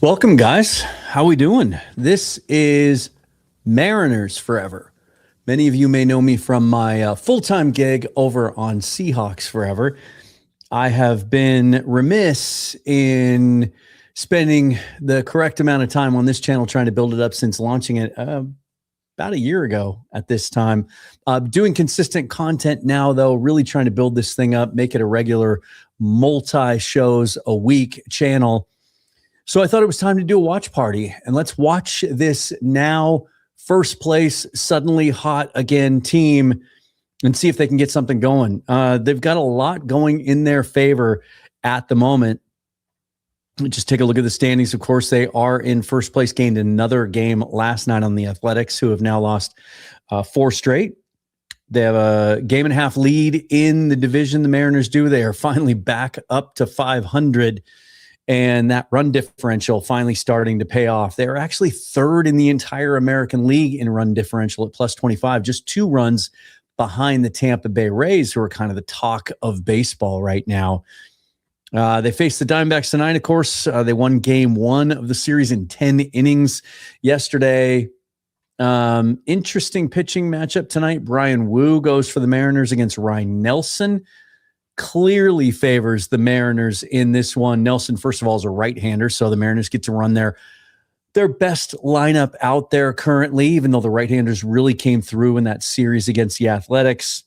Welcome, guys. How we doing? This is Mariners Forever. Many of you may know me from my full-time gig over on Seahawks Forever. I have been remiss in spending the correct amount of time on this channel trying to build it up since launching it about a year ago at this time. Doing consistent content now, though, really trying to build this thing up, make it a regular multi-shows a week channel. So I thought it was time to do a watch party, and let's watch this now first place, suddenly hot again team and see if they can get something going. They've got a lot going in their favor at the moment. Just take a look at the standings. Of course, they are in first place, gained another game last night on the Athletics, who have now lost 4 straight. They have a game and a half lead in the division. The Mariners do. They are finally back up to 500. And that run differential finally starting to pay off. They're actually third in the entire American League in run differential at plus 25, just 2 runs behind the Tampa Bay Rays, who are kind of the talk of baseball right now. They faced the Diamondbacks tonight, of course. They won game 1 of the series in 10 innings yesterday. Interesting pitching matchup tonight. Bryan Woo goes for the Mariners against Ryan Nelson. Clearly favors the Mariners in this one. Nelson, first of all, is a right-hander, so the Mariners get to run their best lineup out there currently, even though the right-handers really came through in that series against the Athletics.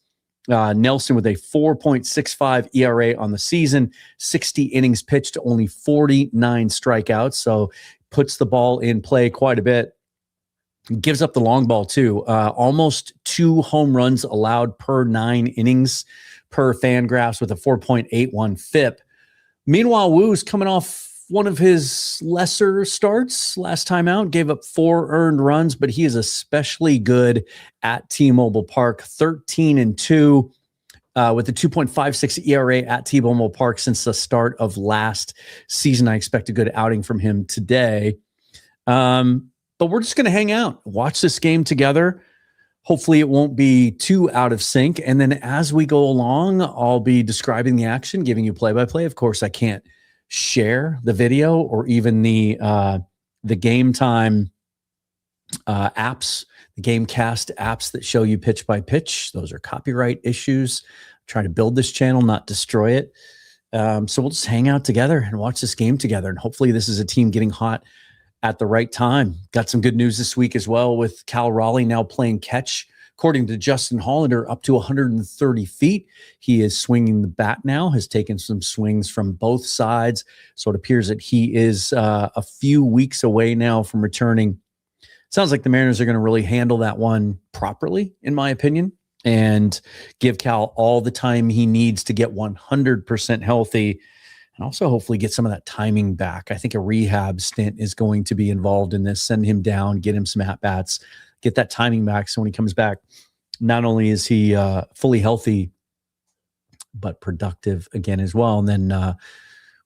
Nelson with a 4.65 ERA on the season, 60 innings pitched, only 49 strikeouts, so puts the ball in play quite a bit. Gives up the long ball, too. Almost 2 home runs allowed per 9 innings per Fangraphs with a 4.81 FIP. Meanwhile, Woo's coming off one of his lesser starts last time out, gave up 4 earned runs, but he is especially good at T-Mobile Park, 13-2 with a 2.56 ERA at T-Mobile Park since the start of last season. I expect a good outing from him today. But we're just going to hang out, watch this game together. Hopefully it won't be too out of sync. And then as we go along, I'll be describing the action, giving you play-by-play. Of course, I can't share the video or even the Game Time apps, the Gamecast apps that show you pitch by pitch. Those are copyright issues. I'm trying to build this channel, not destroy it. So we'll just hang out together and watch this game together. And hopefully this is a team getting hot at the right time. Got some good news this week as well with Cal Raleigh now playing catch. According to Justin Hollander, up to 130 feet. He is swinging the bat now, has taken some swings from both sides. So it appears that he is a few weeks away now from returning. Sounds like the Mariners are going to really handle that one properly, in my opinion, and give Cal all the time he needs to get 100% healthy. And also hopefully get some of that timing back. I think a rehab stint is going to be involved in this. Send him down, get him some at-bats, get that timing back. So when he comes back, not only is he fully healthy, but productive again as well. And then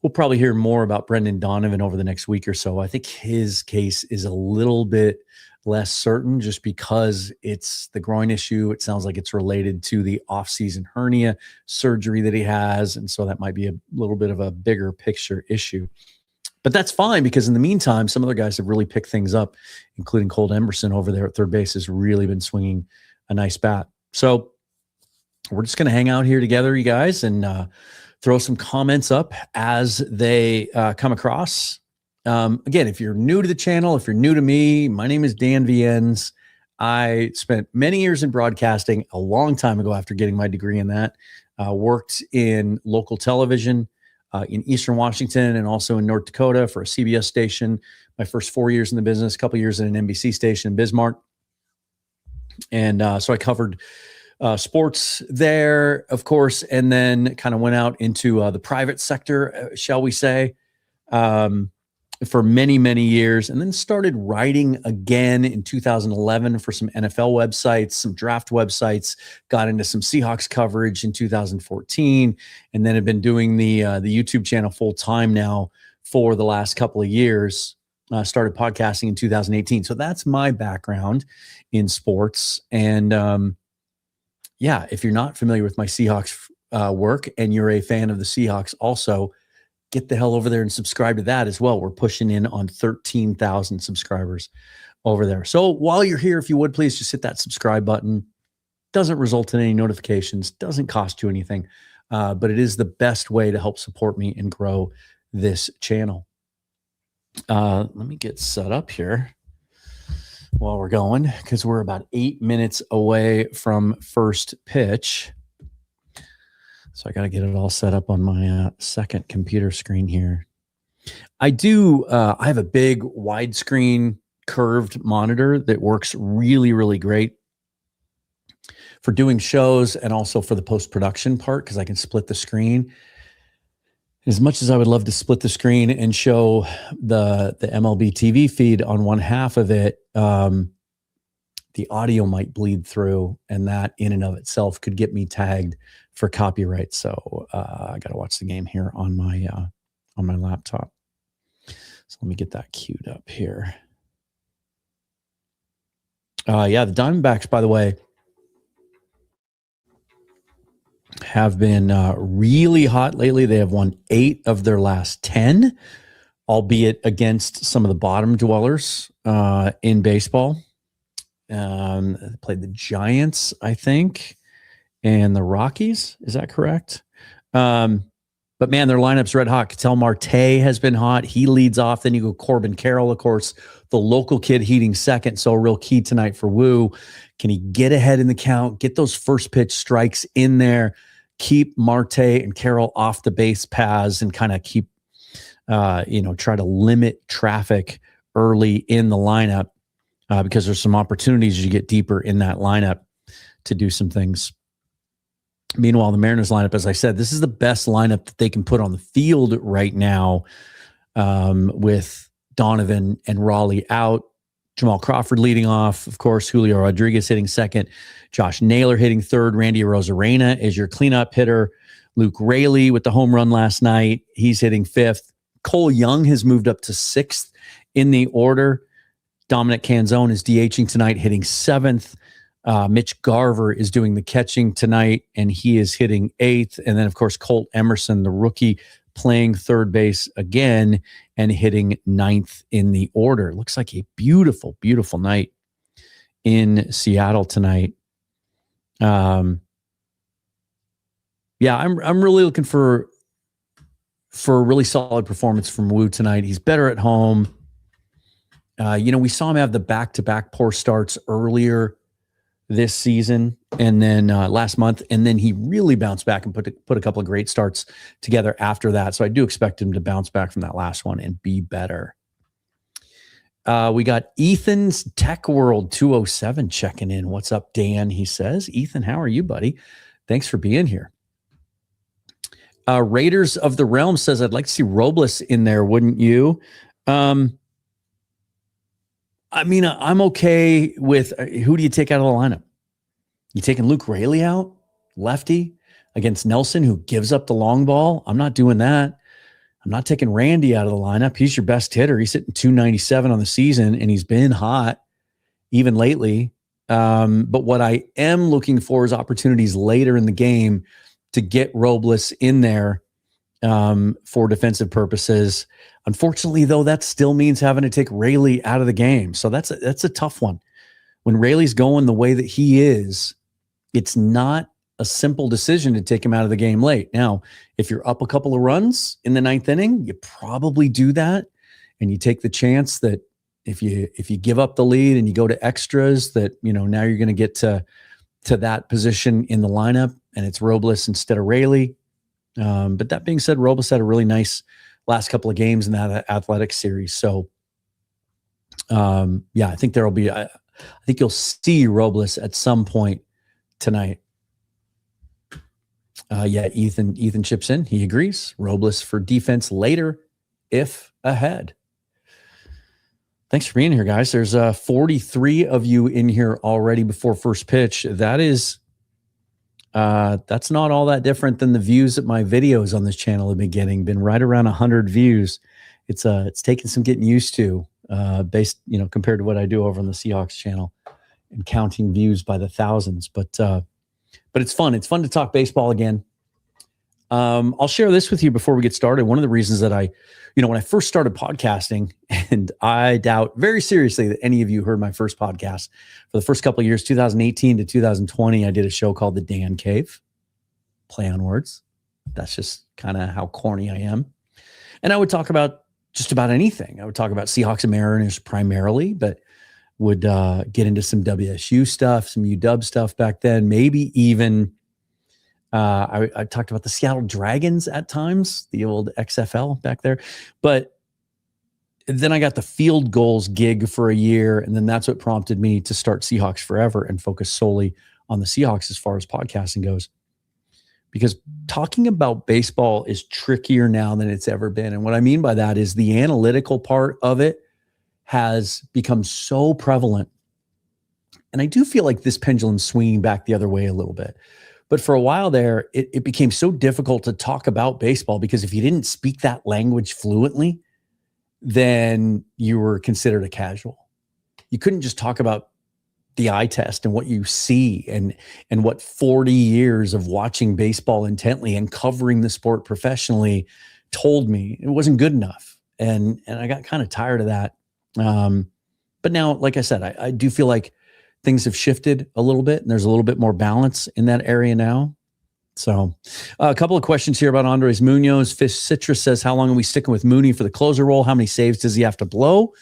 we'll probably hear more about Brendan Donovan over the next week or so. I think his case is a little bit less certain just because it's the groin issue. It sounds like it's related to the off-season hernia surgery that he has. And so that might be a little bit of a bigger picture issue. But that's fine because in the meantime, some other guys have really picked things up, including Colt Emerson over there at third base has really been swinging a nice bat. So we're just going to hang out here together, you guys, and throw some comments up as they come across. Again, if you're new to the channel, if you're new to me, my name is Dan Viennes. I spent many years in broadcasting a long time ago after getting my degree in that. Worked in local television in Eastern Washington and also in North Dakota for a CBS station. My first 4 years in the business, a couple years in an NBC station in Bismarck. And so I covered sports there, of course, and then kind of went out into the private sector, shall we say, for many, many years, and then started writing again in 2011 for some NFL websites, some draft websites, got into some Seahawks coverage in 2014, and then have been doing the YouTube channel full time now for the last couple of years. Started podcasting in 2018. So that's my background in sports. And yeah, if you're not familiar with my Seahawks work and you're a fan of the Seahawks also, get the hell over there and subscribe to that as well. We're pushing in on 13,000 subscribers over there. So while you're here, if you would, please just hit that subscribe button. Doesn't result in any notifications, doesn't cost you anything, but it is the best way to help support me and grow this channel. Let me get set up here while we're going, because we're about 8 minutes away from first pitch. So I got to get it all set up on my second computer screen here. I have a big widescreen curved monitor that works really, really great for doing shows and also for the post-production part, because I can split the screen. As much as I would love to split the screen and show the MLB TV feed on one half of it, the audio might bleed through, and that in and of itself could get me tagged for copyright. So I got to watch the game here on my laptop. So let me get that queued up here. Yeah, the Diamondbacks, by the way, have been really hot lately. They have won 8 of their last 10, albeit against some of the bottom dwellers in baseball. They played the Giants, I think, and the Rockies. Is that correct? But man, their lineup's red hot. Ketel Marte has been hot. He leads off. Then you go Corbin Carroll, of course, the local kid heating second. So a real key tonight for Woo. Can he get ahead in the count, get those first pitch strikes in there, keep Marte and Carroll off the base paths, and kind of keep, try to limit traffic early in the lineup, because there's some opportunities as you get deeper in that lineup to do some things. Meanwhile, the Mariners lineup, as I said, this is the best lineup that they can put on the field right now, with Donovan and Raleigh out. Jamal Crawford leading off, of course, Julio Rodriguez hitting second, Josh Naylor hitting third, Randy Arozarena is your cleanup hitter, Luke Raley with the home run last night, he's hitting fifth. Cole Young has moved up to sixth in the order. Dominic Canzone is DHing tonight, hitting seventh. Mitch Garver is doing the catching tonight, and he is hitting eighth. And then, of course, Colt Emerson, the rookie, playing third base again and hitting ninth in the order. Looks like a beautiful, beautiful night in Seattle tonight. Yeah, I'm really looking for a really solid performance from Woo tonight. He's better at home. We saw him have the back-to-back poor starts earlier this season and then last month, and then he really bounced back and put a couple of great starts together after that. So I do expect him to bounce back from that last one and be better. We got Ethan's Tech World 207 checking in. What's up, Dan? He says, Ethan, how are you, buddy? Thanks for being here. Raiders of the Realm says, I'd like to see Robles in there, wouldn't you? I'm okay with who do you take out of the lineup? You taking Luke Raley out, lefty, against Nelson, who gives up the long ball? I'm not doing that. I'm not taking Randy out of the lineup. He's your best hitter. He's hitting 297 on the season, and he's been hot even lately. But what I am looking for is opportunities later in the game to get Robles in there for defensive purposes. Unfortunately, though, that still means having to take Raley out of the game. So that's a tough one. When Raley's going the way that he is, it's not a simple decision to take him out of the game late. Now, if you're up a couple of runs in the ninth inning, you probably do that, and you take the chance that if you give up the lead and you go to extras, that now you're going to get to that position in the lineup, and it's Robles instead of Raley. But that being said, Robles had a really nice last couple of games in that athletic series. So, I think I think you'll see Robles at some point tonight. Ethan chips in. He agrees. Robles for defense later, if ahead. Thanks for being here, guys. There's 43 of you in here already before first pitch. That's not all that different than the views that my videos on this channel have been getting. Been right around 100 views. It's taken some getting used to, based compared to what I do over on the Seahawks channel and counting views by the thousands. But it's fun. It's fun to talk baseball again. I'll share this with you before we get started. One of the reasons that when I first started podcasting, and I doubt very seriously that any of you heard my first podcast for the first couple of years, 2018 to 2020, I did a show called The Dan Cave. Play on words. That's just kind of how corny I am. And I would talk about just about anything. I would talk about Seahawks and Mariners primarily, but would get into some WSU stuff, some UW stuff back then, maybe even I talked about the Seattle Dragons at times, the old XFL back there. But then I got the Field Goals gig for a year, and then that's what prompted me to start Seahawks Forever and focus solely on the Seahawks as far as podcasting goes. Because talking about baseball is trickier now than it's ever been. And what I mean by that is the analytical part of it has become so prevalent. And I do feel like this pendulum's swinging back the other way a little bit. But for a while there, it became so difficult to talk about baseball because if you didn't speak that language fluently, then you were considered a casual. You couldn't just talk about the eye test and what you see and what 40 years of watching baseball intently and covering the sport professionally told me. It wasn't good enough. And I got kind of tired of that. But now, like I said, I do feel like things have shifted a little bit and there's a little bit more balance in that area now. So a couple of questions here about Andres Munoz. Fish Citrus says, how long are we sticking with Mooney for the closer role? How many saves does he have to blow?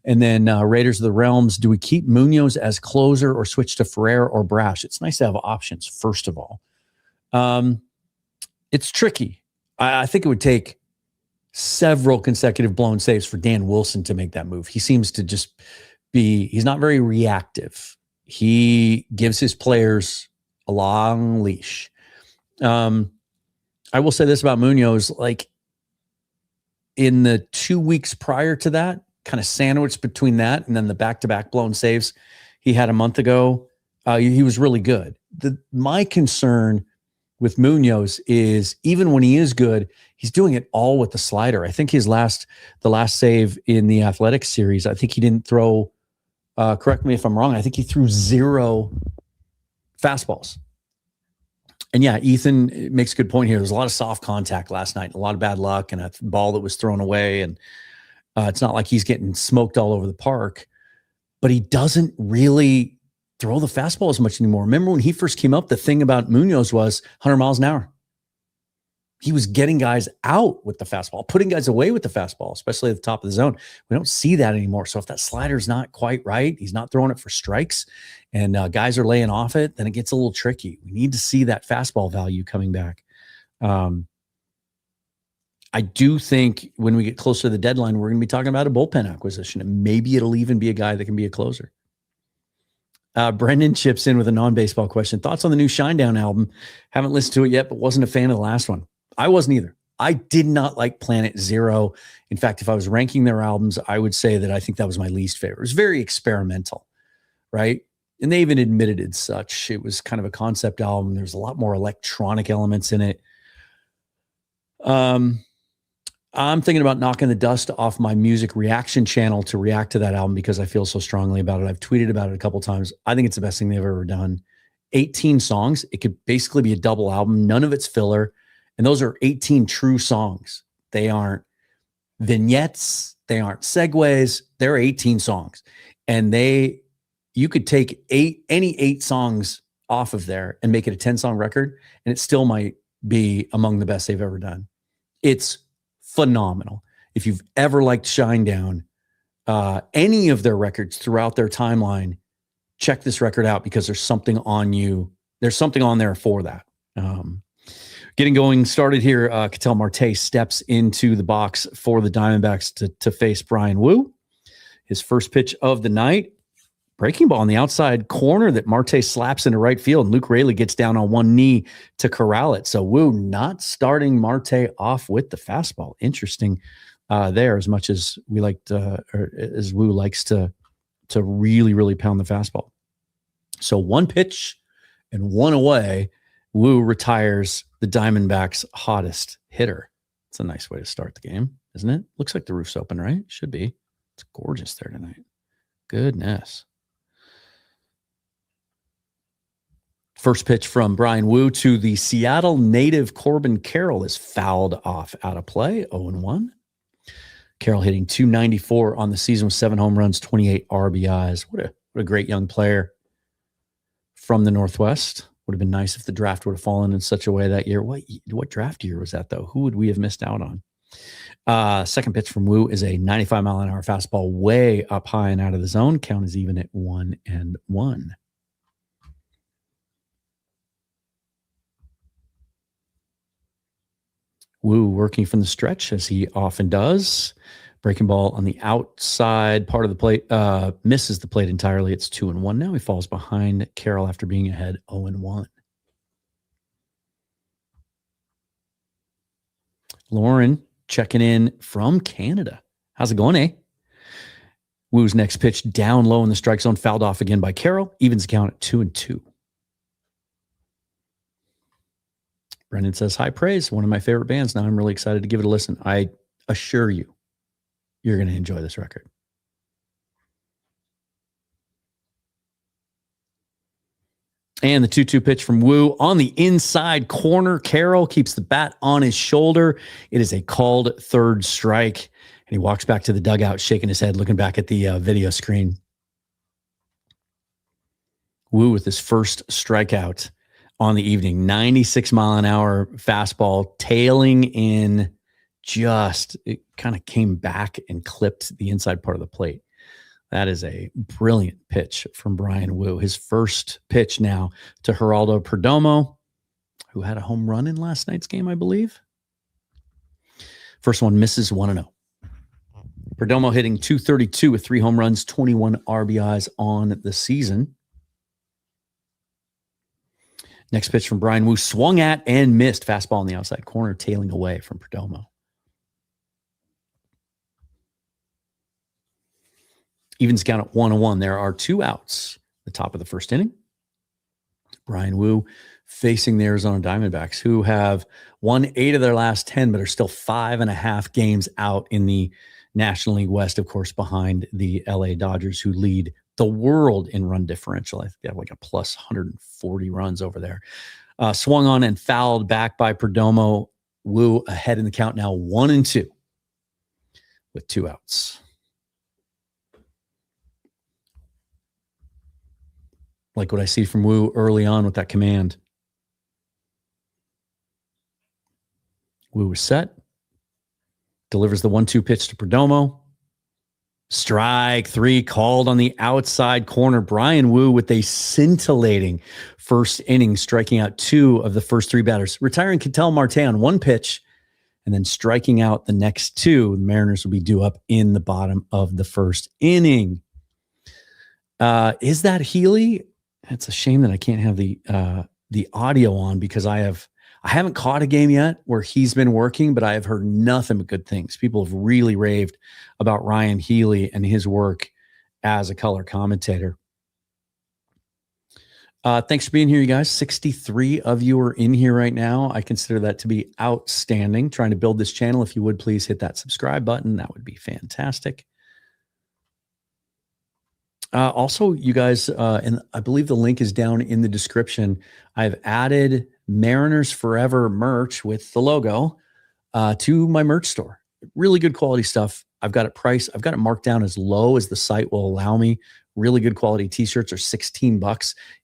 And then Raiders of the Realms, do we keep Munoz as closer or switch to Ferrer or Brash? It's nice to have options, first of all. It's tricky. I think it would take several consecutive blown saves for Dan Wilson to make that move. He seems to just he's not very reactive. He gives his players a long leash. I will say this about Munoz, like in the 2 weeks prior to that, kind of sandwiched between that and then the back-to-back blown saves he had a month ago, he was really good. My concern with Munoz is even when he is good, he's doing it all with the slider. I think the last save in the Athletics series, I think he didn't throw, correct me if I'm wrong, I think he threw 0 fastballs. And yeah, Ethan makes a good point here. There's a lot of soft contact last night, a lot of bad luck, and a ball that was thrown away. And it's not like he's getting smoked all over the park, but he doesn't really throw the fastball as much anymore. Remember when he first came up, the thing about Munoz was 100 miles an hour. He was getting guys out with the fastball, putting guys away with the fastball, especially at the top of the zone. We don't see that anymore. So if that slider's not quite right, he's not throwing it for strikes, and guys are laying off it, then it gets a little tricky. We need to see that fastball value coming back. I do think when we get closer to the deadline, we're going to be talking about a bullpen acquisition, and maybe it'll even be a guy that can be a closer. Brendan chips in with a non-baseball question. Thoughts on the new Shinedown album? Haven't listened to it yet, but wasn't a fan of the last one. I wasn't either. I did not like Planet Zero. In fact, if I was ranking their albums, I would say that I think that was my least favorite. It was very experimental, right? And they even admitted as such. It was kind of a concept album. There's a lot more electronic elements in it. I'm thinking about knocking the dust off my music reaction channel to react to that album because I feel so strongly about it. I've tweeted about it a couple of times. I think it's the best thing they've ever done. 18 songs. It could basically be a double album. None of it's filler. And those are 18 true songs. They aren't vignettes. They aren't segues. They're 18 songs. And you could take any 8 songs off of there and make it a 10-song record, and it still might be among the best they've ever done. It's phenomenal. If you've ever liked Shinedown, any of their records throughout their timeline, check this record out because there's something on there for that. Getting going started here. Ketel Marte steps into the box for the Diamondbacks to face Bryan Woo. His first pitch of the night, breaking ball on the outside corner that Marte slaps into right field, and Luke Raley gets down on one knee to corral it. So Woo not starting Marte off with the fastball. Interesting there, as much as we liked, or as Woo likes to really, really pound the fastball. So one pitch and one away, Woo retires the Diamondbacks' hottest hitter. It's a nice way to start the game, isn't it? Looks like the roof's open, right? Should be. It's gorgeous there tonight. Goodness. First pitch from Bryan Woo to the Seattle native Corbin Carroll is fouled off out of play, 0-1. Carroll hitting .294 on the season with 7 home runs, 28 RBIs. What a great young player from the Northwest. Would have been nice if the draft would have fallen in such a way that year. What draft year was that, though? Who would we have missed out on? Second pitch from Woo is a 95-mile-an-hour fastball way up high and out of the zone. Count is even at 1-1. Woo working from the stretch, as he often does. Breaking ball on the outside part of the plate, misses the plate entirely. It's 2-1. Now he falls behind Carroll after being ahead 0-1. Lauren checking in from Canada. How's it going, eh? Woo's next pitch down low in the strike zone, fouled off again by Carroll. Evens count at 2-2. Brendan says, high praise, one of my favorite bands. Now I'm really excited to give it a listen. I assure you, you're going to enjoy this record. And the 2-2 pitch from Woo on the inside corner. Carroll keeps the bat on his shoulder. It is a called third strike. And he walks back to the dugout, shaking his head, looking back at the video screen. Woo with his first strikeout on the evening. 96-mile-an-hour fastball, tailing in, it kind of came back and clipped the inside part of the plate. That is a brilliant pitch from Bryan Woo. His first pitch now to Geraldo Perdomo, who had a home run in last night's game, I believe. First one misses, 1-0. Perdomo hitting .232 with 3 home runs, 21 RBIs on the season. Next pitch from Bryan Woo, swung at and missed. Fastball on the outside corner, tailing away from Perdomo. Evens count at 1-1. There are 2 outs at the top of the first inning. Bryan Woo facing the Arizona Diamondbacks, who have won 8 of their last 10, but are still 5.5 games out in the National League West, of course, behind the LA Dodgers, who lead the world in run differential. I think they have like a plus 140 runs over there. Swung on and fouled back by Perdomo. Woo ahead in the count now, 1-2 with 2 outs. Like what I see from Woo early on with that command. Woo was set. Delivers the 1-2 pitch to Perdomo. Strike 3 called on the outside corner. Bryan Woo with a scintillating first inning, striking out 2 of the first 3 batters. Retiring Ketel Marte on 1 pitch and then striking out the next 2. The Mariners will be due up in the bottom of the first inning. Is that Healy? It's a shame that I can't have the audio on because I haven't caught a game yet where he's been working, but I have heard nothing but good things. People have really raved about Ryan Healy and his work as a color commentator. Thanks for being here, you guys. 63 of you are in here right now. I consider that to be outstanding. Trying to build this channel. If you would please hit that subscribe button, that would be fantastic. Also, you guys, and I believe the link is down in the description. I've added Mariners Forever merch with the logo to my merch store. Really good quality stuff. I've got it marked down as low as the site will allow me. Really good quality t-shirts are $16. You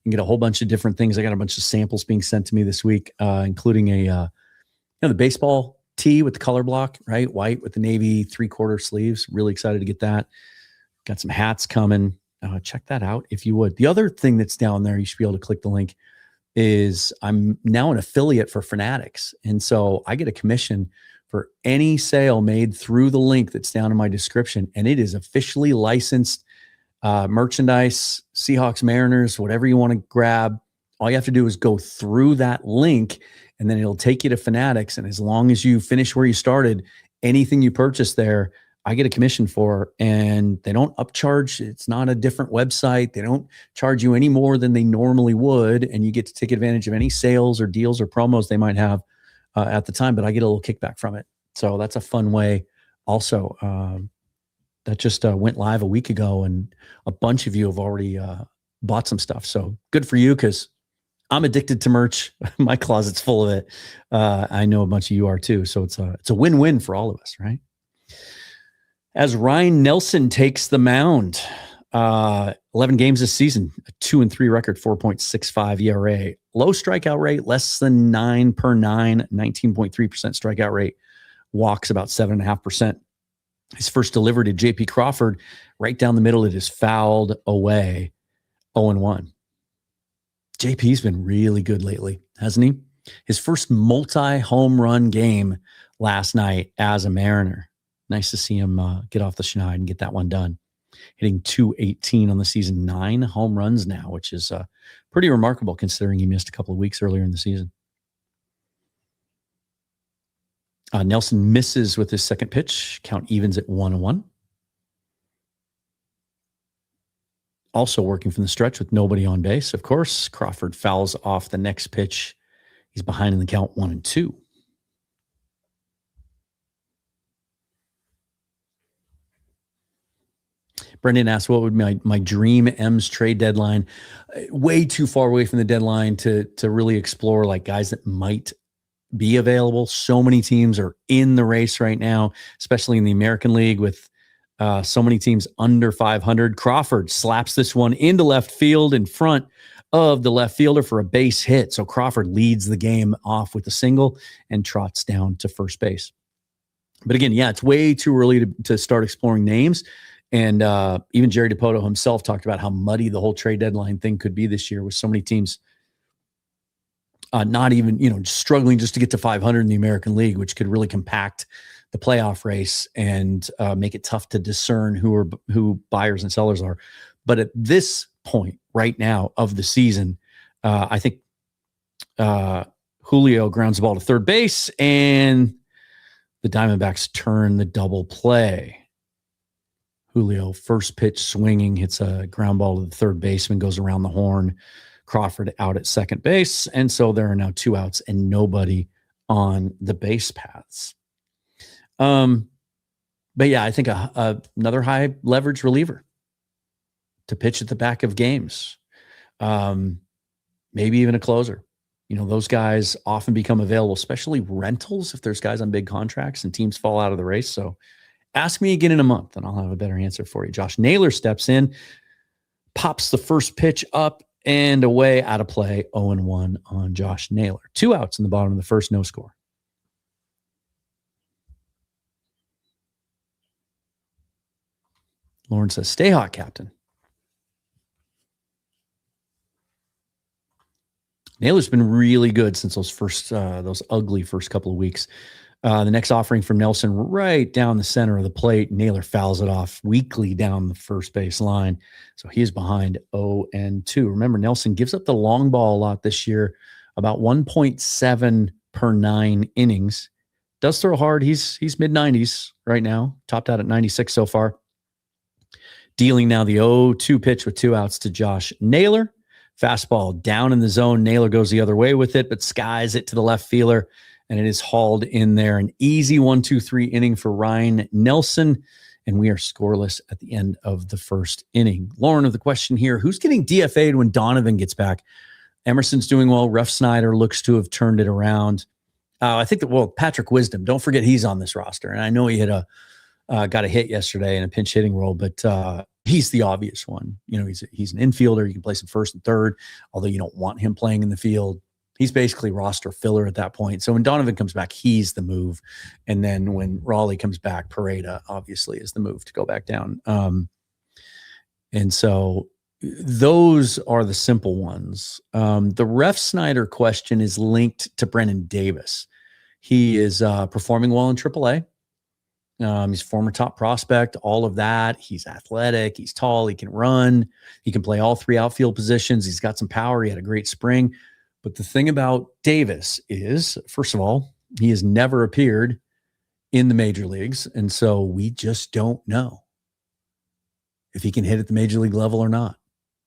can get a whole bunch of different things. I got a bunch of samples being sent to me this week, including the baseball tee with the color block, right? White with the navy 3/4 sleeves. Really excited to get that. Got some hats coming. Check that out if you would. The other thing that's down there, you should be able to click the link, is I'm now an affiliate for Fanatics. And so I get a commission for any sale made through the link that's down in my description. And it is officially licensed merchandise, Seahawks, Mariners, whatever you want to grab. All you have to do is go through that link and then it'll take you to Fanatics. And as long as you finish where you started, anything you purchase there, I get a commission for, and they don't upcharge. It's not a different website. They don't charge you any more than they normally would. And you get to take advantage of any sales or deals or promos they might have at the time, but I get a little kickback from it. So that's a fun way. Also, that just went live a week ago and a bunch of you have already bought some stuff. So good for you, because I'm addicted to merch. My closet's full of it. I know a bunch of you are too. So it's a win-win for all of us, right? As Ryan Nelson takes the mound, 11 games this season, a 2-3 record, 4.65 ERA, low strikeout rate, less than 9 per 9, 19.3% strikeout rate, walks about 7.5%. His first delivery to JP Crawford, right down the middle, it is fouled away, 0-1. JP's been really good lately, hasn't he? His first multi-home run game last night as a Mariner. Nice to see him get off the schneid and get that one done. Hitting .218 on the season, 9 home runs now, which is pretty remarkable considering he missed a couple of weeks earlier in the season. Nelson misses with his second pitch. Count evens at 1-1. Also working from the stretch with nobody on base, of course. Crawford fouls off the next pitch. He's behind in the count 1-2. Brendan asked, what would be my dream M's trade deadline? Way too far away from the deadline to really explore like guys that might be available. So many teams are in the race right now, especially in the American League with so many teams under 500. Crawford slaps this one into left field in front of the left fielder for a base hit. So Crawford leads the game off with a single and trots down to first base. But again, yeah, it's way too early to start exploring names. And even Jerry DiPoto himself talked about how muddy the whole trade deadline thing could be this year with so many teams not even, struggling just to get to 500 in the American League, which could really compact the playoff race and make it tough to discern who buyers and sellers are. But at this point right now of the season, I think Julio grounds the ball to third base and the Diamondbacks turn the double play. Julio, first pitch swinging, hits a ground ball to the third baseman, goes around the horn. Crawford out at second base. And so there are now 2 outs and nobody on the base paths. But yeah, I think another high leverage reliever to pitch at the back of games. Maybe even a closer. Those guys often become available, especially rentals if there's guys on big contracts and teams fall out of the race. So ask me again in a month and I'll have a better answer for you. Josh Naylor steps in, pops the first pitch up and away, out of play, 0-1 on Josh Naylor. 2 outs in the bottom of the first, no score. Lauren says, stay hot, Captain. Naylor's been really good since those ugly first couple of weeks. The next offering from Nelson right down the center of the plate. Naylor fouls it off weakly down the first base line. So he is behind 0-2. Remember, Nelson gives up the long ball a lot this year, about 1.7 per 9 innings. Does throw hard. He's mid-90s right now, topped out at 96 so far. Dealing now the 0-2 pitch with 2 outs to Josh Naylor. Fastball down in the zone. Naylor goes the other way with it, but skies it to the left fielder. And it is hauled in there. An easy 1-2-3 inning for Ryan Nelson. And we are scoreless at the end of the first inning. Lauren, of the question here, who's getting DFA'd when Donovan gets back? Emerson's doing well. Ruff Snyder looks to have turned it around. I think Patrick Wisdom, don't forget he's on this roster. And I know he had got a hit yesterday in a pinch hitting role, but he's the obvious one. He's an infielder. You can play some first and third, although you don't want him playing in the field. He's basically roster filler at that point. So when Donovan comes back, he's the move. And then when Raleigh comes back, Pareda obviously is the move to go back down. And so those are the simple ones. The Ref Snyder question is linked to Brennan Davis. He is performing well in AAA. He's a former top prospect, all of that. He's athletic. He's tall. He can run. He can play all 3 outfield positions. He's got some power. He had a great spring. But the thing about Davis is, first of all, he has never appeared in the major leagues. And so we just don't know if he can hit at the major league level or not.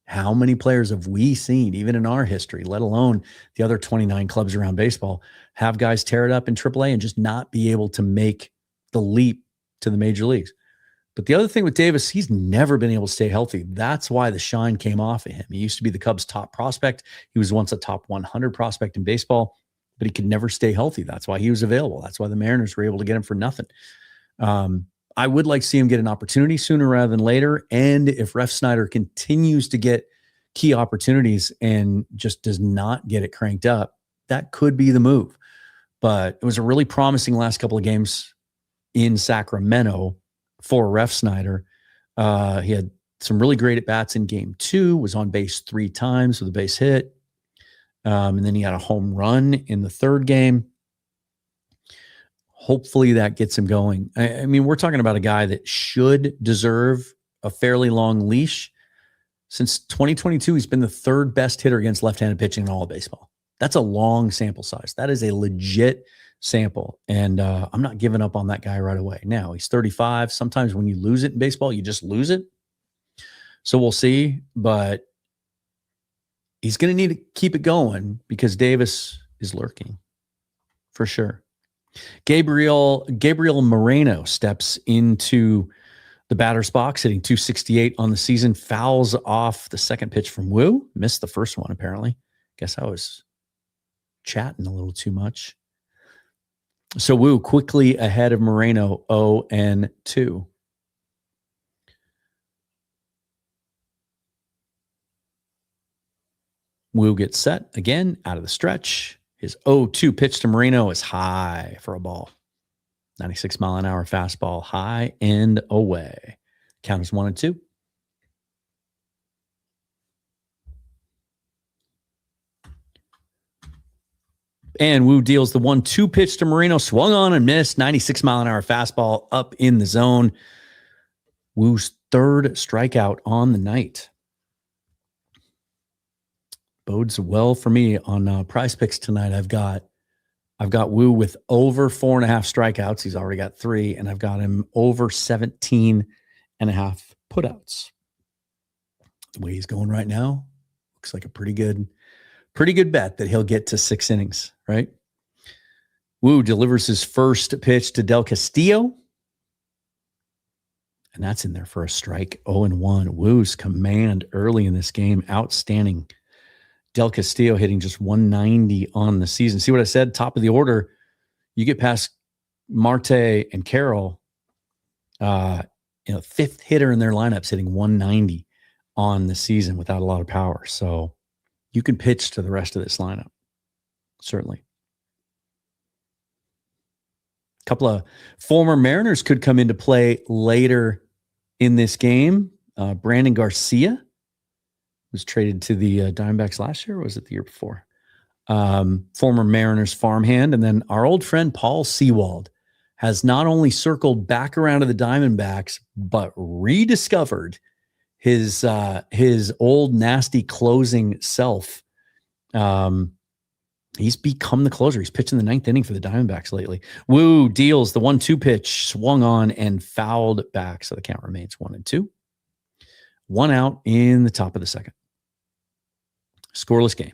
How many players have we seen, even in our history, let alone the other 29 clubs around baseball, have guys tear it up in AAA and just not be able to make the leap to the major leagues? But the other thing with Davis, he's never been able to stay healthy. That's why the shine came off of him. He used to be the Cubs' top prospect. He was once a top 100 prospect in baseball, but he could never stay healthy. That's why he was available. That's why the Mariners were able to get him for nothing. I would like to see him get an opportunity sooner rather than later. And if Refsnyder continues to get key opportunities and just does not get it cranked up, that could be the move. But it was a really promising last couple of games in Sacramento for Refsnyder. He had some really great at-bats in game 2, was on base 3 times with a base hit. And then he had a home run in the third game. Hopefully that gets him going. I mean, we're talking about a guy that should deserve a fairly long leash. Since 2022, he's been the 3rd best hitter against left-handed pitching in all of baseball. That's a long sample size. That is a legit sample. And I'm not giving up on that guy right away. Now, he's 35. Sometimes when you lose it in baseball, you just lose it. So we'll see. But he's going to need to keep it going because Davis is lurking for sure. Gabriel Moreno steps into the batter's box, hitting .268 on the season, fouls off the second pitch from Woo. Missed the first one, apparently. Guess I was chatting a little too much. So Woo quickly ahead of Moreno, 0-2. Woo gets set again out of the stretch. His 0-2 pitch to Moreno is high for a ball. 96-mile-an-hour fastball, high and away. Count is 1-2. And Woo deals the 1-2 pitch to Moreno, swung on and missed. 96-mile-an-hour fastball up in the zone. Woo's 3rd strikeout on the night. Bodes well for me on Prize Picks tonight. I've got Woo with over 4.5 strikeouts. He's already got 3, and I've got him over 17.5 putouts. The way he's going right now, looks like a pretty good bet that he'll get to 6 innings, right? Woo delivers his first pitch to Del Castillo, and that's in there for a strike. 0-1. Woo's command early in this game, outstanding. Del Castillo hitting just 190 on the season. See what I said? Top of the order. You get past Marte and Carroll, 5th hitter in their lineups hitting 190 on the season without a lot of power. So you can pitch to the rest of this lineup. Certainly. A couple of former Mariners could come into play later in this game. Brandon Garcia was traded to the Diamondbacks last year, or was it the year before? Former Mariners farmhand. And then our old friend Paul Sewald has not only circled back around to the Diamondbacks, but rediscovered his old nasty closing self. He's become the closer. He's pitching the 9th inning for the Diamondbacks lately. Woo deals the 1-2 pitch, swung on and fouled back. So the count remains 1-2. 1 out in the top of the second. Scoreless game.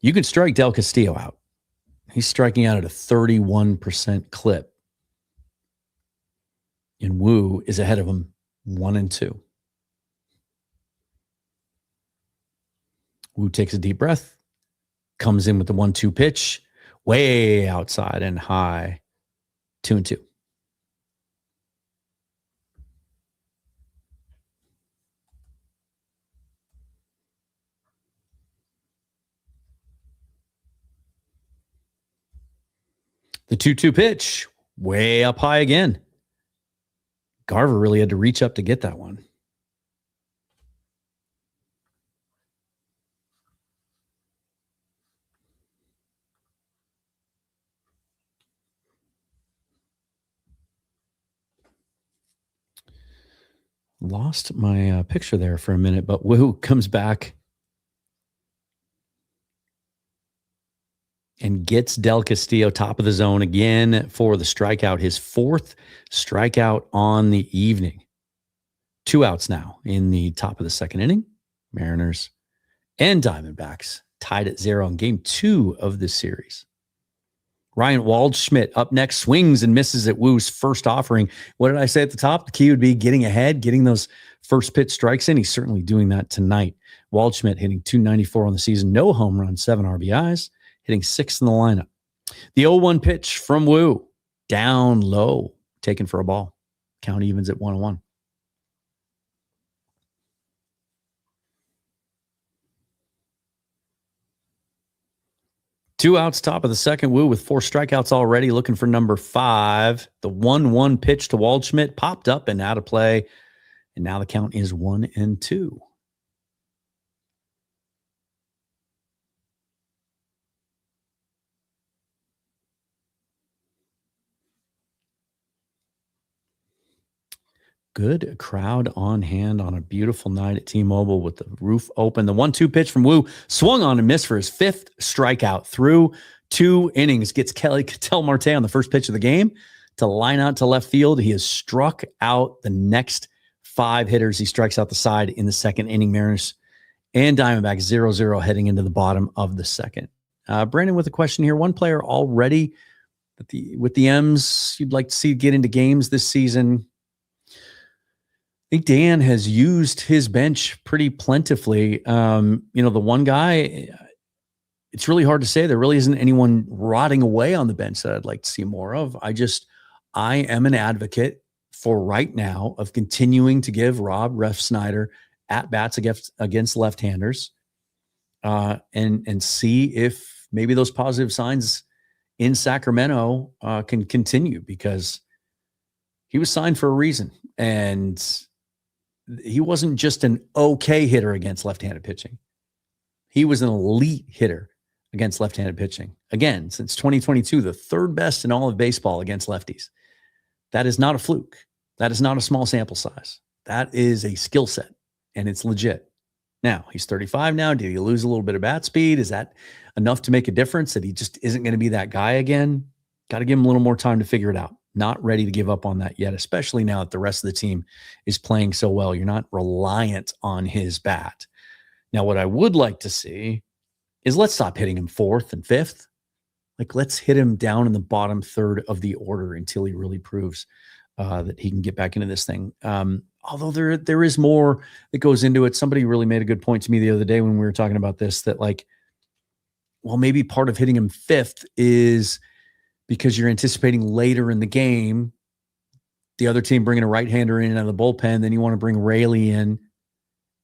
You can strike Del Castillo out. He's striking out at a 31% clip. And Woo is ahead of him 1-2. Woo takes a deep breath, comes in with the 1-2 pitch, way outside and high, 2-2. The 2-2 pitch, way up high again. Garver really had to reach up to get that one. Lost my picture there for a minute, but Woo comes back and gets Del Castillo top of the zone again for the strikeout, his 4th strikeout on the evening. 2 outs now in the top of the second inning. Mariners and Diamondbacks tied at 0 in game 2 of this series. Ryan Waldschmidt up next, swings and misses at Woo's first offering. What did I say at the top? The key would be getting ahead, getting those first pitch strikes in. He's certainly doing that tonight. Waldschmidt hitting .294 on the season, no home runs, 7 RBIs, hitting 6th in the lineup. The 0-1 pitch from Woo, down low, taken for a ball. Count evens at 1-1. Two outs, top of the second. Woo with 4 strikeouts already, looking for number 5. The 1-1 pitch to Waldschmidt popped up and out of play. And now the count is 1-2. Good crowd on hand on a beautiful night at T-Mobile with the roof open. The 1-2 pitch from Woo swung on and missed for his 5th strikeout through 2 innings. Gets Kelly Ketel Marte on the first pitch of the game to line out to left field. He has struck out the next 5 hitters. He strikes out the side in the second inning. Mariners and Diamondbacks 0-0 heading into the bottom of the second. Brandon with a question here. One player already with the M's you'd like to see get into games this season. I think Dan has used his bench pretty plentifully. The one guy, it's really hard to say. There really isn't anyone rotting away on the bench that I'd like to see more of. I am an advocate for right now of continuing to give Rob Refsnyder at bats against left-handers and see if maybe those positive signs in Sacramento can continue, because he was signed for a reason. And he wasn't just an okay hitter against left-handed pitching. He was an elite hitter against left-handed pitching. Again, since 2022, the 3rd best in all of baseball against lefties. That is not a fluke. That is not a small sample size. That is a skill set, and it's legit. Now, he's 35 now. Did he lose a little bit of bat speed? Is that enough to make a difference that he just isn't going to be that guy again? Got to give him a little more time to figure it out. Not ready to give up on that yet, especially now that the rest of the team is playing so well. You're not reliant on his bat. Now, what I would like to see is let's stop hitting him 4th and 5th. Like, let's hit him down in the bottom 3rd of the order until he really proves that he can get back into this thing. Although there is more that goes into it. Somebody really made a good point to me the other day when we were talking about this, that maybe part of hitting him 5th is because you're anticipating later in the game, the other team bringing a right-hander in out of the bullpen, then you want to bring Raley in,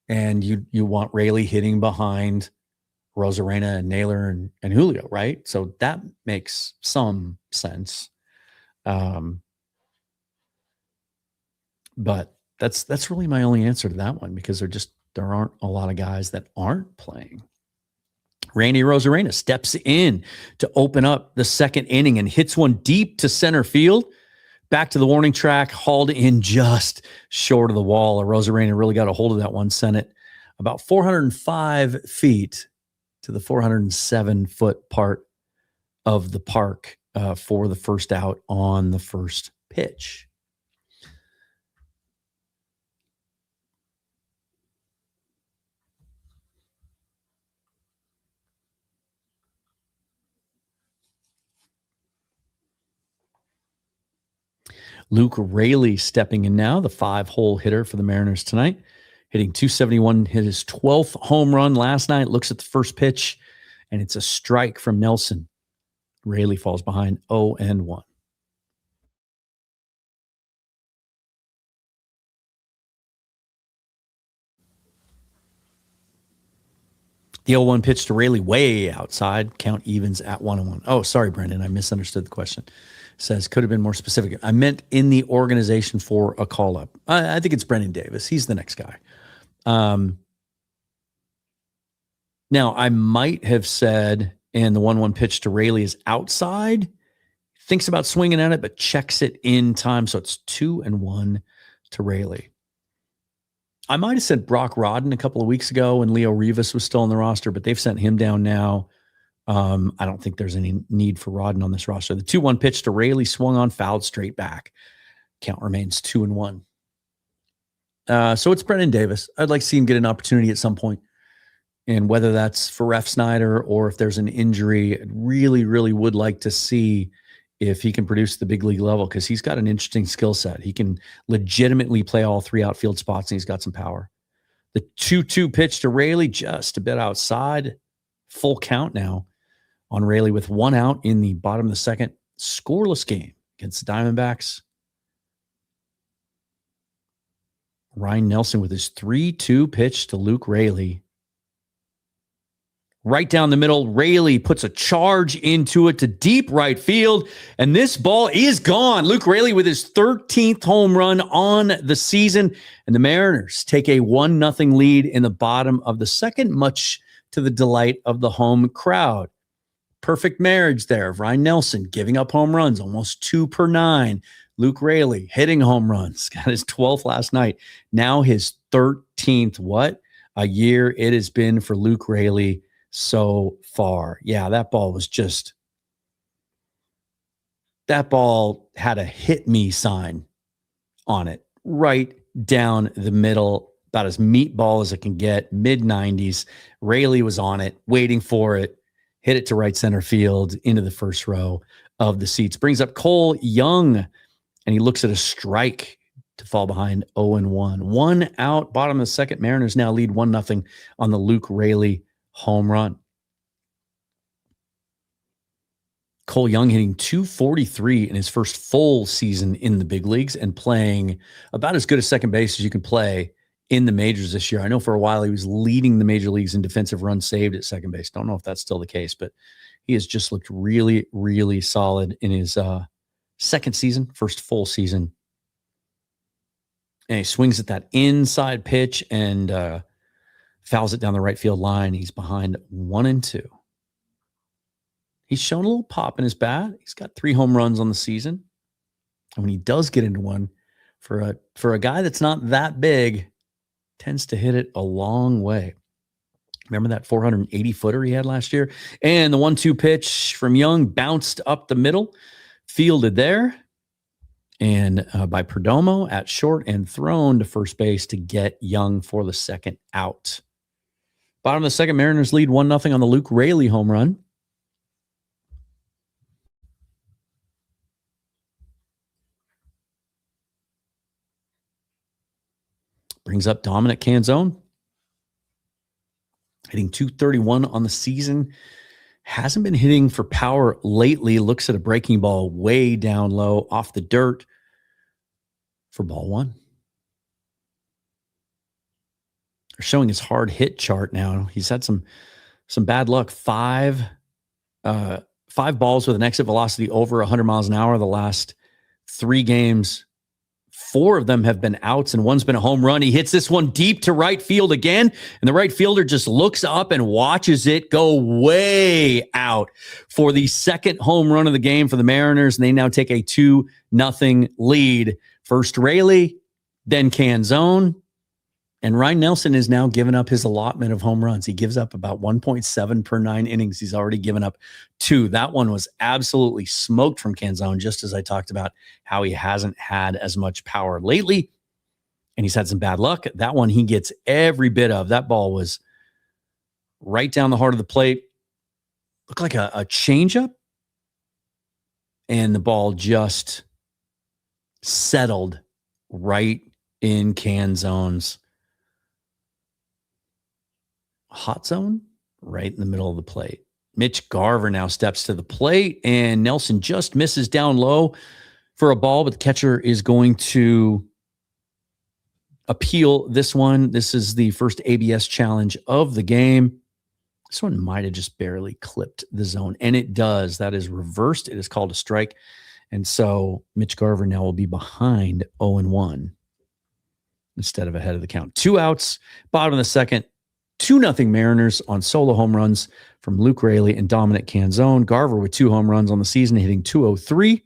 and you want Raley hitting behind Rosarena and Naylor and Julio, right? So that makes some sense. But that's really my only answer to that one, because there aren't a lot of guys that aren't playing. Randy Rosarena steps in to open up the second inning and hits one deep to center field. Back to the warning track, hauled in just short of the wall. Rosarena really got a hold of that one, sent it about 405 feet to the 407-foot part of the park for the first out on the first pitch. Luke Raley stepping in now, the 5-hole hitter for the Mariners tonight, hitting .271, hit his 12th home run last night. Looks at the first pitch, and it's a strike from Nelson. Raley falls behind 0-1. The 0-1 pitch to Raley way outside. Count evens at 1-1. Oh, sorry, Brendan. I misunderstood the question. Says, could have been more specific. I meant in the organization for a call-up. I think it's Brendan Davis. He's the next guy. Now, I might have said, and the 1-1 pitch to Raley is outside. Thinks about swinging at it, but checks it in time. So it's 2-1 to Raley. I might have said Brock Rodden a couple of weeks ago when Leo Rivas was still on the roster, but they've sent him down now. I don't think there's any need for Rodden on this roster. The 2-1 pitch to Raley swung on, fouled straight back. Count remains 2-1. So it's Brendan Davis. I'd like to see him get an opportunity at some point. And whether that's for Ref Snyder or if there's an injury, I really, really would like to see if he can produce the big league level, because he's got an interesting skill set. He can legitimately play all three outfield spots, and he's got some power. The 2-2 pitch to Raley, just a bit outside. Full count now on Raley with one out in the bottom of the second. Scoreless game against the Diamondbacks. Ryan Nelson with his 3-2 pitch to Luke Raley. Right down the middle, Raley puts a charge into it to deep right field, and this ball is gone. Luke Raley with his 13th home run on the season, and the Mariners take a 1-0 lead in the bottom of the second, much to the delight of the home crowd. Perfect marriage there. Ryan Nelson giving up home runs, almost 2 per 9. Luke Raley hitting home runs, got his 12th last night. Now his 13th. What a year it has been for Luke Raley so far. Yeah, that ball had a hit me sign on it, right down the middle, about as meatball as it can get, mid-90s. Raley was on it, waiting for it, hit it to right center field into the first row of the seats. Brings up Cole Young, and he looks at a strike to fall behind 0-1. One out, bottom of the second. Mariners now lead 1-0 on the Luke Raley home run. Cole Young hitting .243 in his first full season in the big leagues and playing about as good a second base as you can play in the majors this year. I know for a while he was leading the major leagues in defensive runs saved at second base. Don't know if that's still the case, but he has just looked really, really solid in his second season, first full season. And he swings at that inside pitch and fouls it down the right field line. He's behind 1-2. He's shown a little pop in his bat. He's got 3 home runs on the season. And when he does get into one, for a guy that's not that big, tends to hit it a long way. Remember that 480-footer he had last year? And the 1-2 pitch from Young bounced up the middle, fielded there, and by Perdomo at short, and thrown to first base to get Young for the second out. Bottom of the second, Mariners lead 1-0 on the Luke Raley home run. Brings up Dominic Canzone, hitting .231 on the season. Hasn't been hitting for power lately. Looks at a breaking ball way down low off the dirt for ball 1. They're showing his hard hit chart now. He's had some bad luck. Five balls with an exit velocity over 100 miles an hour the last 3 games. 4 of them have been outs, and one's been a home run. He hits this one deep to right field again, and the right fielder just looks up and watches it go way out for the second home run of the game for the Mariners, and they now take a 2-0 lead. First Raley, then Canzone, and Ryan Nelson has now given up his allotment of home runs. He gives up about 1.7 per 9 innings. He's already given up 2. That one was absolutely smoked from Canzone, just as I talked about how he hasn't had as much power lately, and he's had some bad luck. That one he gets every bit of. That ball was right down the heart of the plate. Looked like a changeup, and the ball just settled right in Canzone's hot zone, right in the middle of the plate. Mitch Garver now steps to the plate, and Nelson just misses down low for a ball, but the catcher is going to appeal this one. This is the first ABS challenge of the game. This one might have just barely clipped the zone, and it does. That is reversed. It is called a strike, and so Mitch Garver now will be behind 0-1 instead of ahead of the count. 2 outs, bottom of the second. 2-0 Mariners on solo home runs from Luke Raley and Dominic Canzone. Garver with 2 home runs on the season, hitting .203.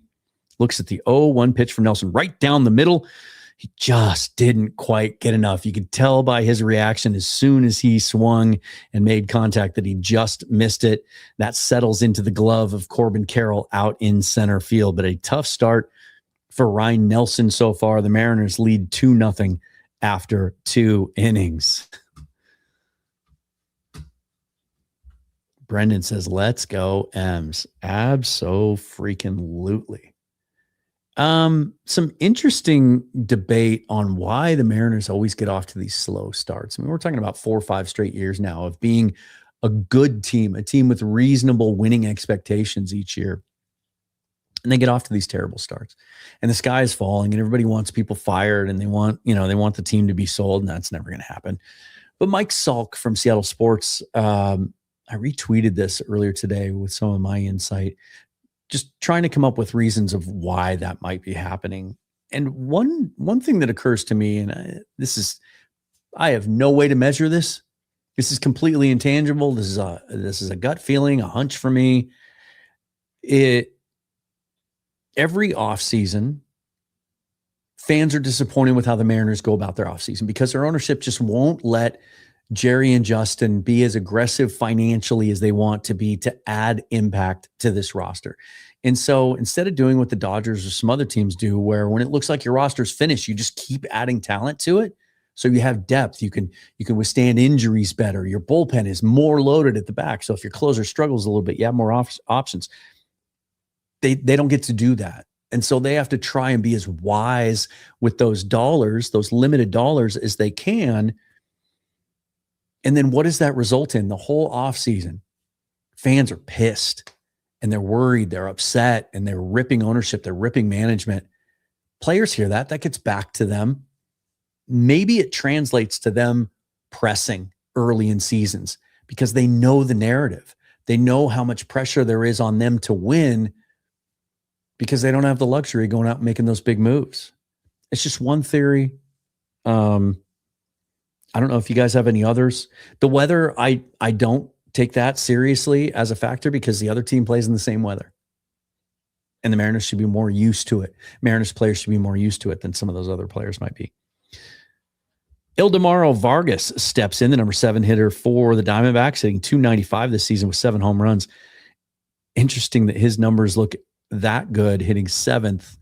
Looks at the 0-1 pitch from Nelson right down the middle. He just didn't quite get enough. You could tell by his reaction as soon as he swung and made contact that he just missed it. That settles into the glove of Corbin Carroll out in center field. But a tough start for Ryan Nelson so far. The Mariners lead 2-0 after 2 innings. Brendan says, let's go, M's. Abso-freaking-lutely. Some interesting debate on why the Mariners always get off to these slow starts. I mean, we're talking about 4 or 5 straight years now of being a good team, a team with reasonable winning expectations each year. And they get off to these terrible starts. And the sky is falling and everybody wants people fired and they want the team to be sold, and that's never going to happen. But Mike Salk from Seattle Sports, I retweeted this earlier today with some of my insight, just trying to come up with reasons of why that might be happening. And one thing that occurs to me, and I have no way to measure this. This is completely intangible. This is a gut feeling, a hunch for me. Every offseason, fans are disappointed with how the Mariners go about their offseason because their ownership just won't let Jerry and Justin be as aggressive financially as they want to be to add impact to this roster. And so instead of doing what the Dodgers or some other teams do, where when it looks like your roster's finished, you just keep adding talent to it. So you have depth. You can withstand injuries better. Your bullpen is more loaded at the back. So if your closer struggles a little bit, you have more options. They don't get to do that. And so they have to try and be as wise with those dollars, those limited dollars, as they can. And then what does that result in? The whole offseason, fans are pissed and they're worried, they're upset, and they're ripping ownership, they're ripping management. Players hear that gets back to them. Maybe it translates to them pressing early in seasons because they know the narrative. They know how much pressure there is on them to win because they don't have the luxury of going out and making those big moves. It's just one theory. I don't know if you guys have any others. The weather, I don't take that seriously as a factor because the other team plays in the same weather. And the Mariners should be more used to it. Mariners players should be more used to it than some of those other players might be. Ildemaro Vargas steps in, the number 7 hitter for the Diamondbacks, hitting .295 this season with 7 home runs. Interesting that his numbers look that good, hitting 7th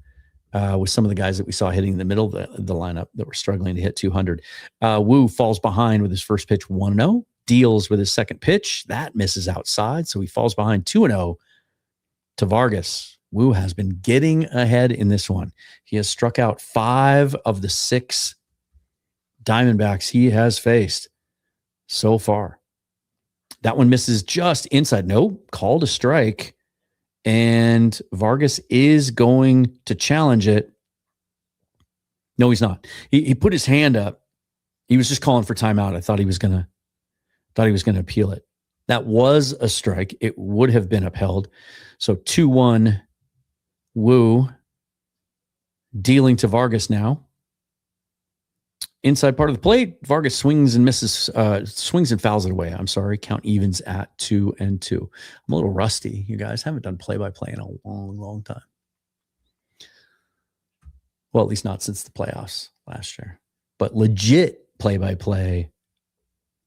with some of the guys that we saw hitting in the middle of the lineup that were struggling to hit 200. Woo falls behind with his first pitch 1-0, deals with his second pitch. That misses outside, so he falls behind 2-0 to Vargas. Woo has been getting ahead in this one. He has struck out 5 of the 6 Diamondbacks he has faced so far. That one misses just inside. No, called a strike. And Vargas is going to challenge it. No, he's not. He put his hand up. He was just calling for timeout. I thought he was gonna appeal it. That was a strike. It would have been upheld. So 2-1 Woo dealing to Vargas now. Inside part of the plate, Vargas swings and fouls it away. I'm sorry. Count evens at 2-2. I'm a little rusty, you guys. Haven't done play-by-play in a long, long time. Well, at least not since the playoffs last year. But legit play-by-play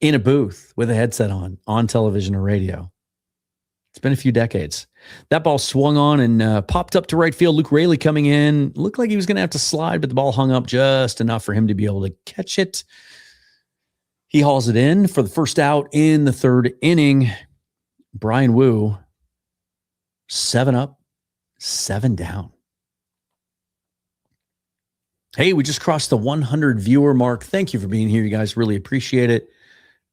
in a booth with a headset on television or radio. It's been a few decades. That ball swung on and popped up to right field. Luke Raley coming in. Looked like he was going to have to slide, but the ball hung up just enough for him to be able to catch it. He hauls it in for the first out in the 3rd inning. Bryan Woo, 7 up, 7 down. Hey, we just crossed the 100 viewer mark. Thank you for being here, you guys. Really appreciate it.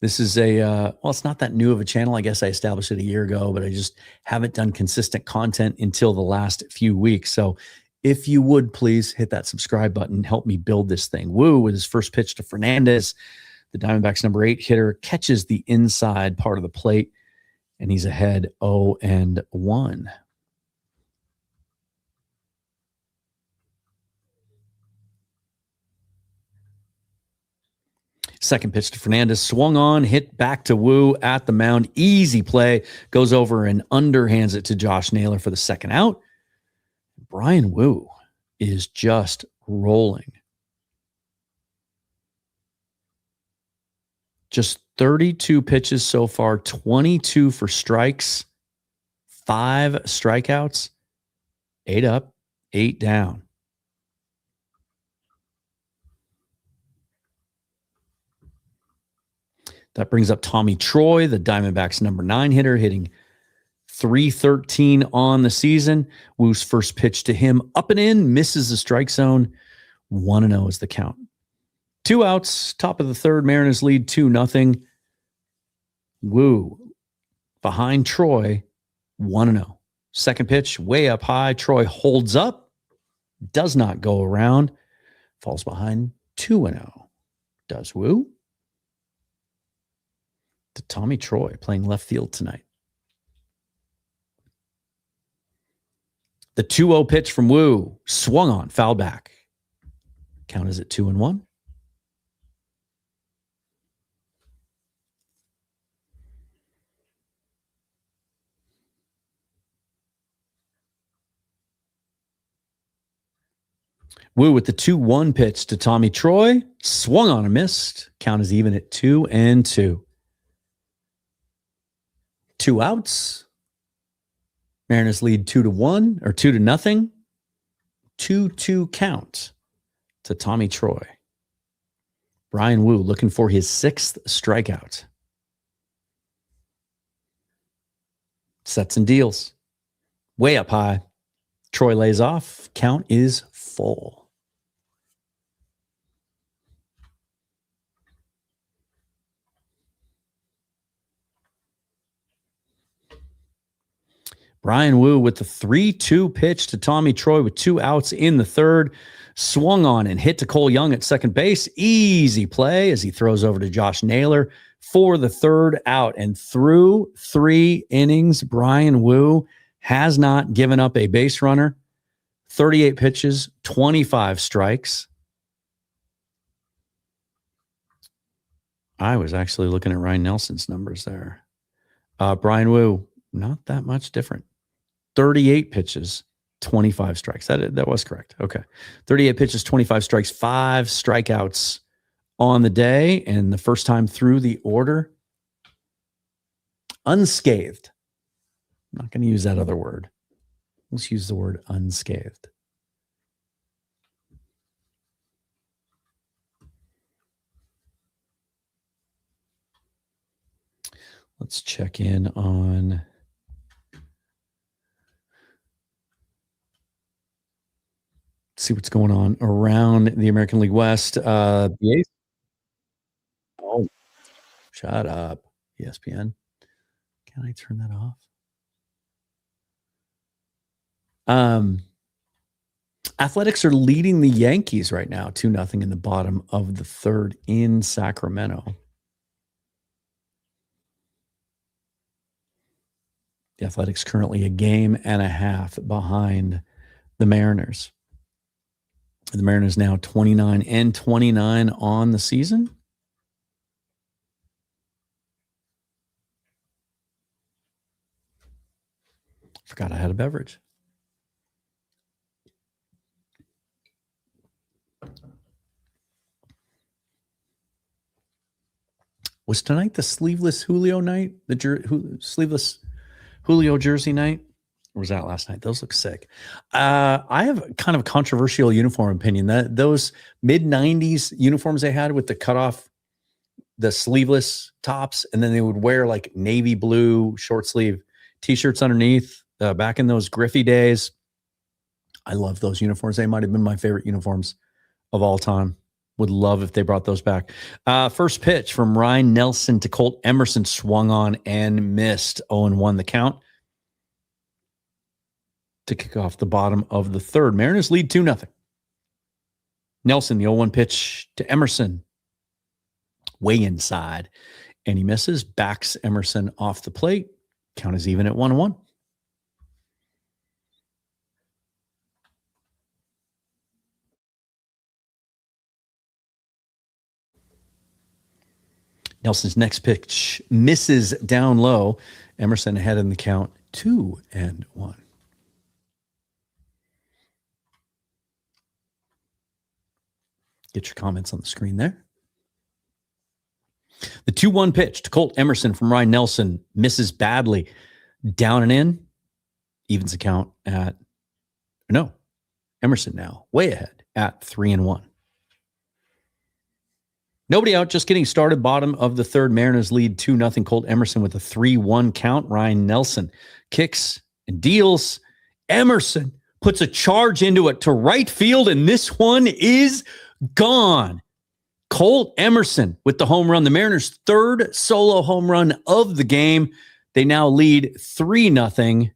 This is it's not that new of a channel. I guess I established it a year ago, but I just haven't done consistent content until the last few weeks. So if you would please hit that subscribe button, help me build this thing. Woo with his first pitch to Fernandez, the Diamondbacks number 8 hitter, catches the inside part of the plate, and he's ahead 0-1. Second pitch to Fernandez, swung on, hit back to Woo at the mound. Easy play, goes over and underhands it to Josh Naylor for the second out. Bryan Woo is just rolling. Just 32 pitches so far, 22 for strikes, 5 strikeouts, 8 up, 8 down. That brings up Tommy Troy, the Diamondbacks' number 9 hitter, hitting .313 on the season. Woo's first pitch to him up and in, misses the strike zone. 1-0 is the count. 2 outs, top of the third. Mariners lead 2-0. Woo behind Troy, 1-0. Second pitch, way up high. Troy holds up, does not go around, falls behind 2-0. Does Woo? To Tommy Troy playing left field tonight. The 2-0 pitch from Woo, swung on, foul back. Count is at 2-1. Woo with the 2-1 pitch to Tommy Troy, swung on and missed. Count is even at 2-2. 2 outs. Mariners lead 2-1 or 2-0. 2-2 count to Tommy Troy. Bryan Woo looking for his 6th strikeout. Sets and deals. Way up high. Troy lays off. Count is full. Bryan Woo with the 3-2 pitch to Tommy Troy with 2 outs in the third. Swung on and hit to Cole Young at second base. Easy play as he throws over to Josh Naylor for the third out. And through 3 innings, Bryan Woo has not given up a base runner. 38 pitches, 25 strikes. I was actually looking at Ryan Nelson's numbers there. Bryan Woo, not that much different. 38 pitches, 25 strikes. That was correct. Okay. 38 pitches, 25 strikes, 5 strikeouts on the day. And the first time through the order, unscathed. I'm not going to use that other word. Let's use the word unscathed. Let's check in on see what's going on around the American League West. The A's. Oh, shut up, ESPN. Can I turn that off? Athletics are leading the Yankees right now, 2-0 in the bottom of the third in Sacramento. The Athletics currently a game and a half behind the Mariners. The Mariners now 29-29 on the season. Forgot I had a beverage. Was tonight the sleeveless Julio night? The sleeveless Julio jersey night? Or was that last night? Those look sick. I have kind of a controversial uniform opinion. That those mid-90s uniforms they had with the cutoff, the sleeveless tops, and then they would wear like navy blue short sleeve T-shirts underneath. Back in those Griffey days, I love those uniforms. They might have been my favorite uniforms of all time. Would love if they brought those back. First pitch from Ryan Nelson to Colt Emerson, swung on and missed. 0-1 the count to kick off the bottom of the third. Mariners lead 2-0. Nelson, the 0-1 pitch to Emerson. Way inside. And he misses. Backs Emerson off the plate. Count is even at 1-1. Nelson's next pitch misses down low. Emerson ahead in the count, 2-1. Get your comments on the screen there. The 2-1 pitch to Colt Emerson from Ryan Nelson misses badly. Down and in. Evens the count at, no, Emerson now way ahead at 3-1. Nobody out, just getting started. Bottom of the third, Mariners lead 2-0. Colt Emerson with a 3-1 count. Ryan Nelson kicks and deals. Emerson puts a charge into it to right field, and this one is gone. Colt Emerson with the home run. The Mariners' third solo home run of the game. They now lead 3-0.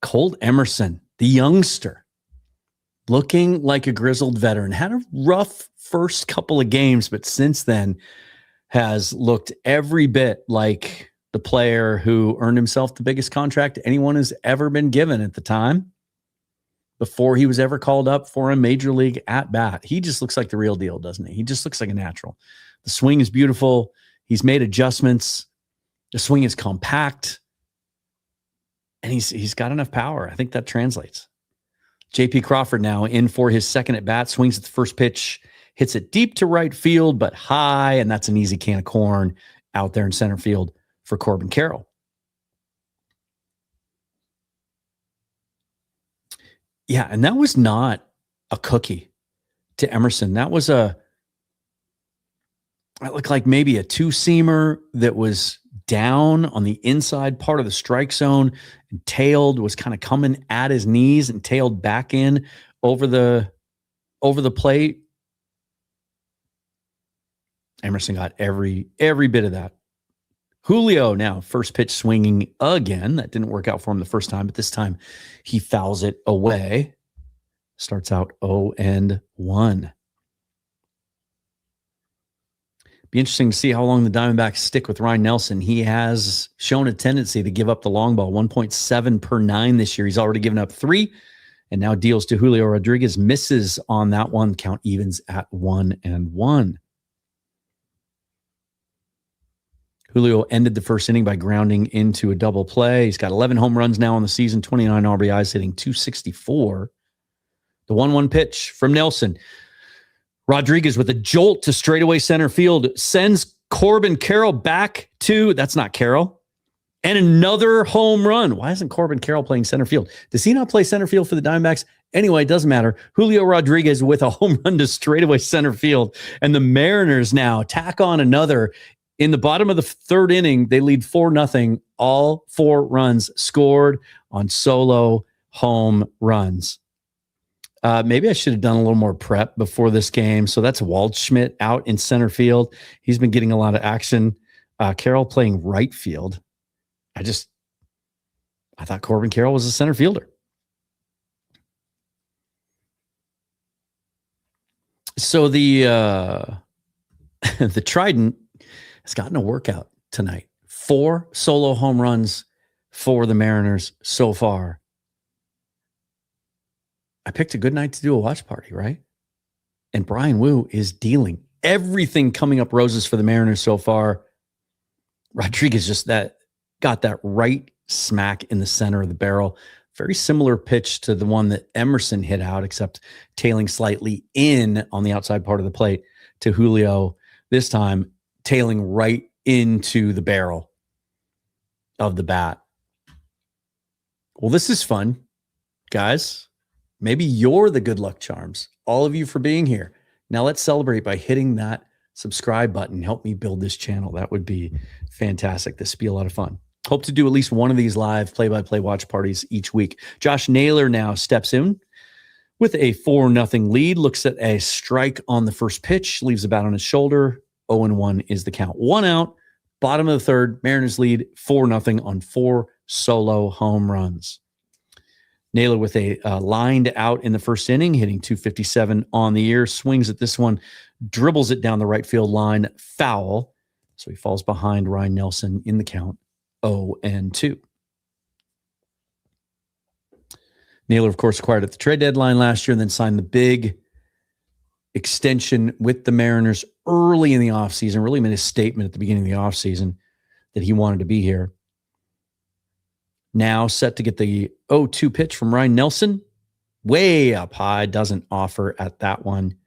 Colt Emerson, the youngster, looking like a grizzled veteran. Had a rough first couple of games, but since then has looked every bit like the player who earned himself the biggest contract anyone has ever been given at the time before he was ever called up for a major league at bat. He just looks like the real deal, doesn't he? He just looks like a natural. The swing is beautiful. He's made adjustments. The swing is compact. And he's got enough power. I think that translates. J.P. Crawford now in for his second at bat, swings at the first pitch, hits it deep to right field, but high, and that's an easy can of corn out there in center field for Corbin Carroll. Yeah, and that was not a cookie to Emerson. That was it looked like maybe a two-seamer that was down on the inside part of the strike zone and tailed, was kind of coming at his knees and tailed back in over the plate. Emerson got every bit of that. Julio now first pitch swinging again. That didn't work out for him the first time, but this time he fouls it away. Starts out 0-1. Be interesting to see how long the Diamondbacks stick with Ryan Nelson. He has shown a tendency to give up the long ball, 1.7 per 9 this year. He's already given up 3 and now deals to Julio Rodriguez. Misses on that one. Count evens at 1-1. Julio ended the first inning by grounding into a double play. He's got 11 home runs now on the season, 29 RBIs, hitting .264. The 1-1 pitch from Nelson. Rodriguez with a jolt to straightaway center field sends Corbin Carroll back to, that's not Carroll, and another home run. Why isn't Corbin Carroll playing center field? Does he not play center field for the Diamondbacks? Anyway, it doesn't matter. Julio Rodriguez with a home run to straightaway center field, and the Mariners now tack on another. In the bottom of the third inning, they lead 4-0. All 4 runs scored on solo home runs. Maybe I should have done a little more prep before this game. So that's Waldschmidt out in center field. He's been getting a lot of action. Carroll playing right field. I thought Corbin Carroll was a center fielder. So the Trident has gotten a workout tonight. 4 solo home runs for the Mariners so far. I picked a good night to do a watch party, right? And Bryan Woo is dealing. Everything coming up roses for the Mariners so far. Rodriguez just got that right smack in the center of the barrel. Very similar pitch to the one that Emerson hit out, except tailing slightly in on the outside part of the plate to Julio. This time, tailing right into the barrel of the bat. Well, this is fun, guys. Maybe you're the good luck charms. All of you for being here. Now let's celebrate by hitting that subscribe button. Help me build this channel. That would be fantastic. This would be a lot of fun. Hope to do at least one of these live play-by-play watch parties each week. Josh Naylor now steps in with a 4-0 lead. Looks at a strike on the first pitch. Leaves the bat on his shoulder. 0-1 is the count. 1 out. Bottom of the third. Mariners lead 4-0 on 4 solo home runs. Naylor with a lined out in the first inning, hitting .257 on the year. Swings at this one, dribbles it down the right field line, foul. So he falls behind Ryan Nelson in the count, 0-2. Naylor, of course, acquired at the trade deadline last year and then signed the big extension with the Mariners early in the offseason. Really made a statement at the beginning of the offseason that he wanted to be here. Now set to get the 0-2 pitch from Ryan Nelson. Way up high. Doesn't offer at that one.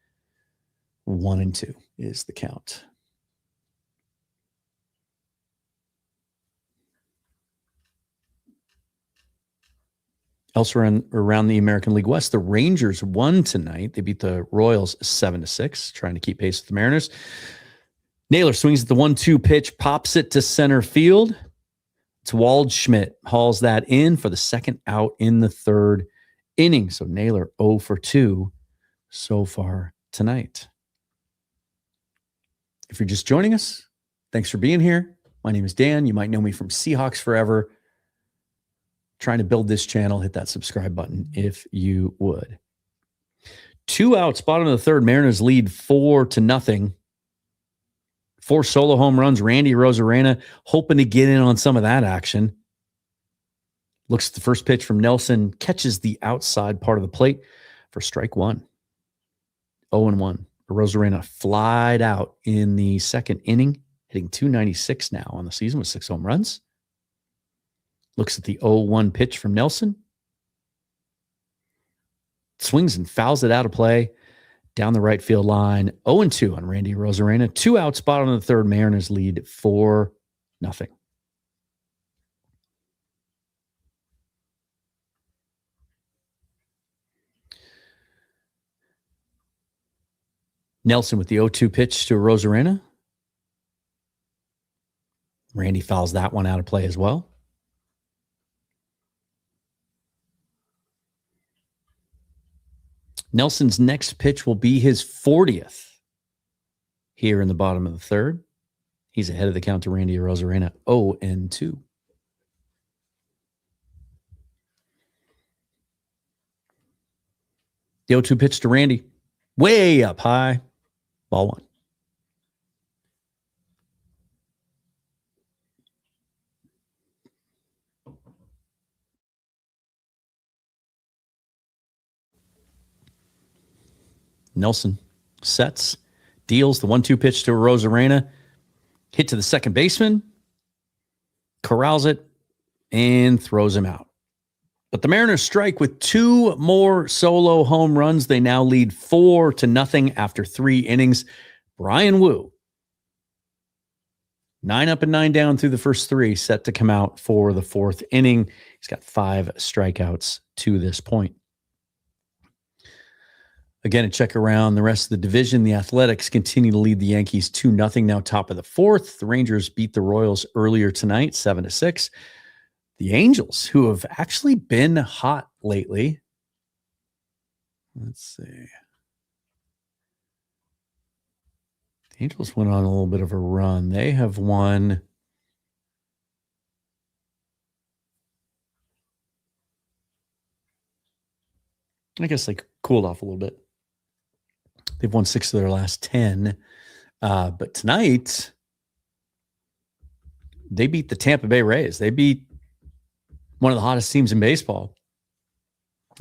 1-2 is the count. Elsewhere around the American League West, the Rangers won tonight. They beat the Royals 7-6, trying to keep pace with the Mariners. Naylor swings at the 1-2 pitch, pops it to center field. It's Waldschmidt, hauls that in for the second out in the third inning. So Naylor 0 for 2 so far tonight. If you're just joining us, thanks for being here. My name is Dan. You might know me from Seahawks Forever. Trying to build this channel, hit that subscribe button if you would. 2 outs, bottom of the third. Mariners lead 4-0. 4 solo home runs. Randy Arozarena hoping to get in on some of that action. Looks at the first pitch from Nelson, catches the outside part of the plate for strike 1. 0-1. Arozarena flied out in the second inning, hitting .296 now on the season with 6 home runs. Looks at the 0-1 pitch from Nelson. Swings and fouls it out of play down the right field line. 0-2 on Randy Arozarena. 2 outs, bottom of the third. Mariners lead 4-0. Nelson with the 0-2 pitch to Arozarena. Randy fouls that one out of play as well. Nelson's next pitch will be his 40th here in the bottom of the third. He's ahead of the count to Randy Arozarena, 0-2. The 0-2 pitch to Randy, way up high, ball 1. Nelson sets, deals the 1-2 pitch to Arozarena, hit to the second baseman, corrals it, and throws him out. But the Mariners strike with 2 more solo home runs. They now lead 4-0 after 3 innings. Bryan Woo, 9 up and 9 down through the first 3, set to come out for the 4th inning. He's got 5 strikeouts to this point. Again, a check around the rest of the division. The Athletics continue to lead the Yankees 2-0, now top of the 4th. The Rangers beat the Royals earlier tonight, 7-6. The Angels, who have actually been hot lately. Let's see. The Angels went on a little bit of a run. They have won. I guess they cooled off a little bit. They've won 6 of their last 10. But tonight, they beat the Tampa Bay Rays. They beat one of the hottest teams in baseball.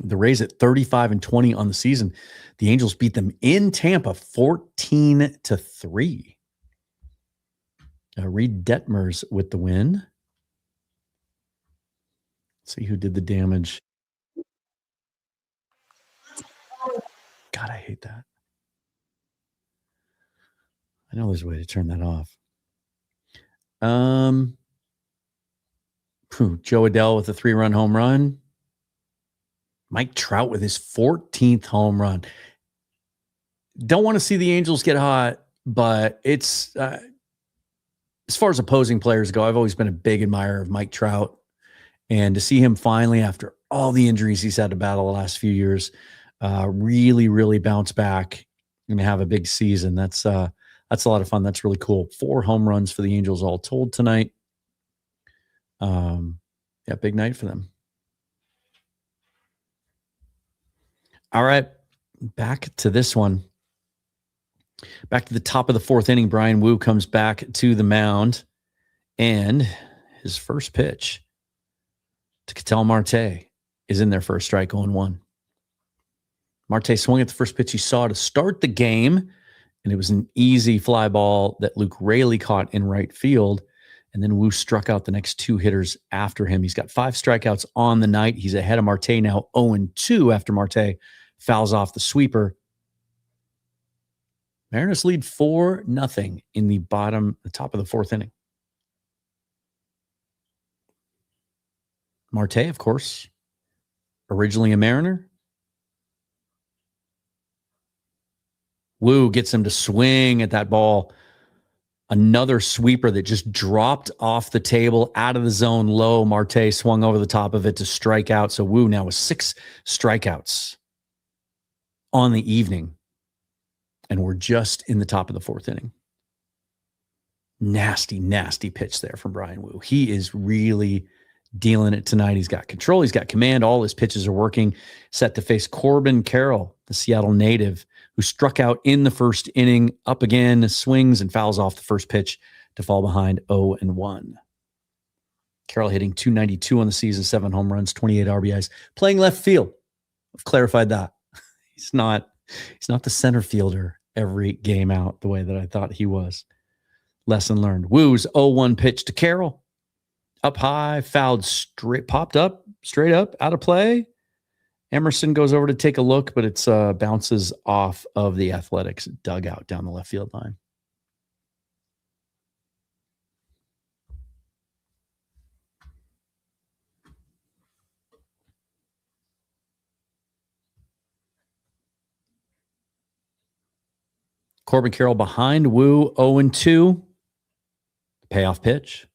The Rays at 35-20 on the season. The Angels beat them in Tampa 14-3. Reed Detmers with the win. Let's see who did the damage. God, I hate that. I know there's a way to turn that off. Joe Adell with a 3-run home run. Mike Trout with his 14th home run. Don't want to see the Angels get hot, but it's as far as opposing players go, I've always been a big admirer of Mike Trout. And to see him finally, after all the injuries he's had to battle the last few years, really, really bounce back and have a big season. That's a lot of fun. That's really cool. 4 home runs for the Angels all told tonight. Yeah, big night for them. All right, back to this one. Back to the top of the 4th inning, Bryan Woo comes back to the mound, and his first pitch to Ketel Marte is in there for a strike, 0-1. Marte swung at the first pitch he saw to start the game, and it was an easy fly ball that Luke Raley caught in right field, and then Woo struck out the next 2 hitters after him. He's got 5 strikeouts on the night. He's ahead of Marte now, 0-2 after Marte fouls off the sweeper. Mariners lead 4-0 in the top of the 4th inning. Marte, of course, originally a Mariner. Woo gets him to swing at that ball Another sweeper that just dropped off the table, out of the zone low. Marte swung over the top of it to strike out. So Woo now with 6 strikeouts on the evening. And we're just in the top of the 4th inning. Nasty, nasty pitch there from Bryan Woo. He is really dealing it tonight. He's got control. He's got command. All his pitches are working. Set to face Corbin Carroll, the Seattle native, who struck out in the 1st inning. Up again, swings and fouls off the first pitch to fall behind 0-1. Carroll hitting .292 on the season, 7 home runs, 28 RBIs. Playing left field. I've clarified that. He's not the center fielder every game out the way that I thought he was. Lesson learned. Woo's 0-1 pitch to Carroll. Up high, fouled straight, popped up, straight up, out of play. Emerson goes over to take a look, but it's bounces off of the Athletics dugout down the left field line. Corbin Carroll behind Woo, 0-2. Payoff pitch.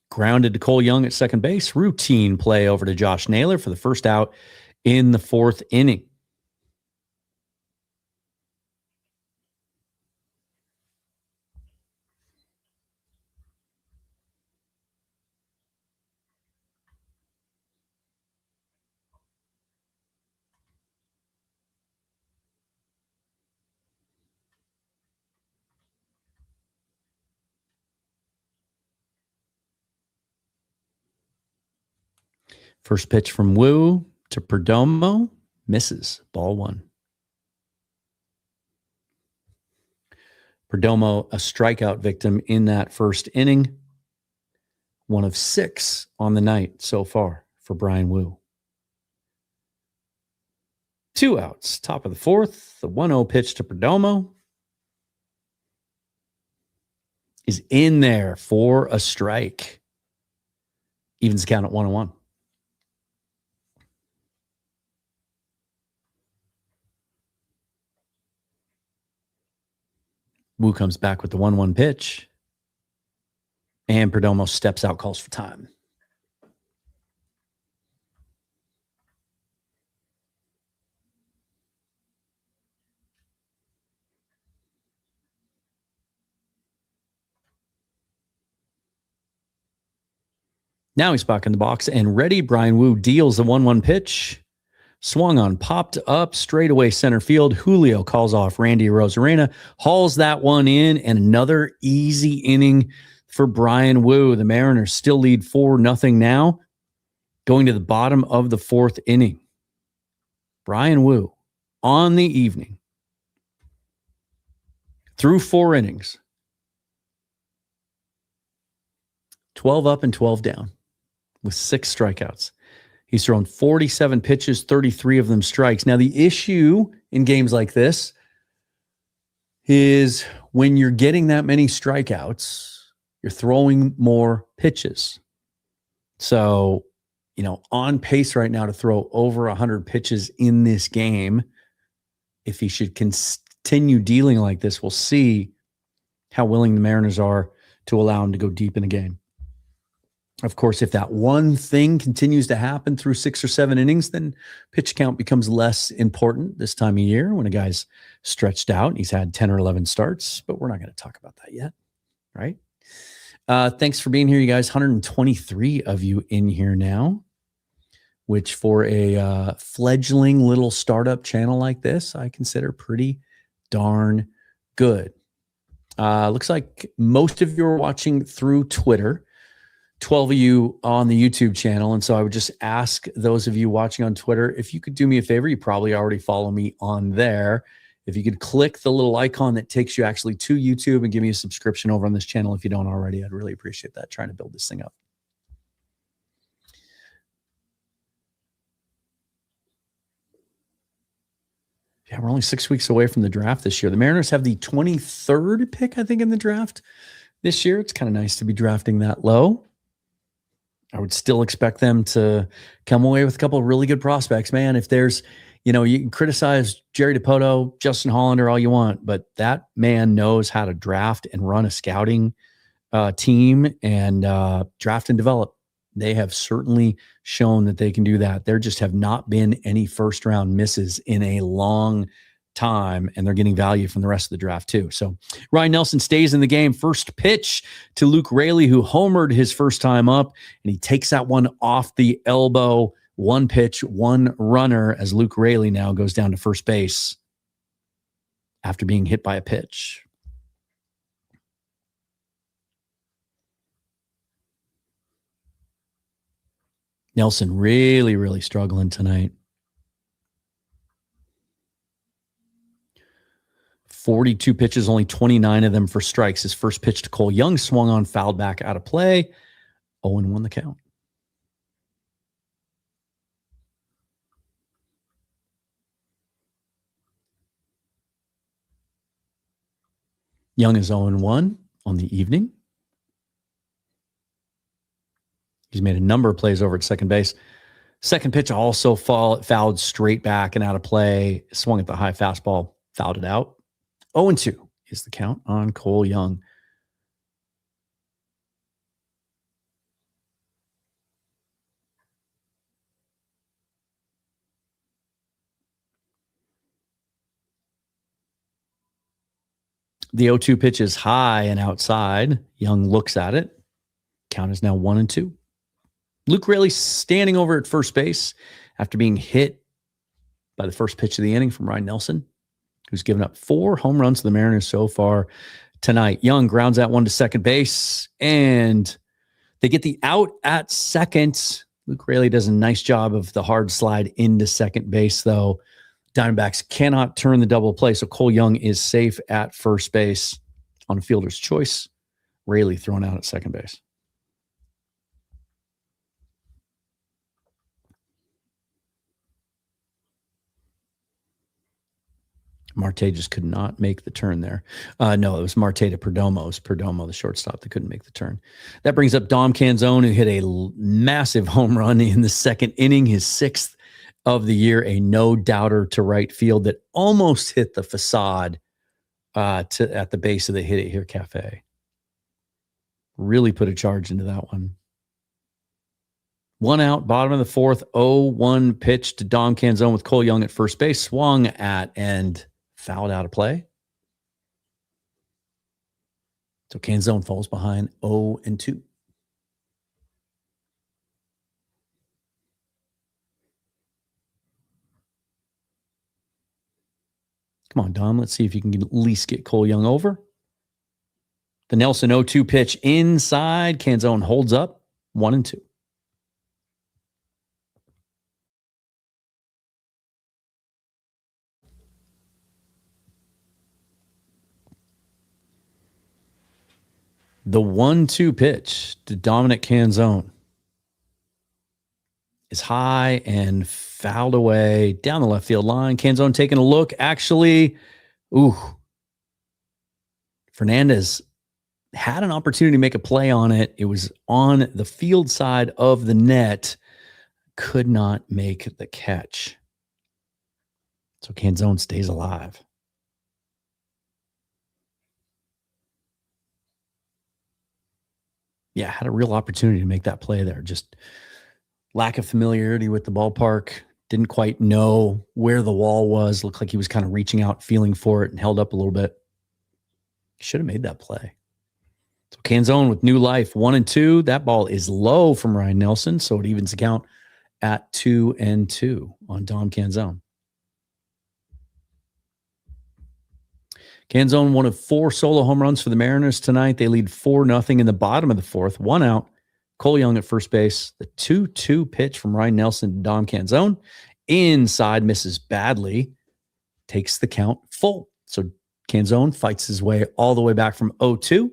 Grounded to Cole Young at second base. Routine play over to Josh Naylor for the first out in the 4th inning. First pitch from Woo to Perdomo. Misses. Ball 1. Perdomo, a strikeout victim in that 1st inning. 1 of 6 on the night so far for Bryan Woo. 2 outs. Top of the 4th. The 1-0 pitch to Perdomo is in there for a strike. Evens the count at 1-1. Woo comes back with the 1-1 pitch. And Perdomo steps out, calls for time. Now he's back in the box and ready. Bryan Woo deals the 1-1 pitch. Swung on, popped up, straightaway center field. Julio calls off Randy Arozarena, hauls that one in, and another easy inning for Bryan Woo. The Mariners still lead 4-0 now, going to the bottom of the 4th inning. Bryan Woo on the evening through 4 innings, 12 up and 12 down with 6 strikeouts. He's thrown 47 pitches, 33 of them strikes. Now, the issue in games like this is when you're getting that many strikeouts, you're throwing more pitches. So, on pace right now to throw over 100 pitches in this game. If he should continue dealing like this, we'll see how willing the Mariners are to allow him to go deep in a game. Of course, if that one thing continues to happen through 6 or 7 innings, then pitch count becomes less important this time of year when a guy's stretched out and he's had 10 or 11 starts. But we're not going to talk about that yet, right? Thanks for being here, you guys. 123 of you in here now, which for a fledgling little startup channel like this, I consider pretty darn good. Looks like most of you are watching through Twitter. 12 of you on the YouTube channel. And so I would just ask those of you watching on Twitter, if you could do me a favor, you probably already follow me on there. If you could click the little icon that takes you actually to YouTube and give me a subscription over on this channel if you don't already, I'd really appreciate that, trying to build this thing up. Yeah, we're only 6 weeks away from the draft this year. The Mariners have the 23rd pick, I think, in the draft this year. It's kind of nice to be drafting that low. I would still expect them to come away with a couple of really good prospects. Man, if there's You can criticize Jerry Dipoto, Justin Hollander all you want, but that man knows how to draft and run a scouting team and draft and develop. They have certainly shown that they can do that. There just have not been any first round misses in a long time, and they're getting value from the rest of the draft too. So Ryan Nelson stays in the game. First pitch to Luke Raley, who homered his first time up, and he takes that one off the elbow. One pitch, one runner, as Luke Raley now goes down to first base after being hit by a pitch. Nelson really, really struggling tonight. 42 pitches, only 29 of them for strikes. His first pitch to Cole Young swung on, fouled back out of play. 0-1 the count. Young is 0-1 on the evening. He's made a number of plays over at second base. Second pitch also fouled straight back and out of play. Swung at the high fastball, fouled it out. 0-2 is the count on Cole Young. The 0-2 pitch is high and outside. Young looks at it. Count is now 1-2. Luke Raley standing over at first base after being hit by the first pitch of the inning from Ryan Nelson, who's given up 4 home runs to the Mariners so far tonight. Young grounds that one to second base, and they get the out at second. Luke Raley does a nice job of the hard slide into second base, though. Diamondbacks cannot turn the double play, so Cole Young is safe at first base on a fielder's choice. Raley thrown out at second base. Marte just could not make the turn there. No, it was Marte to Perdomo. It was Perdomo, the shortstop, that couldn't make the turn. That brings up Dom Canzone, who hit a massive home run in the second inning, his 6th of the year, a no-doubter to right field that almost hit the facade at the base of the Hit It Here Cafe. Really put a charge into that one. One out, bottom of the 4th, 0-1 pitch to Dom Canzone with Cole Young at first base, swung at and fouled out of play. So Canzone falls behind 0-2. Come on, Dom. Let's see if you can at least get Cole Young over. The Nelson 0-2 pitch inside. Canzone holds up 1-2. The 1-2 pitch to Dominic Canzone is high and fouled away down the left field line. Canzone taking a look. Actually, Fernandez had an opportunity to make a play on it. It was on the field side of the net. Could not make the catch. So Canzone stays alive. Yeah, had a real opportunity to make that play there. Just lack of familiarity with the ballpark. Didn't quite know where the wall was. Looked like he was kind of reaching out, feeling for it, and held up a little bit. Should have made that play. So Canzone with new life, 1-2. That ball is low from Ryan Nelson, so it evens the count at 2-2 on Dom Canzone. Canzone, one of 4 solo home runs for the Mariners tonight. They lead 4-0 in the bottom of the 4th. 1 out. Cole Young at first base. The 2-2 pitch from Ryan Nelson to Dom Canzone. Inside, misses badly. Takes the count full. So Canzone fights his way all the way back from 0-2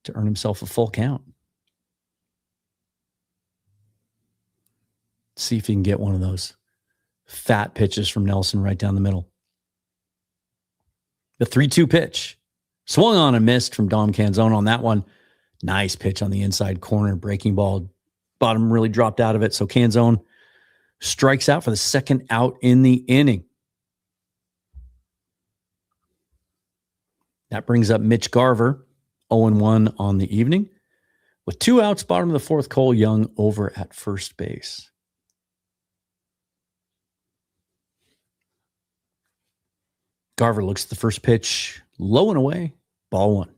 to earn himself a full count. See if he can get one of those fat pitches from Nelson right down the middle. The 3-2 pitch. Swung on and missed from Dom Canzone on that one. Nice pitch on the inside corner. Breaking ball. Bottom really dropped out of it. So Canzone strikes out for the second out in the inning. That brings up Mitch Garver, 0-1 on the evening. With 2 outs, bottom of the fourth, Cole Young over at first base. Garver looks at the first pitch, low and away, ball one.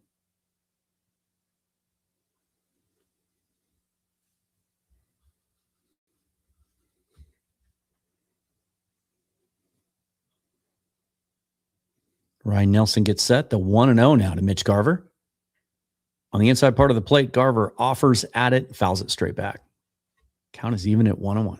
Ryan Nelson gets set. The 1-0 now to Mitch Garver. On the inside part of the plate, Garver offers at it, fouls it straight back. Count is even at 1-1.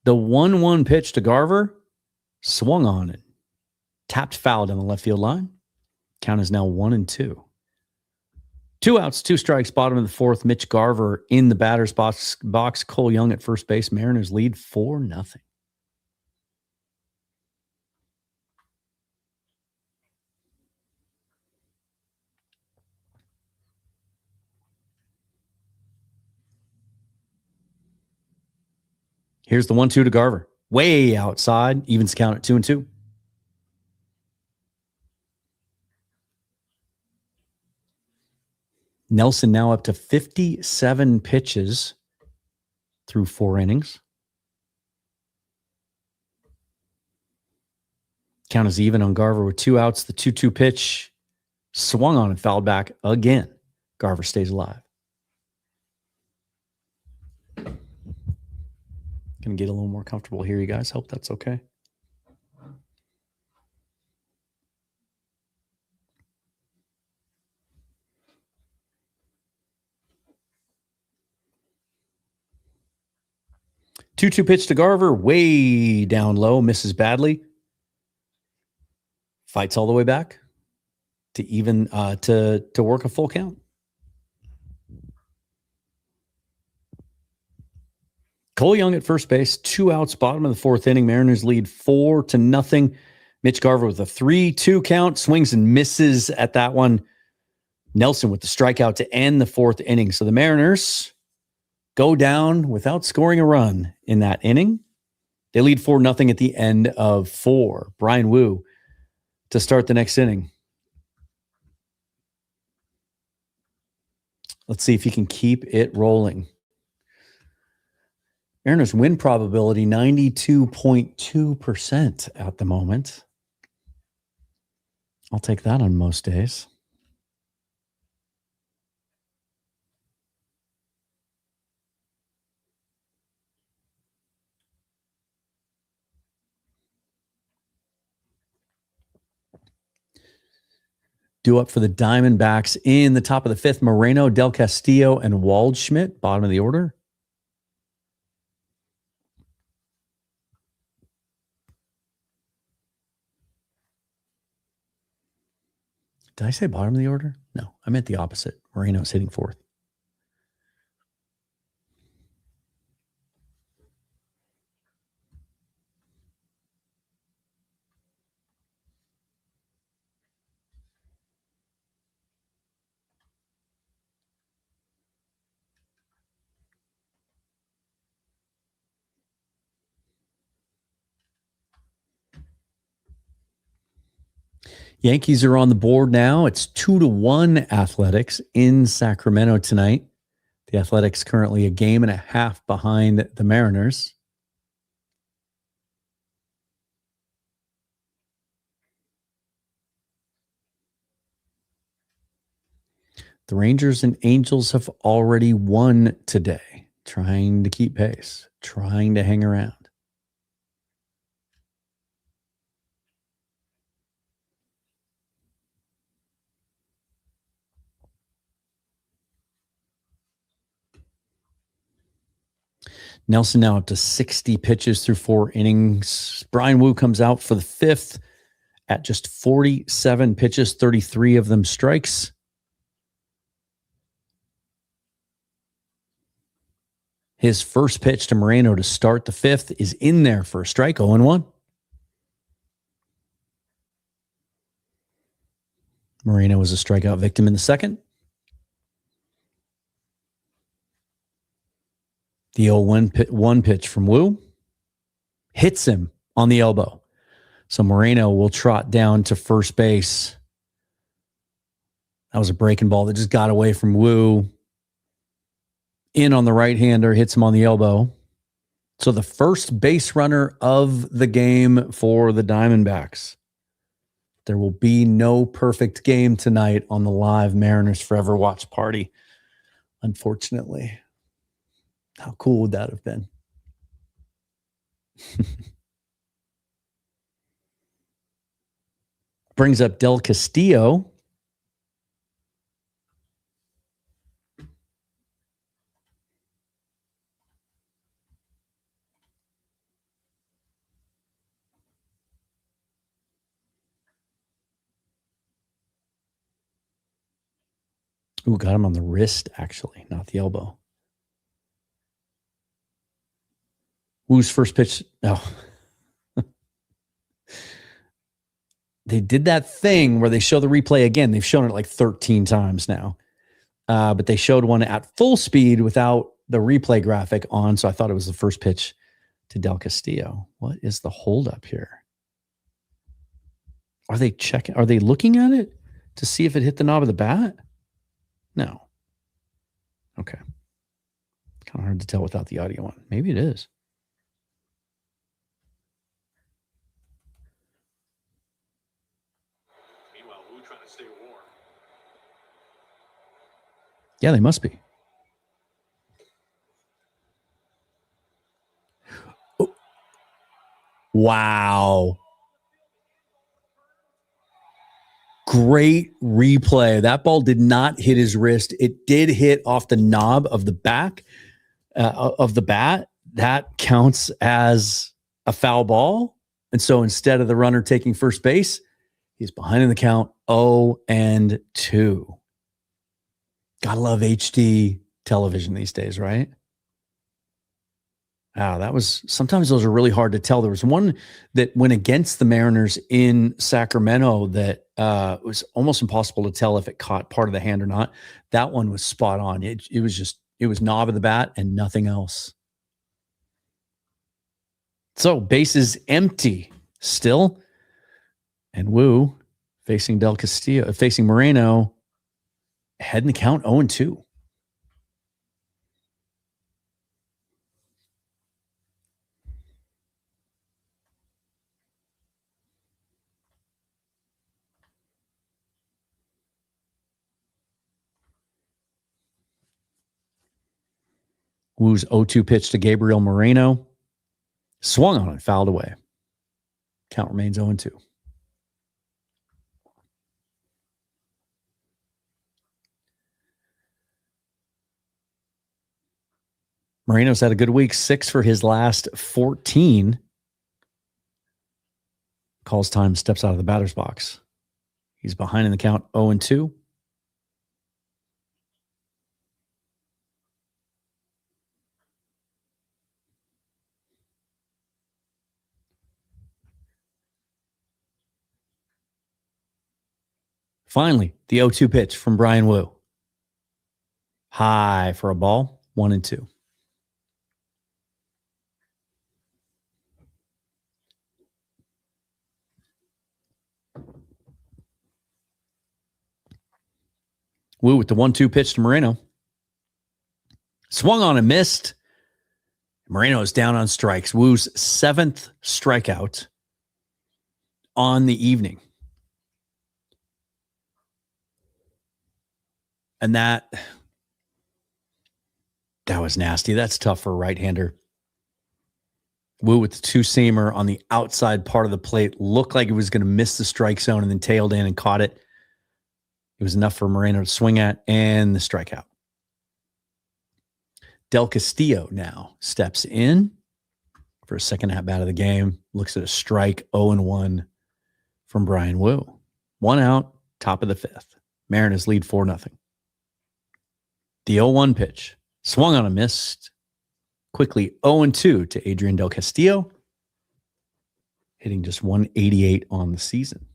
The 1-1 pitch to Garver swung on it. Tapped foul down the left field line. Count is now 1-2. 2 outs, 2 strikes, bottom of the fourth. Mitch Garver in the batter's box. Cole Young at first base. Mariners lead 4-0. Here's the 1-2 to Garver. Way outside. Evens count at 2-2. Nelson now up to 57 pitches through 4 innings. Count is even on Garver with 2 outs. The 2-2 pitch swung on and fouled back again. Garver stays alive. Gonna get a little more comfortable here, you guys. Hope that's okay. Two pitch to Garver, way down low, misses badly. Fights all the way back to even to work a full count. Cole Young at first base, 2 outs, bottom of the fourth inning. Mariners lead 4-0. Mitch Garver with a 3-2 count, swings and misses at that one. Nelson with the strikeout to end the fourth inning. So the Mariners go down without scoring a run in that inning. They lead 4-0 at the end of 4. Bryan Woo to start the next inning. Let's see if he can keep it rolling. Mariners win probability 92.2% at the moment. I'll take that on most days. Due up for the Diamondbacks in the top of the fifth, Moreno, Del Castillo, and Waldschmidt, bottom of the order. Did I say bottom of the order? No, I meant the opposite. Moreno's hitting fourth. Yankees are on the board now. It's 2-1 Athletics in Sacramento tonight. The Athletics currently a game and a half behind the Mariners. The Rangers and Angels have already won today, trying to keep pace, trying to hang around. Nelson now up to 60 pitches through 4 innings. Bryan Woo comes out for the fifth at just 47 pitches, 33 of them strikes. His first pitch to Moreno to start the fifth is in there for a strike, 0-1. Moreno was a strikeout victim in the second. The 0-1 pitch from Woo hits him on the elbow. So Moreno will trot down to first base. That was a breaking ball that just got away from Woo. In on the right-hander, hits him on the elbow. So the first base runner of the game for the Diamondbacks. There will be no perfect game tonight on the live Mariners Forever watch party, unfortunately. How cool would that have been? Brings up Del Castillo. Ooh, got him on the wrist, actually, not the elbow. Woo's first pitch. Oh. They did that thing where they show the replay again. They've shown it like 13 times now. But they showed one at full speed without the replay graphic on. So I thought it was the first pitch to Del Castillo. What is the holdup here? Are they checking? Are they looking at it to see if it hit the knob of the bat? No. Okay. Kind of hard to tell without the audio on. Maybe it is. Meanwhile, Woo trying to stay warm. Yeah, they must be. Oh. Wow. Great replay. That ball did not hit his wrist. It did hit off the knob of the back of the bat. That counts as a foul ball. And so instead of the runner taking first base, he's behind in the count 0-2. Gotta love HD television these days, right? Wow, that was, sometimes those are really hard to tell. There was one that went against the Mariners in Sacramento that was almost impossible to tell if it caught part of the hand or not. That one was spot on. It was knob of the bat and nothing else. So bases empty still. And Woo facing Del Castillo, facing Moreno, head in the count 0-2. Woo's 0-2 pitch to Gabriel Moreno. Swung on it, fouled away. Count remains 0-2. Moreno's had a good week, 6 for his last 14. Calls time, steps out of the batter's box. He's behind in the count 0-2. Finally, the 0-2 pitch from Bryan Woo. High for a ball, 1-2. Woo with the 1-2 pitch to Moreno. Swung on and missed. Moreno is down on strikes. Woo's 7th strikeout on the evening. And that was nasty. That's tough for a right-hander. Woo with the two-seamer on the outside part of the plate. Looked like it was going to miss the strike zone and then tailed in and caught it. It was enough for Moreno to swing at, and the strikeout. Del Castillo now steps in for a second at-bat of the game. Looks at a strike, 0-1 from Bryan Woo. 1 out, top of the 5th. Mariners lead 4-0. The 0-1 pitch. Swung on a missed. Quickly 0-2 to Adrian Del Castillo, hitting just 188 on the season.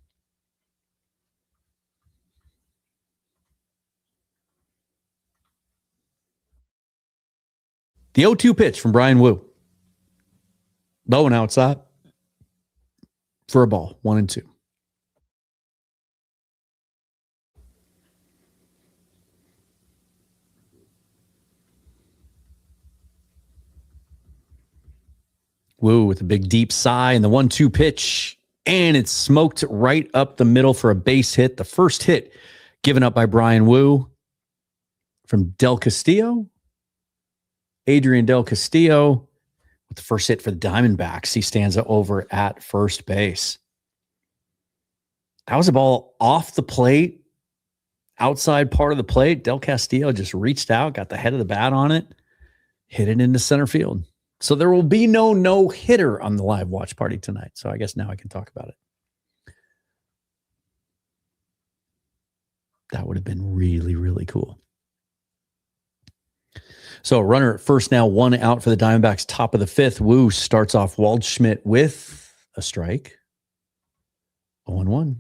The 0-2 pitch from Bryan Woo. Low and outside for a ball, 1-2. Woo with a big deep sigh and the 1-2 pitch, and it's smoked right up the middle for a base hit. The first hit given up by Bryan Woo from Del Castillo. Adrian Del Castillo with the first hit for the Diamondbacks. He stands over at first base. That was a ball off the plate, outside part of the plate. Del Castillo just reached out, got the head of the bat on it, hit it into center field. So there will be no hitter on the live watch party tonight. So I guess now I can talk about it. That would have been really, really cool. So runner at first now, 1 out for the Diamondbacks, top of the 5th. Woo starts off Waldschmidt with a strike. 0-1.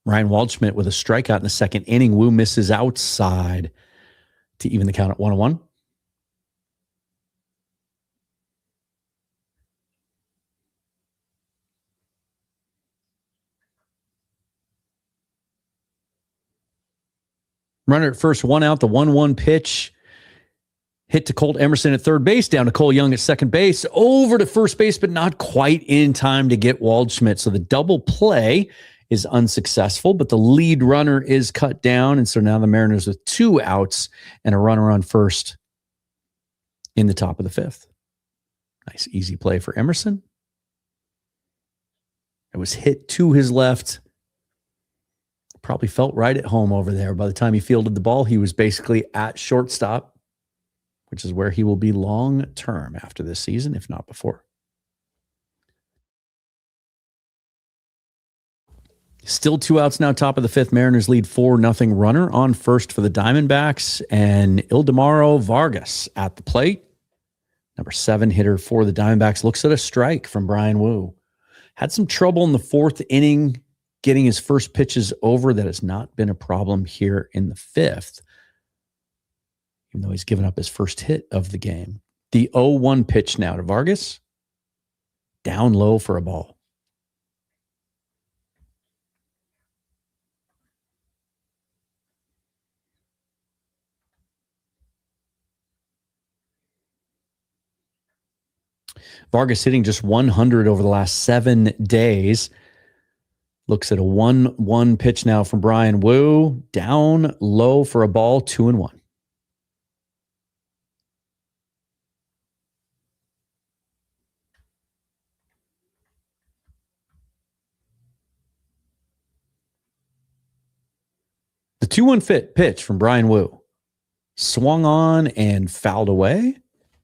Ryan Waldschmidt with a strikeout in the second inning. Woo misses outside to even the count at 1-1. Runner at first, 1 out, the 1-1 pitch. Hit to Colt Emerson at third base, down to Cole Young at second base, over to first base, but not quite in time to get Waldschmidt. So the double play is unsuccessful, but the lead runner is cut down. And so now the Mariners with 2 outs and a runner on first in the top of the 5th. Nice, easy play for Emerson. It was hit to his left. Probably felt right at home over there. By the time he fielded the ball, he was basically at shortstop, which is where he will be long term after this season, if not before. Still 2 outs now, top of the 5th. Mariners lead 4-0. Runner on first for the Diamondbacks, and Ildemaro Vargas at the plate. Number 7 hitter for the Diamondbacks looks at a strike from Bryan Woo. Had some trouble in the 4th inning getting his first pitches over. That has not been a problem here in the 5th, even though he's given up his first hit of the game. The 0-1 pitch now to Vargas. Down low for a ball. Vargas hitting just 100 over the last 7 days. Looks at a 1-1 pitch now from Bryan Woo. Down low for a ball, 2-1. The 2-1 pitch from Bryan Woo. Swung on and fouled away.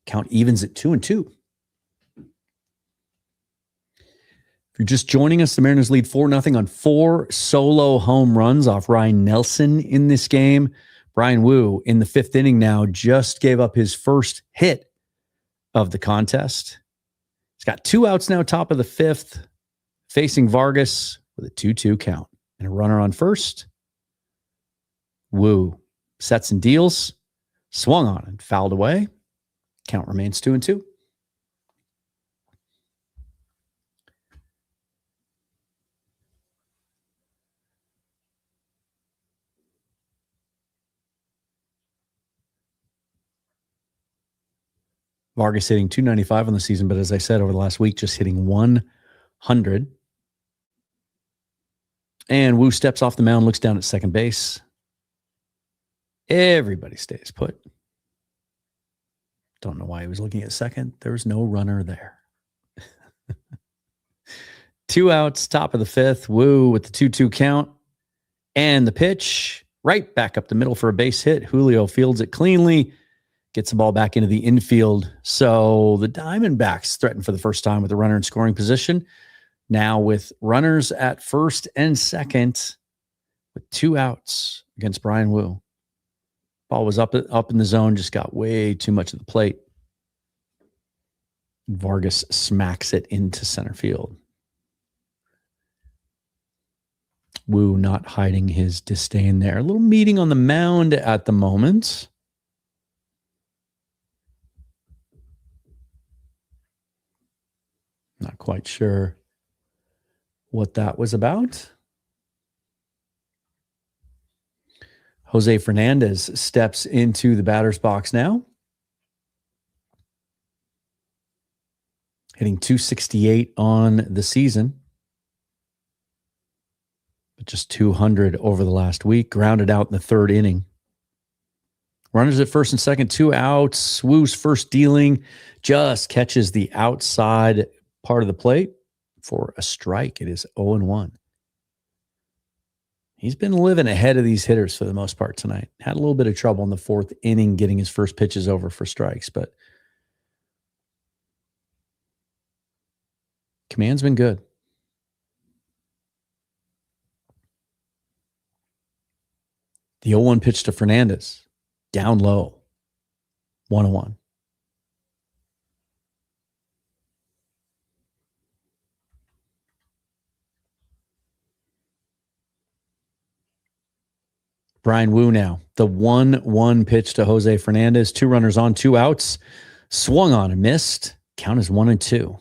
Count evens at 2-2. If you're just joining us, the Mariners lead 4-0 on 4 solo home runs off Ryan Nelson in this game. Bryan Woo in the 5th inning now just gave up his first hit of the contest. He's got 2 outs now, top of the 5th, facing Vargas with a 2-2 count. And a runner on first. Woo sets and deals, swung on and fouled away. Count remains 2-2. Vargas hitting 295 on the season, but as I said, over the last week, just hitting 100. And Woo steps off the mound, looks down at second base. Everybody stays put. Don't know why he was looking at second. There was no runner there. 2 outs, top of the 5th. Woo with the 2-2 count. And the pitch right back up the middle for a base hit. Julio fields it cleanly. Gets the ball back into the infield. So the Diamondbacks threaten for the first time with a runner in scoring position. Now with runners at first and second, with 2 outs against Bryan Woo. Ball was up in the zone, just got way too much of the plate. Vargas smacks it into center field. Woo not hiding his disdain there. A little meeting on the mound at the moment. Not quite sure what that was about. Jose Fernandez steps into the batter's box now. Hitting .268 on the season. But just 200 over the last week. Grounded out in the 3rd inning. Runners at first and second, 2 outs. Woo's first dealing just catches the outside part of the plate for a strike. It is 0-1. He's been living ahead of these hitters for the most part tonight. Had a little bit of trouble in the 4th inning getting his first pitches over for strikes, but command's been good. The 0-1 pitch to Fernandez. Down low. 1-1. Bryan Woo now. The 1-1 pitch to Jose Fernandez. 2 runners on, 2 outs. Swung on and missed. Count is 1-2.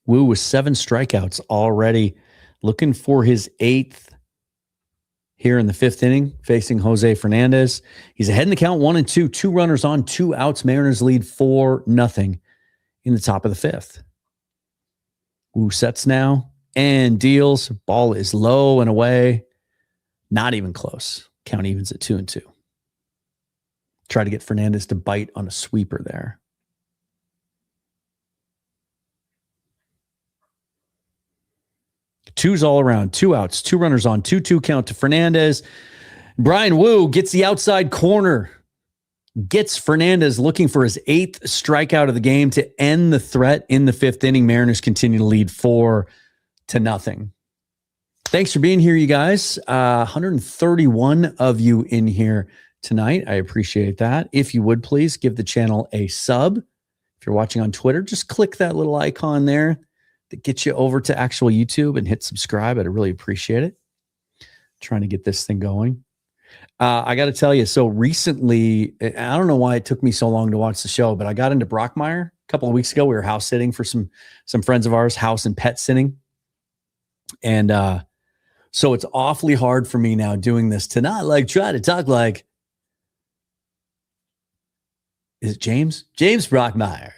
Woo with 7 strikeouts already. Looking for his 8th here in the 5th inning, facing Jose Fernandez. He's ahead in the count, 1-2. 2 runners on, 2 outs. Mariners lead 4-0 in the top of the 5th. Woo sets now and deals. Ball is low and away. Not even close. Count evens at 2-2. Try to get Fernandez to bite on a sweeper there. Two's all around. 2 outs. 2 runners on. 2-2 count to Fernandez. Bryan Woo gets the outside corner. Gets Fernandez looking for his 8th strikeout of the game to end the threat in the 5th inning. Mariners continue to lead 4-0. Thanks for being here, you guys. 131 of you in here tonight. I appreciate that. If you would please give the channel a sub. If you're watching on Twitter, just click that little icon there that gets you over to actual YouTube and hit subscribe. I'd really appreciate it. Trying to get this thing going. I got to tell you, so recently, I don't know why it took me so long to watch the show, but I got into Brockmire a couple of weeks ago. We were house sitting for some friends of ours, house and pet sitting. And so it's awfully hard for me now doing this to not like try to talk like, is it James? James Brockmire.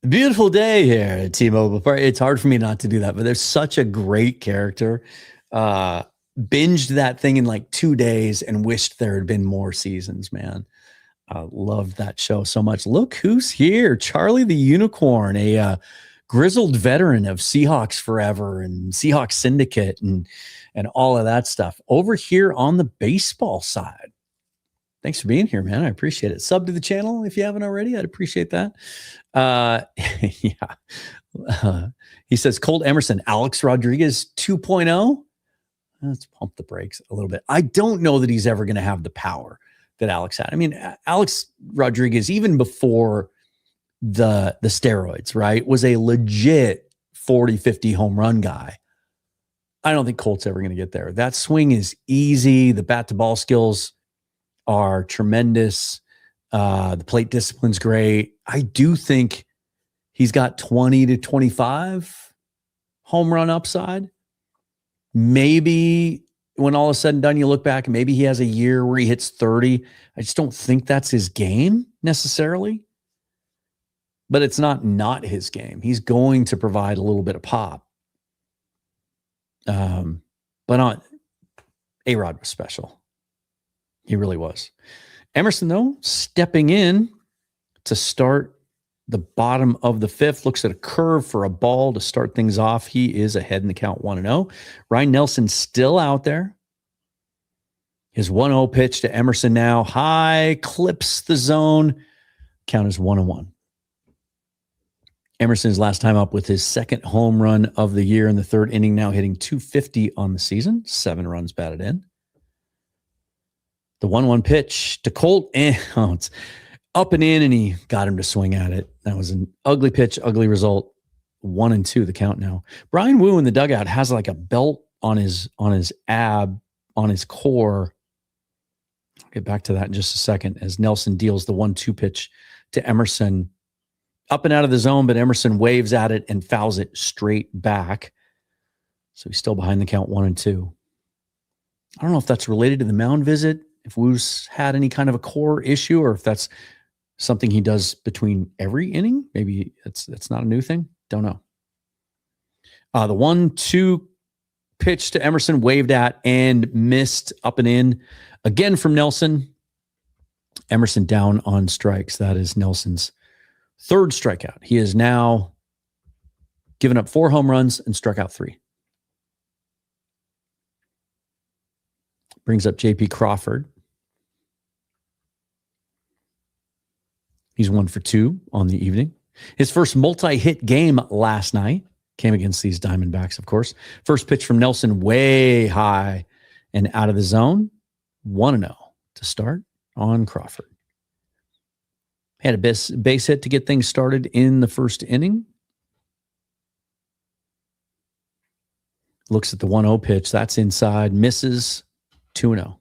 Beautiful day here at T-Mobile Park. It's hard for me not to do that, but there's such a great character. Binged that thing in like 2 days and wished there had been more seasons, man. Loved that show so much. Look who's here. Charlie the Unicorn, a grizzled veteran of Seahawks Forever and Seahawks Syndicate and all of that stuff. Over here on the baseball side. Thanks for being here, man. I appreciate it. Sub to the channel if you haven't already. I'd appreciate that. Yeah. He says, Colt Emerson, Alex Rodriguez 2.0. Let's pump the brakes a little bit. I don't know that he's ever going to have the power that Alex had. I mean, Alex Rodriguez, even before the steroids, right, was a legit 40, 50 home run guy. I don't think Colt's ever going to get there. That swing is easy. The bat to ball skills are tremendous. The plate discipline's great. I do think he's got 20 to 25 home run upside. Maybe when all is said and done, you look back and maybe he has a year where he hits 30. I just don't think that's his game necessarily. But it's not his game. He's going to provide a little bit of pop. But A-Rod was special. He really was. Emerson, though, stepping in to start the bottom of the 5th, looks at a curve for a ball to start things off. He is ahead in the count 1-0. Ryan Nelson still out there. His 1-0 pitch to Emerson now. High, clips the zone. Count is 1-1. Emerson's last time up with his second home run of the year in the third inning, now hitting 250 on the season, 7 runs batted in. The 1-1 pitch to Colt, it's up and in, and he got him to swing at it. That was an ugly pitch, ugly result. 1-2 the count now. Bryan Woo in the dugout has like a belt on his ab, on his core. I'll get back to that in just a second as Nelson deals the 1-2 pitch to Emerson. Up and out of the zone, but Emerson waves at it and fouls it straight back. So he's still behind the count 1-2. I don't know if that's related to the mound visit, if Woo's had any kind of a core issue, or if that's something he does between every inning. Maybe it's not a new thing. Don't know. The 1-2 pitch to Emerson, waved at and missed, up and in. Again from Nelson. Emerson down on strikes. That is Nelson's third strikeout. He has now given up 4 home runs and struck out 3. Brings up J.P. Crawford. He's 1 for 2 on the evening. His first multi-hit game last night came against these Diamondbacks, of course. First pitch from Nelson, way high and out of the zone. 1-0 to start on Crawford. Had a base hit to get things started in the first inning. Looks at the 1-0 pitch. That's inside. Misses. 2-0.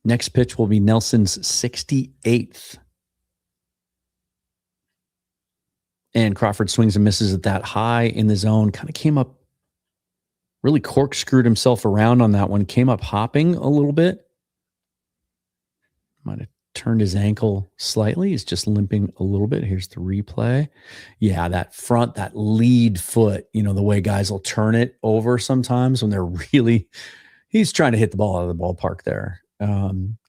Next pitch will be Nelson's 68th. And Crawford swings and misses at that high in the zone. Kind of came up, really corkscrewed himself around on that one. Came up hopping a little bit. Might have turned his ankle slightly. He's just limping a little bit. Here's the replay. Yeah, that front, that lead foot, the way guys will turn it over sometimes when they're he's trying to hit the ball out of the ballpark there.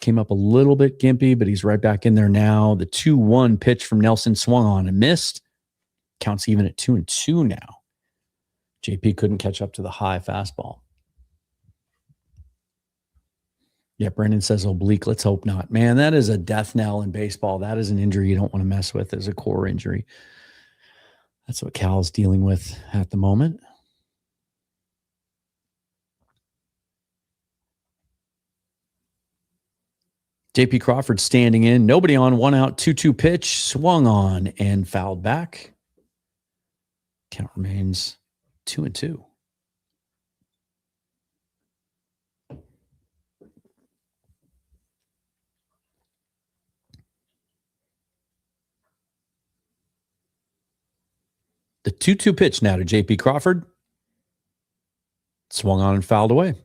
Came up a little bit gimpy, but he's right back in there now. The 2-1 pitch from Nelson swung on and missed. Counts even at 2-2 now. JP couldn't catch up to the high fastball. Yeah, Brendan says oblique. Let's hope not. Man, that is a death knell in baseball. That is an injury you don't want to mess with as a core injury. That's what Cal's dealing with at the moment. J.P. Crawford standing in. Nobody on. 1 out, 2-2 pitch. Swung on and fouled back. Count remains 2-2. The 2-2 pitch now to J.P. Crawford. Swung on and fouled away.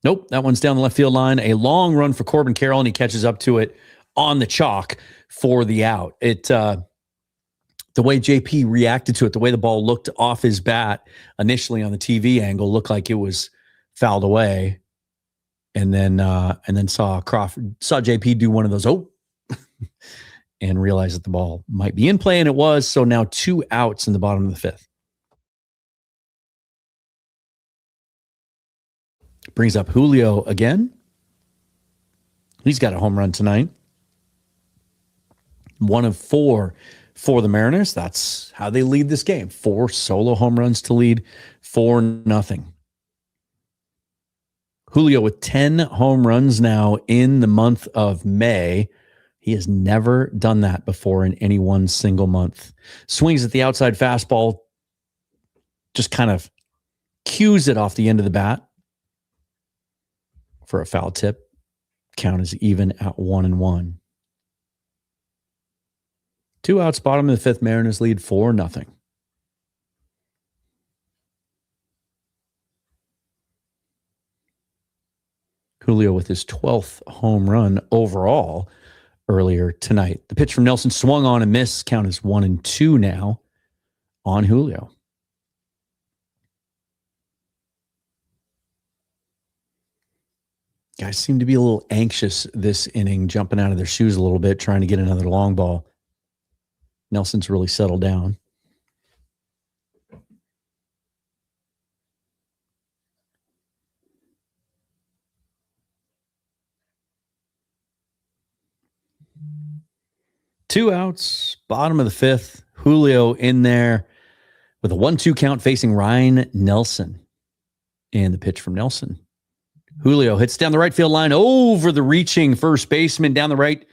Nope, that one's down the left field line. A long run for Corbin Carroll, and he catches up to it on the chalk for the out. The way JP reacted to it, the way the ball looked off his bat initially on the TV angle, looked like it was fouled away, and then saw JP do one of those and realized that the ball might be in play, and it was. So now 2 outs in the bottom of the 5th. Brings up Julio again. He's got a home run tonight. 1 of 4 for the Mariners. That's how they lead this game. 4 solo home runs to lead 4-0. Julio with 10 home runs now in the month of May. He has never done that before in any one single month. Swings at the outside fastball, just kind of cues it off the end of the bat for a foul tip. Count is even at 1-1. 2 outs, bottom of the 5th. Mariners lead 4-0. Julio with his 12th home run overall earlier tonight. The pitch from Nelson swung on and missed. Count is 1-2 now on Julio. Guys seem to be a little anxious this inning, jumping out of their shoes a little bit, trying to get another long ball. Nelson's really settled down. 2 outs, bottom of the 5th. Julio in there with a 1-2 count facing Ryan Nelson. And the pitch from Nelson. Julio hits down the right field line over the reaching first baseman down the right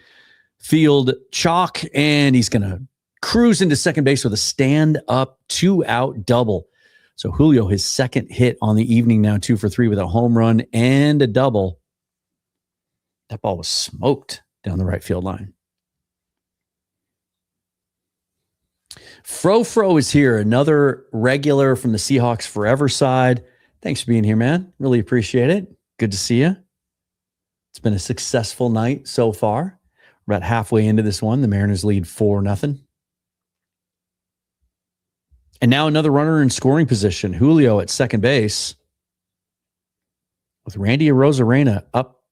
field chalk, and he's going to cruise into second base with a stand-up 2-out double. So Julio, his second hit on the evening now, 2 for 3 with a home run and a double. That ball was smoked down the right field line. Fro is here, another regular from the Seahawks Forever side. Thanks for being here, man. Really appreciate it. Good to see you. It's been a successful night so far. We're about halfway into this one. The Mariners lead 4-0. And now another runner in scoring position. Julio at second base with Randy Arozarena up.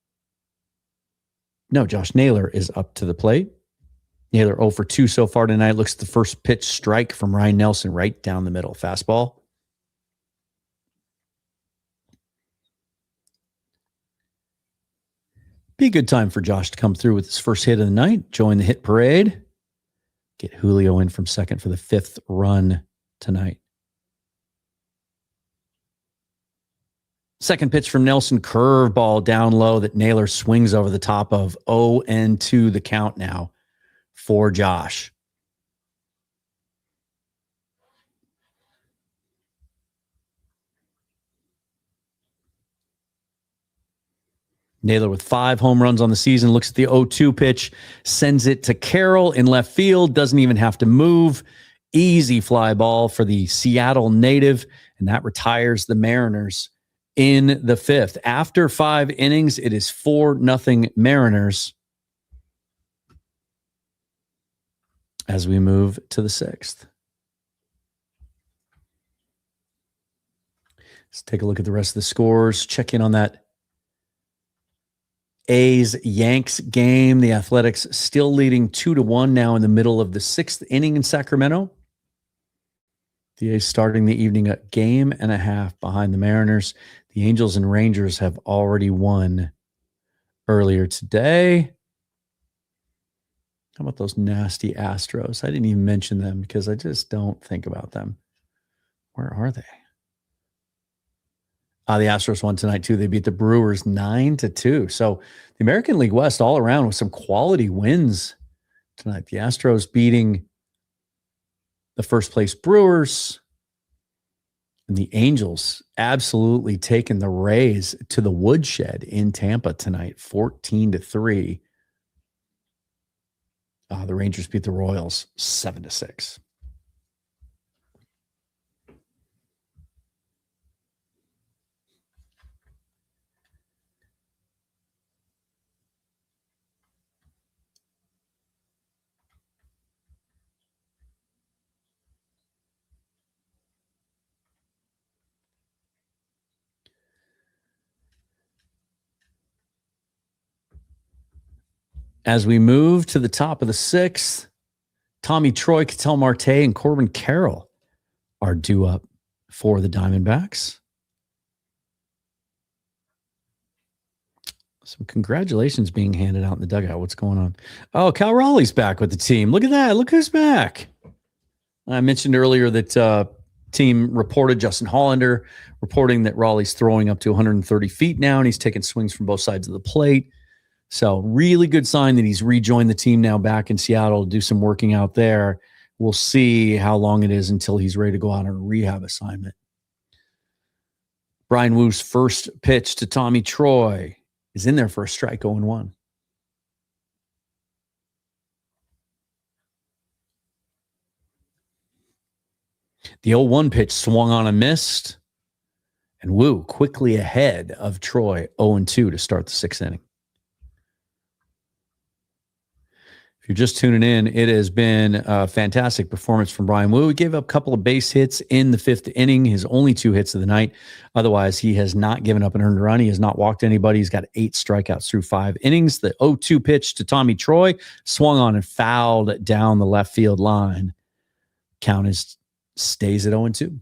No, Josh Naylor is up to the plate. Naylor 0 for 2 so far tonight. Looks at the first pitch strike from Ryan Nelson right down the middle. Fastball. Be a good time for Josh to come through with his first hit of the night. Join the hit parade. Get Julio in from second for the 5th run tonight. Second pitch from Nelson, curveball down low that Naylor swings over the top of. 0-2 the count now for Josh. Naylor with 5 home runs on the season, looks at the 0-2 pitch, sends it to Carroll in left field, doesn't even have to move. Easy fly ball for the Seattle native, and that retires the Mariners in the 5th. After 5 innings, it is 4-0 Mariners as we move to the 6th. Let's take a look at the rest of the scores. Check in on that A's-Yanks game. The Athletics still leading 2-1 now in the middle of the 6th inning in Sacramento. The A's starting the evening a game and a half behind the Mariners. The Angels and Rangers have already won earlier today. How about those nasty Astros? I didn't even mention them because I just don't think about them. Where are they? The Astros won tonight, too. They beat the Brewers 9-2. So the American League West all around with some quality wins tonight. The Astros beating the first place Brewers, and the Angels absolutely taking the Rays to the woodshed in Tampa tonight, 14-3. The Rangers beat the Royals 7-6. As we move to the top of the 6th, Tommy Troy, Ketel Marte, and Corbin Carroll are due up for the Diamondbacks. Some congratulations being handed out in the dugout. What's going on? Oh, Cal Raleigh's back with the team. Look at that. Look who's back. I mentioned earlier that team reported Justin Hollander reporting that Raleigh's throwing up to 130 feet now, and he's taking swings from both sides of the plate. So really good sign that he's rejoined the team now back in Seattle to do some working out there. We'll see how long it is until he's ready to go out on a rehab assignment. Bryan Woo's first pitch to Tommy Troy is in there for a strike, 0-1. The 0-1 pitch swung on and missed, and Woo quickly ahead of Troy, 0-2 to start the 6th inning. If you're just tuning in, it has been a fantastic performance from Bryan Woo. He gave up a couple of base hits in the 5th inning, his only 2 hits of the night. Otherwise, he has not given up an earned run. He has not walked anybody. He's got 8 strikeouts through 5 innings. The 0-2 pitch to Tommy Troy swung on and fouled down the left field line. Count stays at 0-2.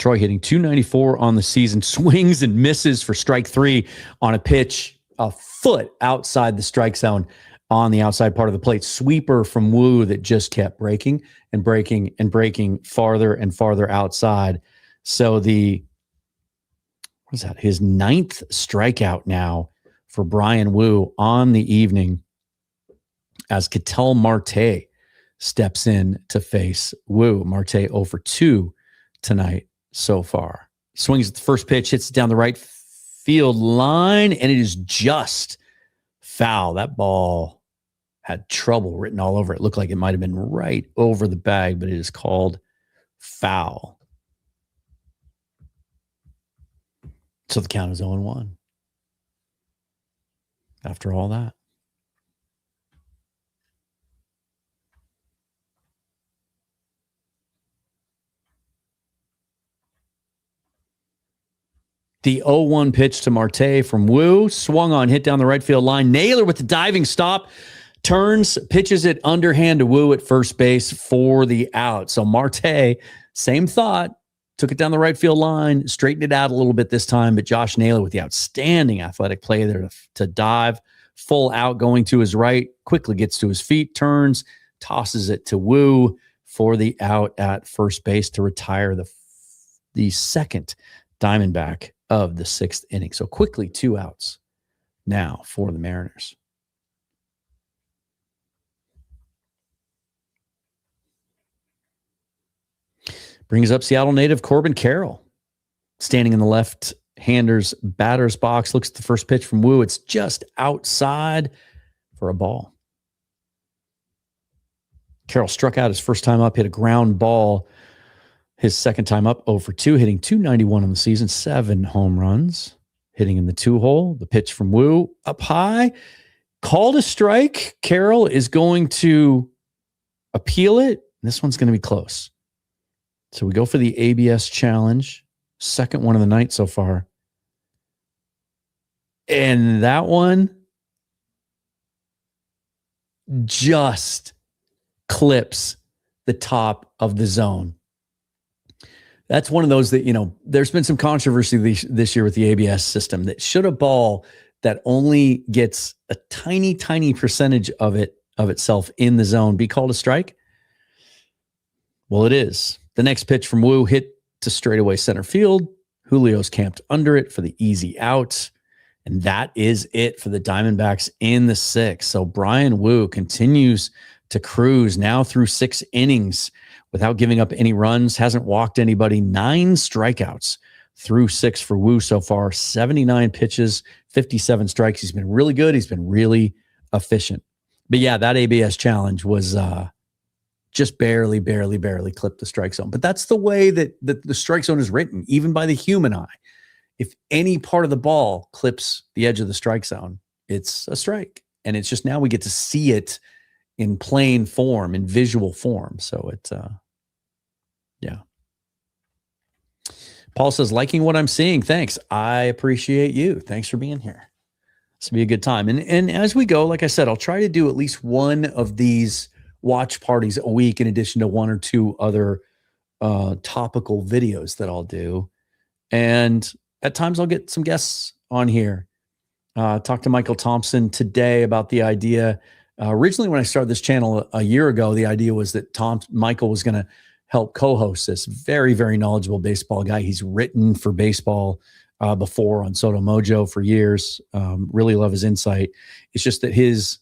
Troy hitting 294 on the season, swings and misses for strike 3 on a pitch a foot outside the strike zone on the outside part of the plate. Sweeper from Woo that just kept breaking and breaking and breaking farther and farther outside. So what is that? His 9th strikeout now for Bryan Woo on the evening as Ketel Marte steps in to face Woo. Marte 0 for 2 tonight so far. Swings at the first pitch, hits it down the right field line, and it is just foul. That ball had trouble written all over it. Looked like it might have been right over the bag, but it is called foul. So the count is 0-1 after all that. The 0-1 pitch to Marte from Woo. Swung on, hit down the right field line. Naylor with the diving stop. Turns, pitches it underhand to Woo at first base for the out. So Marte, same thought. Took it down the right field line. Straightened it out a little bit this time. But Josh Naylor with the outstanding athletic play there to dive. Full out going to his right. Quickly gets to his feet. Turns. Tosses it to Woo for the out at first base to retire the second Diamondback of the 6th inning. So quickly 2 outs now for the Mariners. Brings up Seattle native Corbin Carroll. Standing in the left-hander's batter's box. Looks at the first pitch from Woo. It's just outside for a ball. Carroll struck out his first time up, hit a ground ball. His second time up, 0 for 2, hitting 291 on the season, 7 home runs. Hitting in the 2-hole. The pitch from Woo up high. Called a strike. Carroll is going to appeal it. This one's going to be close. So we go for the ABS challenge. Second one of the night so far. And that one just clips the top of the zone. That's one of those that, there's been some controversy this year with the ABS system that should a ball that only gets a tiny, tiny percentage of itself in the zone be called a strike? Well, it is. The next pitch from Woo hit to straightaway center field. Julio's camped under it for the easy out. And that is it for the Diamondbacks in the 6th. So Bryan Woo continues to cruise now through 6 innings without giving up any runs. Hasn't walked anybody. 9 strikeouts through 6 for Woo so far. 79 pitches, 57 strikes. He's been really good. He's been really efficient. But yeah, that ABS challenge was just barely clipped the strike zone. But that's the way that the strike zone is written, even by the human eye. If any part of the ball clips the edge of the strike zone, it's a strike. And it's just now we get to see it in plain form, in visual form. So it's, yeah. Paul says, liking what I'm seeing. Thanks. I appreciate you. Thanks for being here. This will be a good time. And as we go, like I said, I'll try to do at least one of these watch parties a week in addition to 1 or 2 other topical videos that I'll do. And at times I'll get some guests on here. Talked to Michael Thompson today about the idea. Originally, when I started this channel a year ago, the idea was that Michael was going to help co-host this. Very, very knowledgeable baseball guy. He's written for baseball before on Soto Mojo for years. Really love his insight. It's just that his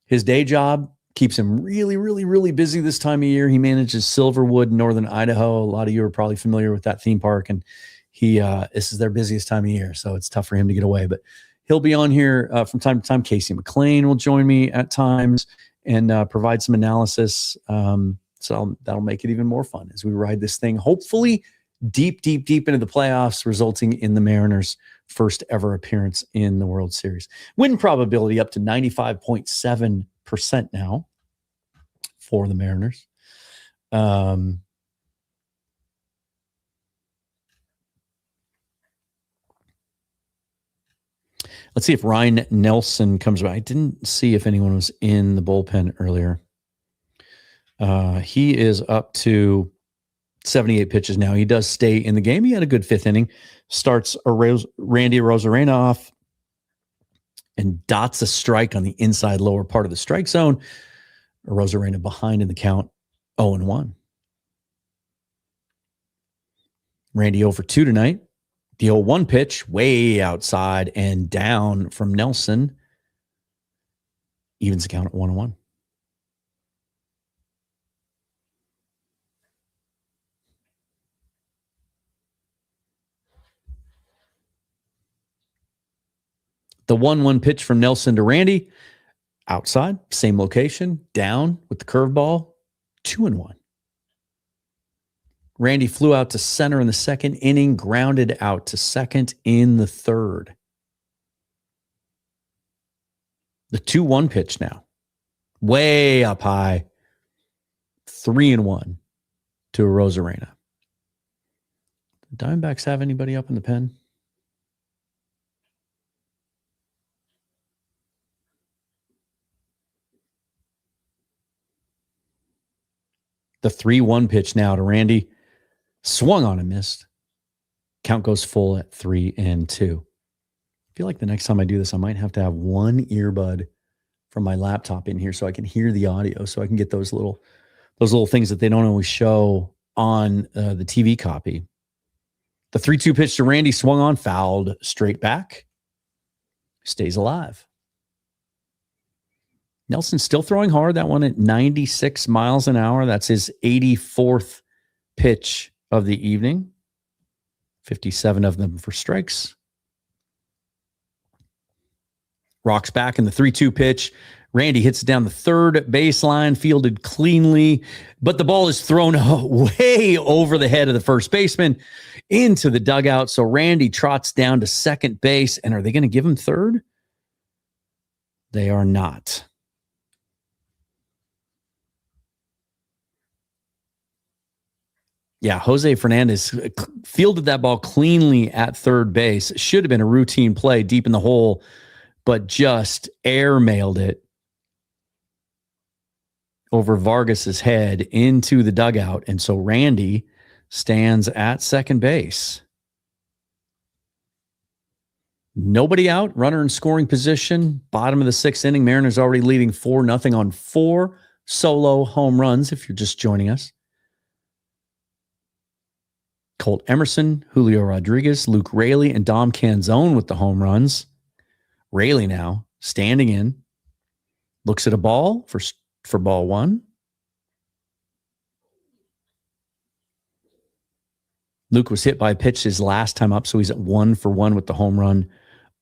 day job keeps him really, really, really busy this time of year. He manages Silverwood, Northern Idaho. A lot of you are probably familiar with that theme park, and this is their busiest time of year, so it's tough for him to get away. But he'll be on here from time to time. Casey McLean will join me at times and provide some analysis. So that'll make it even more fun as we ride this thing, hopefully deep into the playoffs, resulting in the Mariners' first ever appearance in the World Series. Win probability up to 95.7% now for the Mariners. Let's see if Ryan Nelson comes back. I didn't see if anyone was in the bullpen earlier. He is up to 78 pitches now. He does stay in the game. He had a good fifth inning. Starts Randy Arozarena off and dots a strike on the inside lower part of the strike zone. Arozarena behind in the count, 0-1. Randy 0 for 2 tonight. The 0-1 pitch way outside and down from Nelson. Evens the count at 1-1. The 1-1 pitch from Nelson to Randy. Outside, same location, down with the curveball, 2-1. Randy flew out to center in the second inning, grounded out to second in the third. The 2-1 pitch now, way up high, 3-1 to Arozarena. Diamondbacks have anybody up in the pen? The 3-1 pitch now to Randy. Swung on and missed. Count goes full at 3-2. I feel like the next time I do this, I might have to have one earbud from my laptop in here so I can hear the audio, so I can get those little things that they don't always show on the TV copy. The 3-2 pitch to Randy, swung on, fouled straight back. Stays alive. Nelson still throwing hard. That one at 96 miles an hour. That's his 84th pitch of the evening. 57 of them for strikes. Rocks back in the 3-2 pitch. Randy hits it down the third baseline, fielded cleanly, but the ball is thrown way over the head of the first baseman into the dugout. So Randy trots down to second base. And are they going to give him third? They are not. Yeah, Jose Fernandez fielded that ball cleanly at third base. Should have been a routine play deep in the hole, but just airmailed it over Vargas's head into the dugout. And so Randy stands at second base. Nobody out, runner in scoring position. Bottom of the sixth inning, Mariners already leading 4-0 on 4 solo home runs, if you're just joining us. Colt Emerson, Julio Rodriguez, Luke Raley, and Dom Canzone with the home runs. Raley now standing in, looks at a ball for ball one. Luke was hit by a pitch his last time up, so he's at 1 for 1 with the home run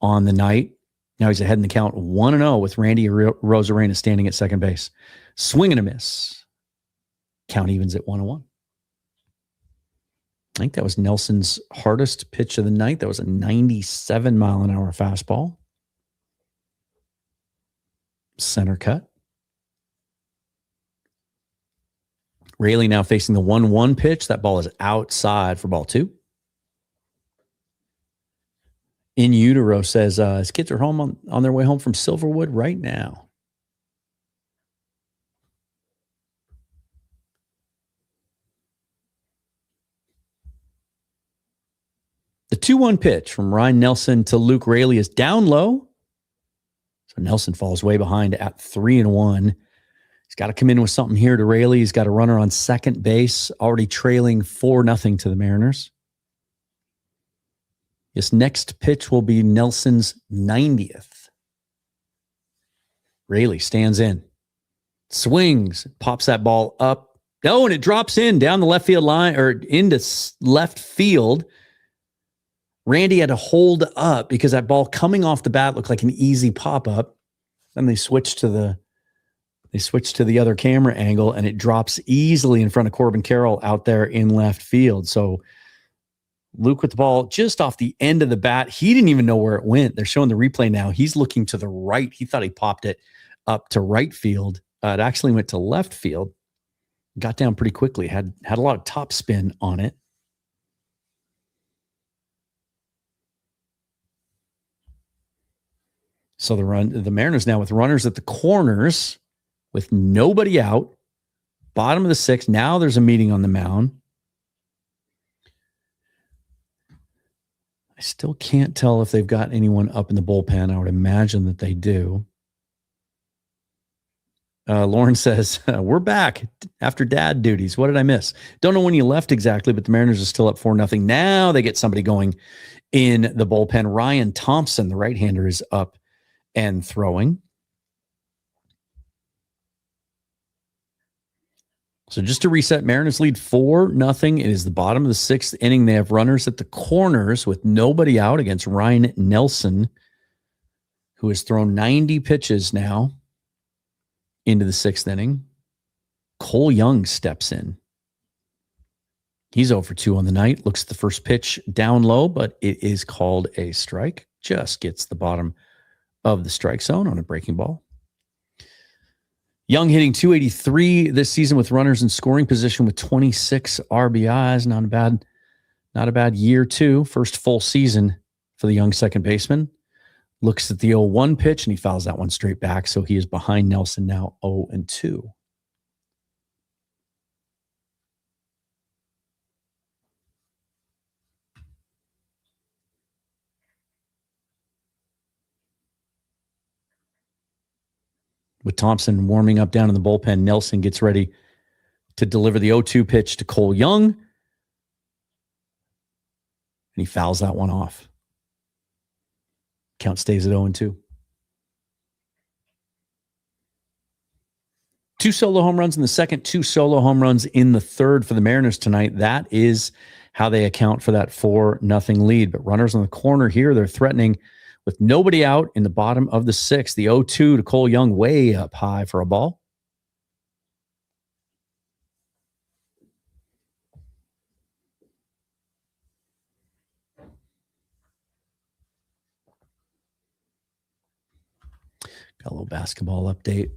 on the night. Now he's ahead in the count 1-0 with Randy Arozarena standing at second base. Swing and a miss. Count evens at 1-1. I think that was Nelson's hardest pitch of the night. That was a 97-mile-an-hour fastball. Center cut. Raley now facing the 1-1 pitch. That ball is outside for ball 2. In Utero says his kids are home on their way home from Silverwood right now. The 2-1 pitch from Ryan Nelson to Luke Raley is down low. So Nelson falls way behind at 3-1. He's got to come in with something here to Raley. He's got a runner on second base, already trailing 4-0 to the Mariners. This next pitch will be Nelson's 90th. Raley stands in, swings, pops that ball up. Oh, and it drops in down the left field line or into left field. Randy had to hold up because that ball coming off the bat looked like an easy pop-up. Then they switched to the other camera angle, and it drops easily in front of Corbin Carroll out there in left field. So Luke with the ball just off the end of the bat. He didn't even know where it went. They're showing the replay now. He's looking to the right. He thought he popped it up to right field. It actually went to left field. Got down pretty quickly. Had a lot of top spin on it. So the Mariners now with runners at the corners with nobody out. Bottom of the sixth. Now there's a meeting on the mound. I still can't tell if they've got anyone up in the bullpen. I would imagine that they do. Lauren says, we're back after dad duties. What did I miss? Don't know when you left exactly, but the Mariners are still up 4-0. Now they get somebody going in the bullpen. Ryan Thompson, the right-hander, is up and throwing. So just to reset, Mariners lead 4-0. It is the bottom of the 6th inning. They have runners at the corners with nobody out against Ryan Nelson, who has thrown 90 pitches now into the 6th inning. Cole Young steps in. He's 0 for 2 on the night. Looks at the first pitch down low, but it is called a strike. Just gets the bottom of the strike zone on a breaking ball. Young hitting .283 this season with runners in scoring position with 26 RBIs. Not a bad year, too. First full season for the young second baseman. Looks at the 0-1 pitch, and he fouls that one straight back, so he is behind Nelson now 0-2. With Thompson warming up down in the bullpen, Nelson gets ready to deliver the 0-2 pitch to Cole Young, and he fouls that one off. Count stays at 0-2. 2 solo home runs in the second, 2 solo home runs in the third for the Mariners tonight. That is how they account for that 4-0 lead. But runners on the corner here, they're threatening with nobody out in the bottom of the 6th. The 0-2 to Cole Young, way up high for a ball. Got a little basketball update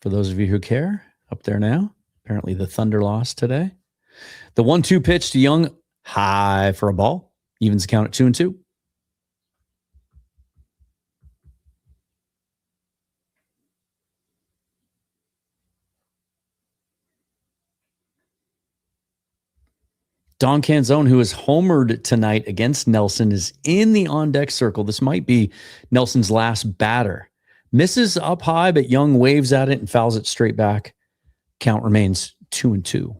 for those of you who care up there now. Apparently the Thunder lost today. The 1-2 pitch to Young, high for a ball. Evens count at 2-2. Don Canzone, who has homered tonight against Nelson, is in the on-deck circle. This might be Nelson's last batter. Misses up high, but Young waves at it and fouls it straight back. Count remains 2-2.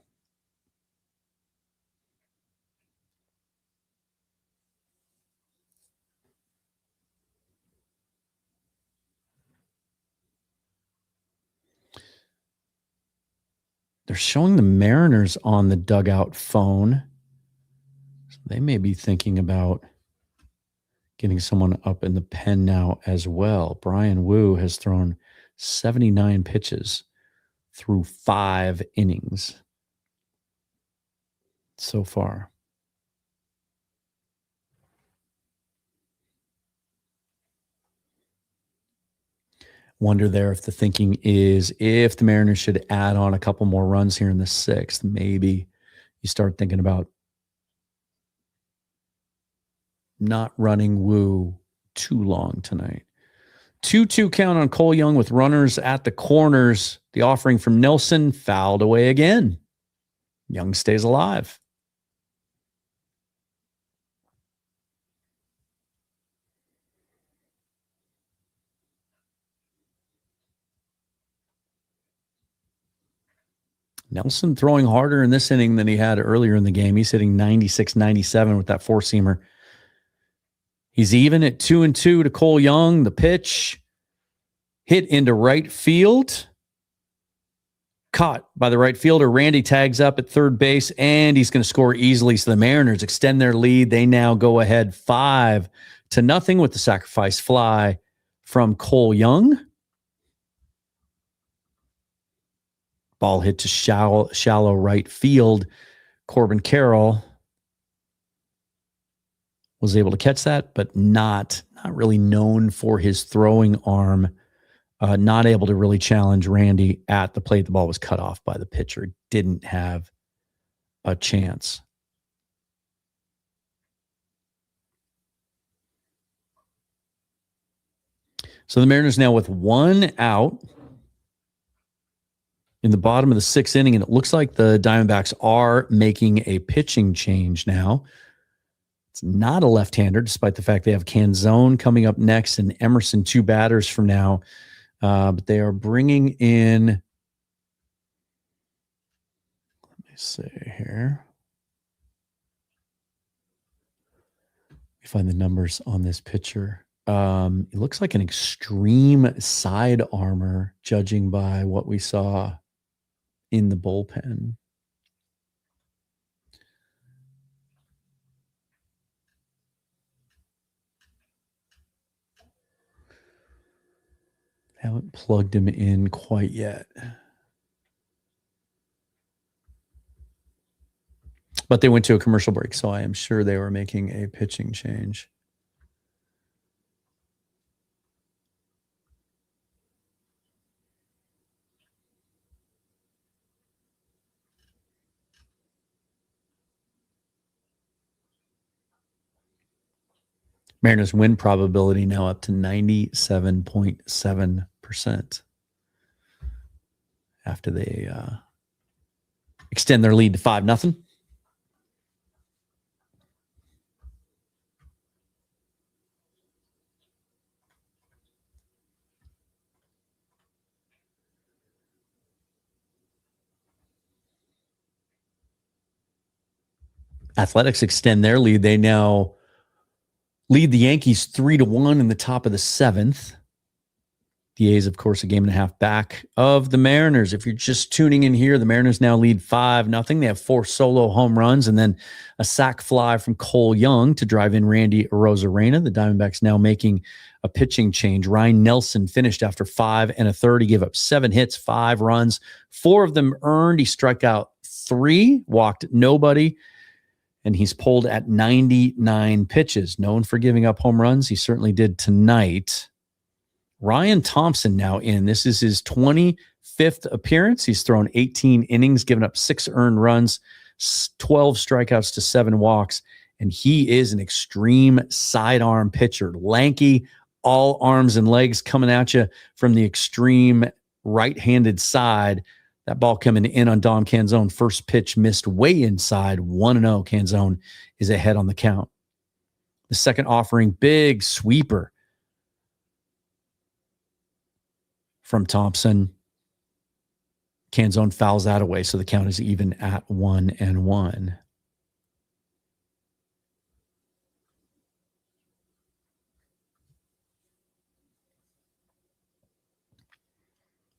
They're showing the Mariners on the dugout phone. So they may be thinking about getting someone up in the pen now as well. Bryan Woo has thrown 79 pitches through 5 innings so far. Wonder there if the thinking is if the Mariners should add on a couple more runs here in the 6th, maybe you start thinking about not running Woo too long tonight. 2-2 count on Cole Young with runners at the corners. The offering from Nelson fouled away again. Young stays alive. Nelson throwing harder in this inning than he had earlier in the game. He's hitting 96, 97 with that four-seamer. He's even at 2-2 to Cole Young. The pitch hit into right field. Caught by the right fielder. Randy tags up at third base, and he's going to score easily. So the Mariners extend their lead. They now go ahead 5-0 with the sacrifice fly from Cole Young. Ball hit to shallow right field. Corbin Carroll was able to catch that, but not really known for his throwing arm. Not able to really challenge Randy at the plate. The ball was cut off by the pitcher. Didn't have a chance. So the Mariners now with 1 out in the bottom of the 6th inning, and it looks like the Diamondbacks are making a pitching change now. It's not a left-hander, despite the fact they have Canzone coming up next and Emerson 2 batters from now. But they are bringing in, let me see here. Let me find the numbers on this pitcher. It looks like an extreme side armor, judging by what we saw in the bullpen. Haven't plugged him in quite yet. But they went to a commercial break, so I am sure they were making a pitching change. Mariners win probability now up to 97.7% after they extend their lead to 5-0. Athletics extend their lead. They now lead the Yankees 3-1 in the top of the 7th. The A's, of course, a game and a half back of the Mariners. If you're just tuning in here, the Mariners now lead 5-0. They have 4 solo home runs and then a sac fly from Cole Young to drive in Randy Arozarena. The Diamondbacks now making a pitching change. Ryan Nelson finished after 5 1/3. He gave up 7 hits, 5 runs, 4 of them earned. He struck out 3, walked nobody, and he's pulled at 99 pitches. Known for giving up home runs. He certainly did tonight. Ryan Thompson now in. This is his 25th appearance. He's thrown 18 innings, given up 6 earned runs, 12 strikeouts to 7 walks, and he is an extreme sidearm pitcher. Lanky, all arms and legs coming at you from the extreme right-handed side. That ball coming in on Dom Canzone. First pitch missed way inside. 1-0. Canzone is ahead on the count. The second offering, big sweeper from Thompson. Canzone fouls that away, so the count is even at 1-1.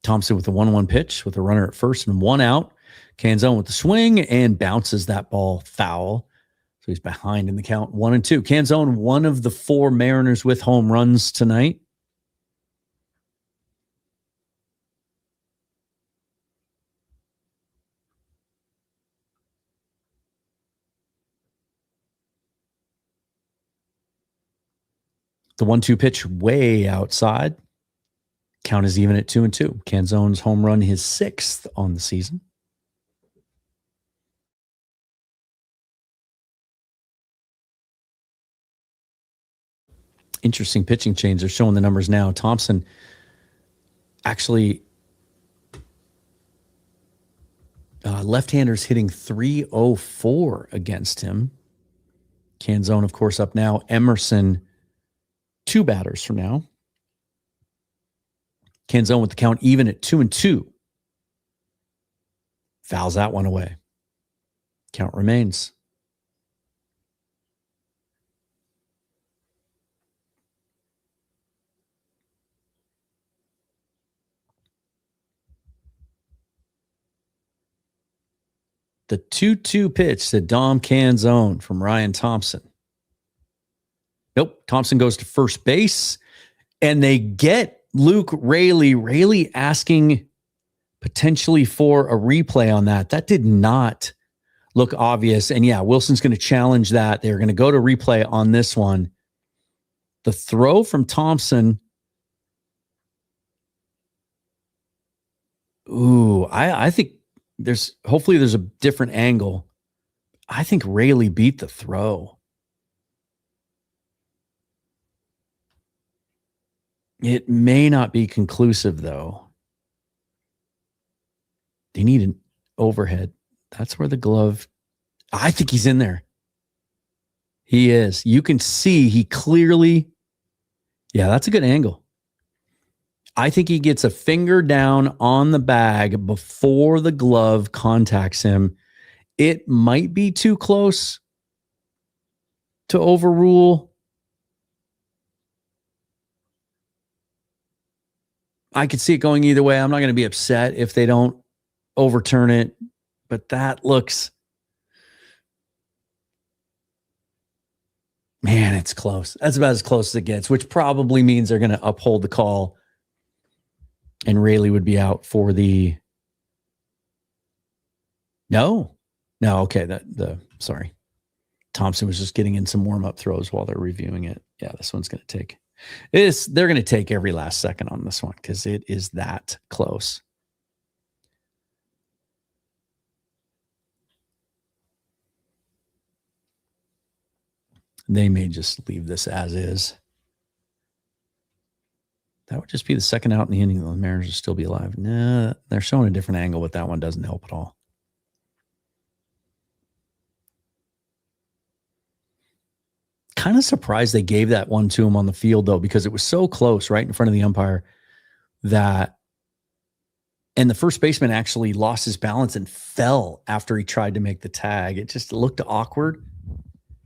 Thompson with the 1-1 pitch with a runner at first and 1 out. Canzone with the swing and bounces that ball foul. So he's behind in the count, 1-2. Canzone, one of the 4 Mariners with home runs tonight. The 1-2 pitch way outside. Count is even at 2-2. Canzone's home run, his 6th on the season. Interesting pitching change. They're showing the numbers now. Thompson actually left-handers hitting 304 against him. Canzone, of course, up now. Emerson, 2 batters from now. Canzone with the count even at 2-2. Fouls that one away. Count remains. The 2-2 pitch to Dom Canzone from Ryan Thompson. Nope. Thompson goes to first base, and they get Luke Raley. Raley asking potentially for a replay on that. That did not look obvious. And yeah, Wilson's going to challenge that. They're going to go to replay on this one. The throw from Thompson. Ooh, I think hopefully there's a different angle. I think Raley beat the throw. It may not be conclusive, though. They need an overhead. That's where the glove. I think he's in there. He is. You can see he clearly, yeah, that's a good angle. I think he gets a finger down on the bag before the glove contacts him. It might be too close to overrule. I could see it going either way. I'm not going to be upset if they don't overturn it, but that looks, man, it's close. That's about as close as it gets, which probably means they're going to uphold the call and Rayleigh would be out for the, no, okay. Sorry. Thompson was just getting in some warm-up throws while they're reviewing it. Yeah, this one's going to take, they're going to take every last second on this one because it is that close. They may just leave this as is. That would just be the second out in the inning. The Mariners will still be alive. Nah, they're showing a different angle, but that one doesn't help at all. Kind of surprised they gave that one to him on the field, though, because it was so close right in front of the umpire that, and the first baseman actually lost his balance and fell after he tried to make the tag. It just looked awkward.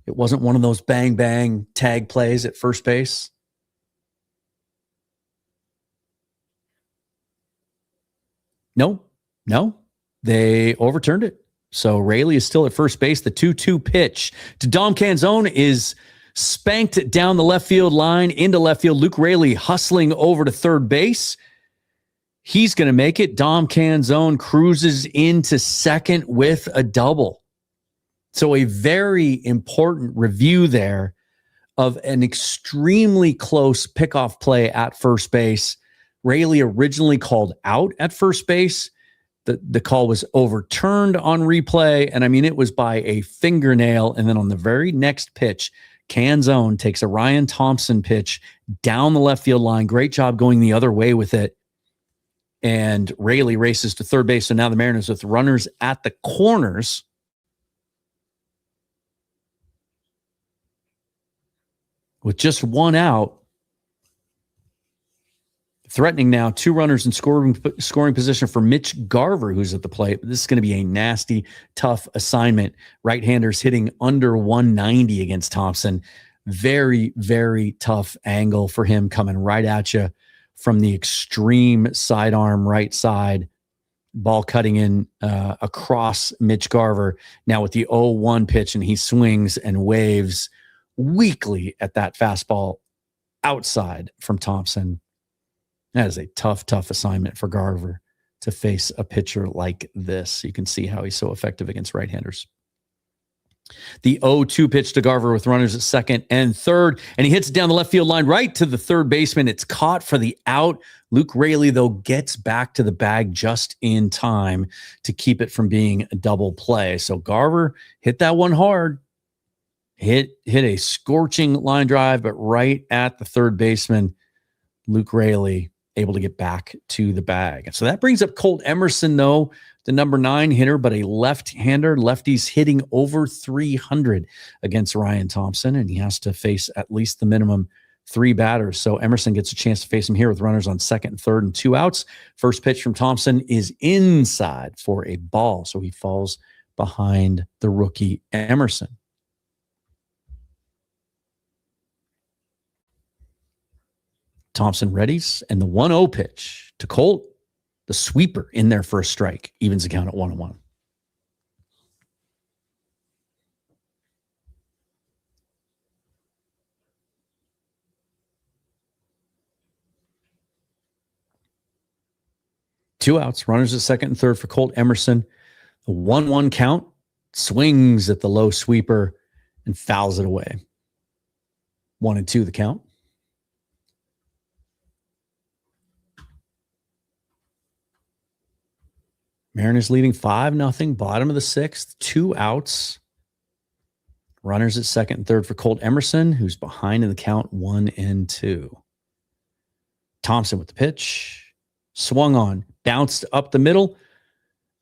It wasn't one of those bang, bang tag plays at first base. No, they overturned it. So Rayleigh is still at first base. The 2-2 pitch to Dom Canzone is spanked down the left field line into left field. Luke Rayleigh hustling over to third base. He's going to make it. Dom Canzone cruises into second with a double. So a very important review there of an extremely close pickoff play at first base. Rayleigh originally called out at first base. The call was overturned on replay. And I mean, it was by a fingernail. And then on the very next pitch, Canzone takes a Ryan Thompson pitch down the left field line. Great job going the other way with it. And Rayleigh races to third base. So now the Mariners with runners at the corners. With just one out, threatening now two runners in scoring position for Mitch Garver, who's at the plate. This is going to be a nasty, tough assignment. Right-handers hitting under 190 against Thompson. Very, very tough angle for him coming right at you from the extreme sidearm right side. Ball cutting in across Mitch Garver. Now with the 0-1 pitch, and he swings and waves weakly at that fastball outside from Thompson. That is a tough, tough assignment for Garver to face a pitcher like this. You can see how he's so effective against right-handers. The 0-2 pitch to Garver with runners at second and third, and he hits it down the left field line right to the third baseman. It's caught for the out. Luke Rayleigh, though, gets back to the bag just in time to keep it from being a double play. So Garver hit that one hard. Hit a scorching line drive, but right at the third baseman, Luke Rayleigh able to get back to the bag. So that brings up Colt Emerson, though, the number 9 hitter, but a left-hander. Lefties hitting over 300 against Ryan Thompson, and he has to face at least the minimum 3 batters. So Emerson gets a chance to face him here with runners on second and third and 2 outs. First pitch from Thompson is inside for a ball, so he falls behind the rookie Emerson. Thompson readies, and the 1-0 pitch to Colt, the sweeper in there for a strike, evens the count at 1-1. Two outs, runners at second and third for Colt Emerson. The 1-1 count, swings at the low sweeper and fouls it away. 1-2 the count. Mariners leading 5-0, bottom of the 6th, 2 outs. Runners at second and third for Colt Emerson, who's behind in the count 1-2. Thompson with the pitch, swung on, bounced up the middle,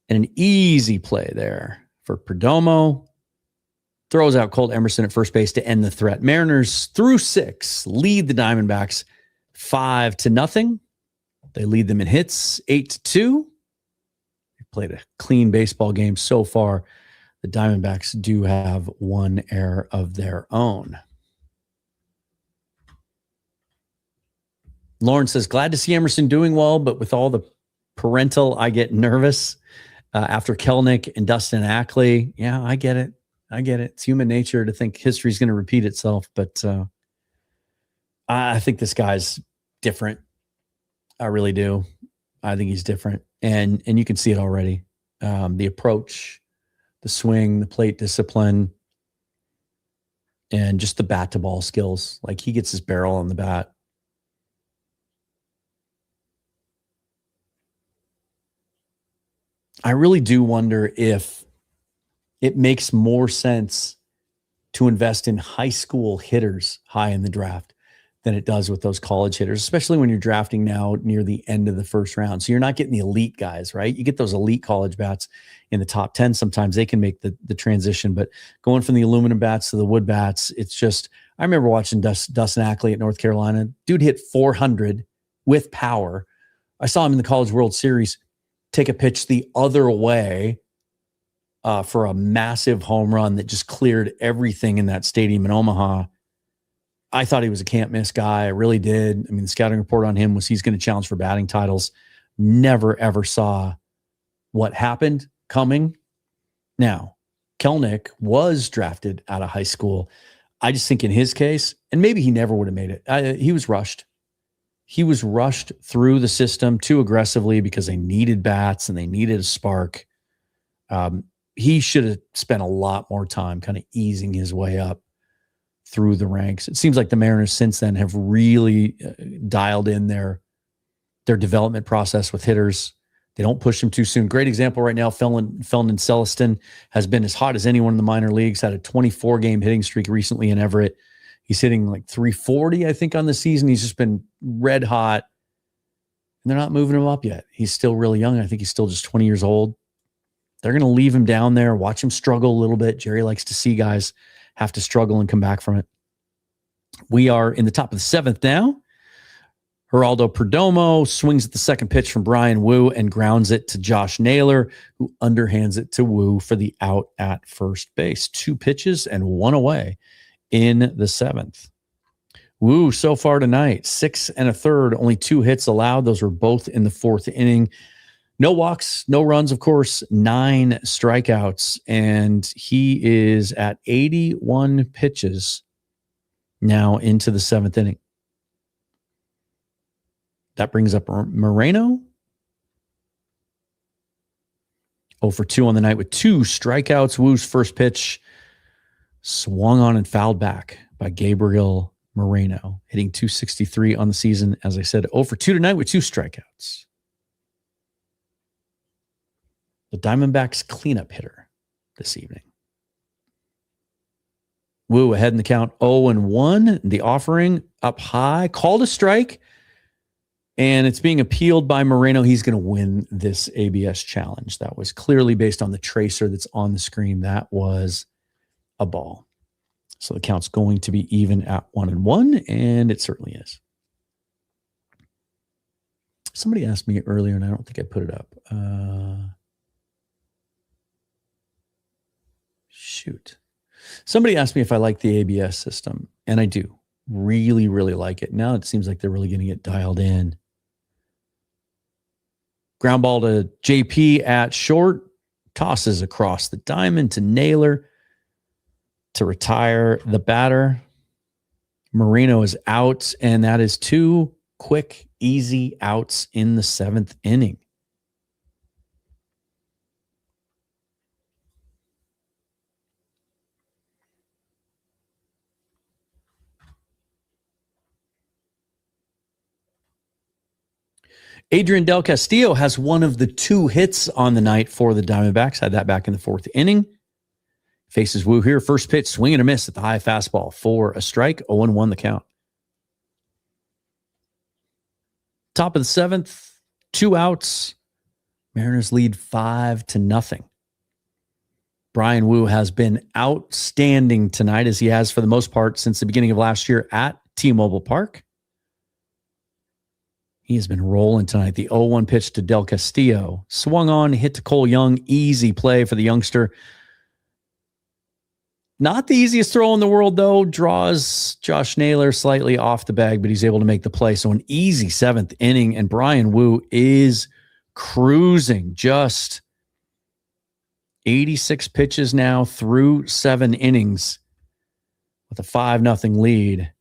and an easy play there for Perdomo throws out Colt Emerson at first base to end the threat. Mariners through 6 lead the Diamondbacks 5-0. They lead them in hits 8-2. They played a clean baseball game so far. The Diamondbacks do have one error of their own. Lauren says, glad to see Emerson doing well, but with all the parental, I get nervous after Kelenic and Dustin Ackley. Yeah, I get it. It's human nature to think history is going to repeat itself, but I think this guy's different. I really do. I think he's different, and you can see it already. The approach, the swing, the plate discipline, and just the bat to ball skills. Like, he gets his barrel on the bat. I really do wonder if it makes more sense to invest in high school hitters high in the draft than it does with those college hitters, especially when you're drafting now near the end of the first round. So you're not getting the elite guys, right? You get those elite college bats in the top 10. Sometimes they can make the transition, but going from the aluminum bats to the wood bats, it's just, I remember watching Dustin Ackley at North Carolina. Dude hit 400 with power. I saw him in the College World Series take a pitch the other way for a massive home run that just cleared everything in that stadium in Omaha. I thought he was a can't miss guy. I really did. I mean, the scouting report on him was he's going to challenge for batting titles. Never, ever saw what happened coming. Now, Kelenic was drafted out of high school. I just think in his case, and maybe he never would have made it, he was rushed. He was rushed through the system too aggressively because they needed bats and they needed a spark. He should have spent a lot more time kind of easing his way up through the ranks. It seems like the Mariners since then have really dialed in their development process with hitters. They don't push them too soon. Great example right now, Felton Celestin has been as hot as anyone in the minor leagues, had a 24-game hitting streak recently in Everett. He's hitting like 340, I think, on the season. He's just been red hot. And they're not moving him up yet. He's still really young. I think he's still just 20 years old. They're going to leave him down there, watch him struggle a little bit. Jerry likes to see guys have to struggle and come back from it. We are in the top of the 7th now. Geraldo Perdomo swings at the second pitch from Bryan Woo and grounds it to Josh Naylor, who underhands it to Woo for the out at first base. 2 pitches and 1 away in the 7th. Woo so far tonight, 6 1/3, only 2 hits allowed. Those were both in the 4th inning. No walks, no runs, of course, 9 strikeouts, and he is at 81 pitches now into the 7th inning. That brings up Moreno. 0 for 2 on the night with 2 strikeouts. Woo's first pitch swung on and fouled back by Gabriel Moreno, hitting .263 on the season. As I said, 0 for 2 tonight with 2 strikeouts. The Diamondbacks cleanup hitter this evening. Woo ahead in the count, 0-1. The offering up high, called a strike, and it's being appealed by Moreno. He's going to win this ABS challenge. That was clearly based on the tracer that's on the screen. That was a ball. So the count's going to be even at 1-1, and it certainly is. Somebody asked me earlier, and I don't think I put it up. Shoot. Somebody asked me if I like the ABS system, and I do. Really, really like it. Now it seems like they're really getting it dialed in. Ground ball to JP at short. Tosses across the diamond to Naylor to retire the batter. Moreno is out, and that is 2 quick, easy outs in the 7th inning. Adrian Del Castillo has one of the 2 hits on the night for the Diamondbacks. Had that back in the 4th inning. Faces Woo here. First pitch, swing and a miss at the high fastball for a strike. 0-1 the count. Top of the 7th, 2 outs. Mariners lead 5-0. Bryan Woo has been outstanding tonight, as he has for the most part since the beginning of last year at T-Mobile Park. He has been rolling tonight. The 0-1 pitch to Del Castillo. Swung on, hit to Cole Young. Easy play for the youngster. Not the easiest throw in the world, though. Draws Josh Naylor slightly off the bag, but he's able to make the play. So an easy seventh inning, and Bryan Woo is cruising. Just 86 pitches now through 7 innings with a 5-0 lead.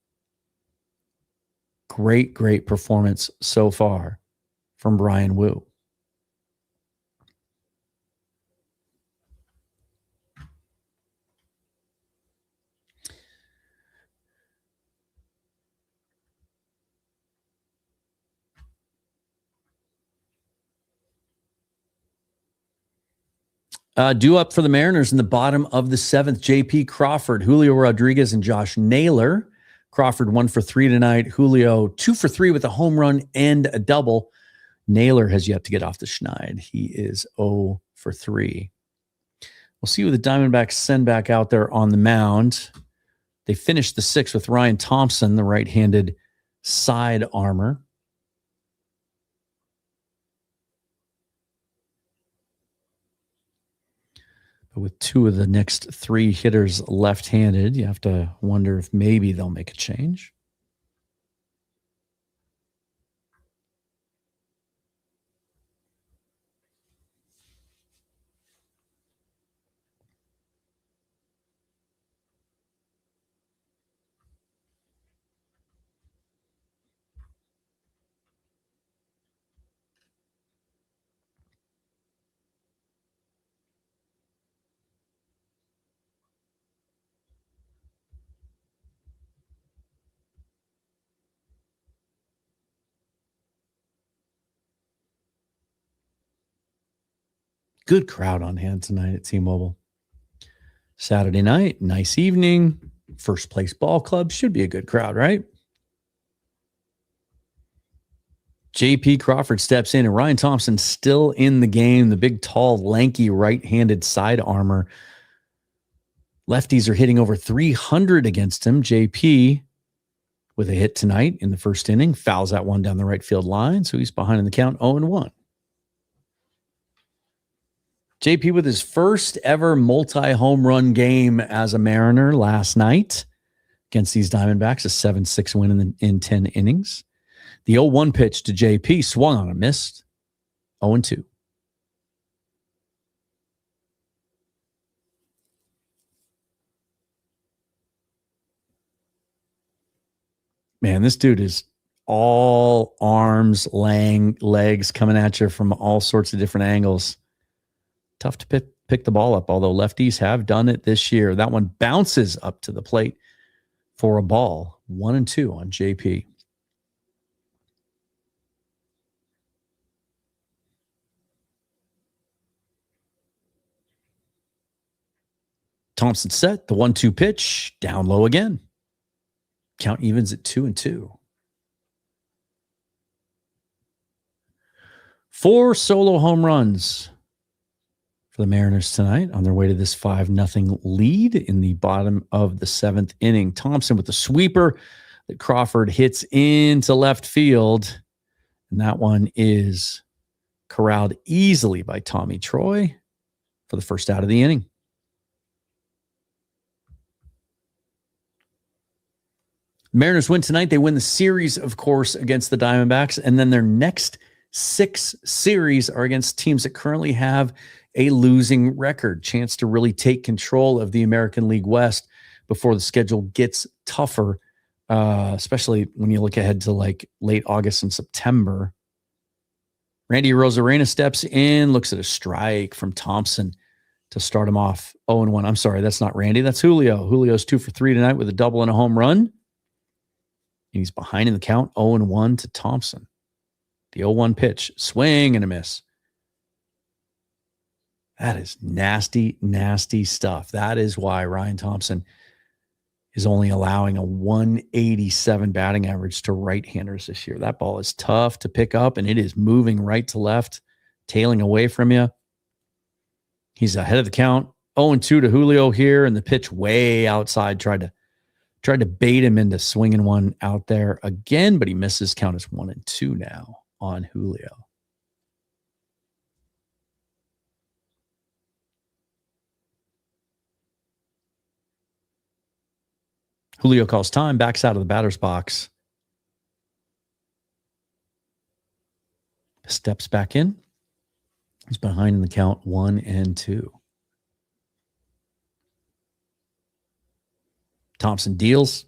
Great performance so far from Bryan Woo. Due up for the Mariners in the bottom of the 7th, J.P. Crawford, Julio Rodriguez, and Josh Naylor. Crawford 1 for 3 tonight. Julio 2 for 3 with a home run and a double. Naylor has yet to get off the schneid. He is 0 for 3. We'll see who the Diamondbacks send back out there on the mound. They finished the 6th with Ryan Thompson, the right-handed side armor. But with 2 of the next 3 hitters left-handed, you have to wonder if maybe they'll make a change. Good crowd on hand tonight at T-Mobile. Saturday night, nice evening. First Place Ball Club should be a good crowd, right? J.P. Crawford steps in, and Ryan Thompson still in the game. The big, tall, lanky, right-handed side armor. Lefties are hitting over 300 against him. J.P. with a hit tonight in the first inning. Fouls that one down the right field line, so he's behind in the count 0-1. JP with his first ever multi-home run game as a Mariner last night against these Diamondbacks, a 7-6 win in 10 innings. The 0-1 pitch to JP swung on and missed. 0-2. Man, this dude is all arms, legs coming at you from all sorts of different angles. Tough to pick the ball up, although lefties have done it this year. That one bounces up to the plate for a ball. 1-2 on JP. Thompson set the 1-2 pitch down low again. Count evens at 2-2. 4 solo home runs for the Mariners tonight on their way to this 5-0 lead in the bottom of the 7th inning. Thompson with the sweeper that Crawford hits into left field. And that one is corralled easily by Tommy Troy for the first out of the inning. Mariners win tonight. They win the series, of course, against the Diamondbacks. And then their next 6 series are against teams that currently have a losing record. Chance to really take control of the American League West before the schedule gets tougher, especially when you look ahead to like late August and September. Randy Arozarena steps in, looks at a strike from Thompson to start him off 0-1. I'm sorry, that's not Randy. That's Julio. Julio's 2 for 3 tonight with a double and a home run. And he's behind in the count 0-1 to Thompson. The 0-1 pitch, swing and a miss. That is nasty, nasty stuff. That is why Ryan Thompson is only allowing a 187 batting average to right-handers this year. That ball is tough to pick up, and it is moving right to left, tailing away from you. He's ahead of the count 0-2 to Julio here, and the pitch way outside. Tried to bait him into swinging one out there again, but he misses. Count is 1-2 now on Julio. Julio calls time, backs out of the batter's box. Steps back in. He's behind in the count, 1-2. Thompson deals.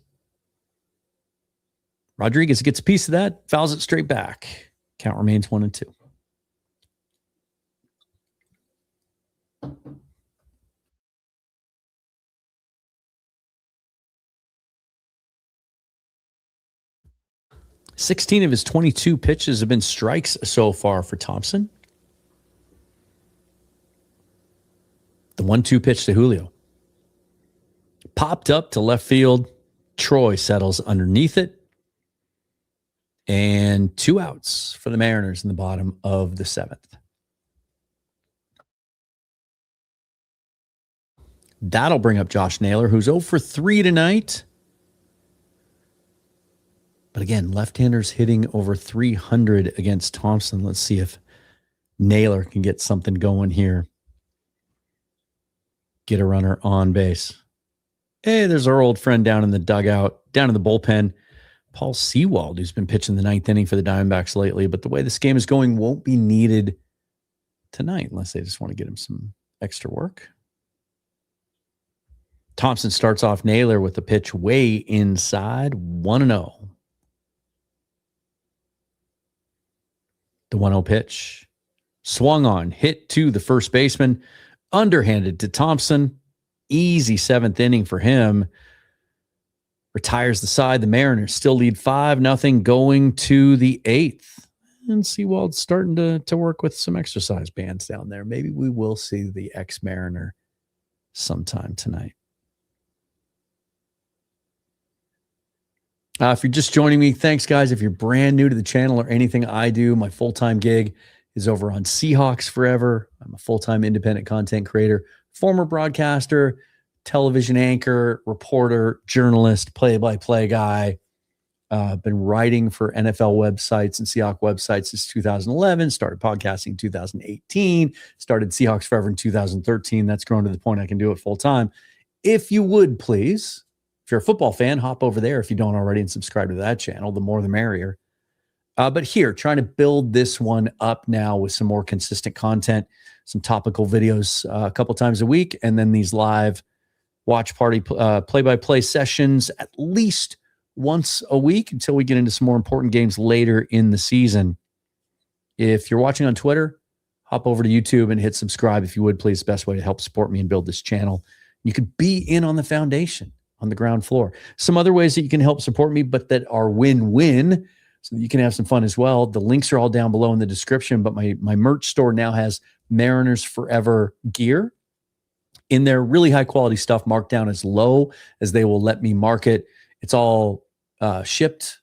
Rodriguez gets a piece of that, fouls it straight back. Count remains 1-2. Sixteen of his 22 pitches have been strikes so far for Thompson. The 1-2 pitch to Julio. Popped up to left field. Troy settles underneath it. And 2 outs for the Mariners in the bottom of the 7th. That'll bring up Josh Naylor, who's 0 for 3 tonight. But again, left-handers hitting over 300 against Thompson. Let's see if Naylor can get something going here. Get a runner on base. Hey, there's our old friend down in the dugout, down in the bullpen. Paul Sewald, who's been pitching the 9th inning for the Diamondbacks lately. But the way this game is going won't be needed tonight unless they just want to get him some extra work. Thompson starts off Naylor with the pitch way inside, 1-0. The 1-0 pitch. Swung on, hit to the first baseman, underhanded to Thompson. Easy 7th inning for him. Retires the side. The Mariners still lead 5-0 going to the 8th. And Sewald's starting to work with some exercise bands down there. Maybe we will see the ex-Mariner sometime tonight. If you're just joining me, thanks, guys. If you're brand new to the channel or anything I do, my full-time gig is over on Seahawks Forever. I'm a full-time independent content creator, former broadcaster, television anchor, reporter, journalist, play-by-play guy. Been writing for NFL websites and Seahawks websites since 2011. Started podcasting in 2018. Started Seahawks Forever in 2013. That's grown to the point I can do it full-time. If you would, please, if you're a football fan, hop over there if you don't already and subscribe to that channel. The more the merrier. But here, trying to build this one up now with some more consistent content, some topical videos a couple times a week, and then these live watch party play-by-play sessions at least once a week until we get into some more important games later in the season. If you're watching on Twitter, hop over to YouTube and hit subscribe if you would, please. Best way to help support me and build this channel. You could be in on the foundation, on the ground floor. Some other ways that you can help support me, but that are win-win, so that you can have some fun as well. The links are all down below in the description, but my merch store now has Mariners Forever gear in there. Really high quality stuff, marked down as low as they will let me mark it. It's all shipped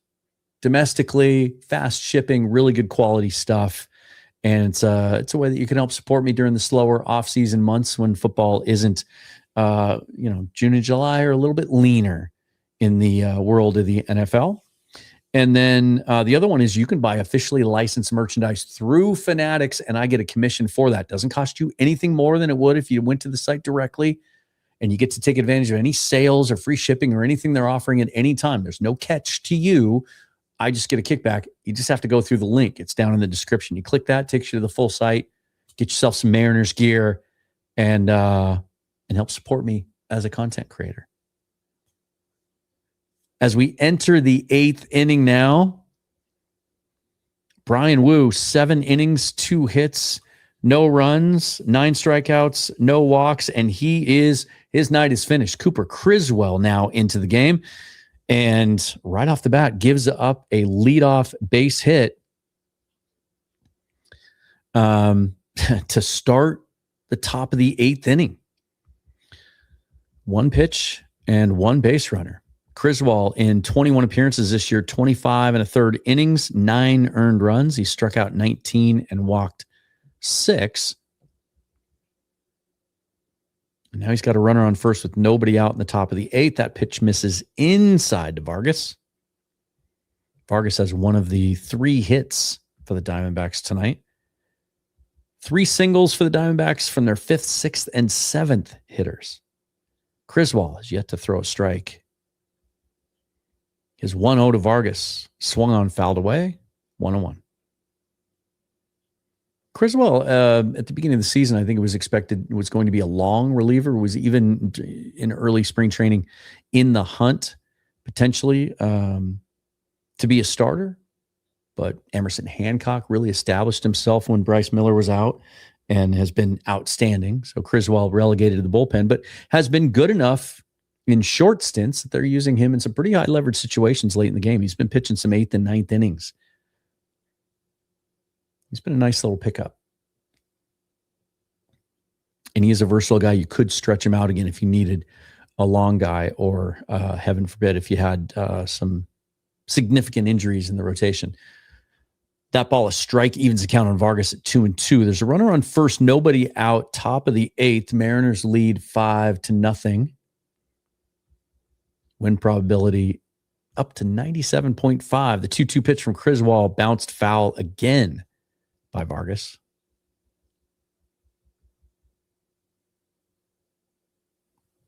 domestically, fast shipping, really good quality stuff. And it's a way that you can help support me during the slower off-season months when football isn't, June and July are a little bit leaner in the world of the NFL. And then the other one is you can buy officially licensed merchandise through Fanatics, and I get a commission for that. Doesn't cost you anything more than it would if you went to the site directly, and you get to take advantage of any sales or free shipping or anything they're offering at any time. There's no catch to you. I just get a kickback. You just have to go through the link. It's down in the description. You click that, takes you to the full site, get yourself some Mariners gear, and help support me as a content creator. As we enter the 8th inning now, Bryan Woo, 7 innings, 2 hits, no runs, 9 strikeouts, no walks, and his night is finished. Cooper Criswell now into the game, and right off the bat gives up a leadoff base hit to start the top of the 8th inning. 1 pitch and 1 base runner. Criswell in 21 appearances this year, 25 1/3 innings, 9 earned runs. He struck out 19 and walked 6. And now he's got a runner on first with nobody out in the top of the 8th. That pitch misses inside to Vargas. Vargas has one of the 3 hits for the Diamondbacks tonight. 3 singles for the Diamondbacks from their 5th, 6th, and 7th hitters. Criswell has yet to throw a strike. His 1-0 to Vargas. Swung on, fouled away. 1-1. Criswell, at the beginning of the season, I think it was expected it was going to be a long reliever. Was even in early spring training in the hunt, potentially, to be a starter. But Emerson Hancock really established himself when Bryce Miller was out and has been outstanding. So Criswell relegated to the bullpen, but has been good enough in short stints that they're using him in some pretty high leverage situations late in the game. He's been pitching some 8th and 9th innings. He's been a nice little pickup. And he is a versatile guy. You could stretch him out again if you needed a long guy or, heaven forbid, if you had some significant injuries in the rotation. That ball, a strike, evens the count on Vargas at 2-2. There's a runner on first, nobody out, top of the 8th. Mariners lead 5-0. Win probability up to 97.5. The 2-2 pitch from Criswell bounced foul again by Vargas.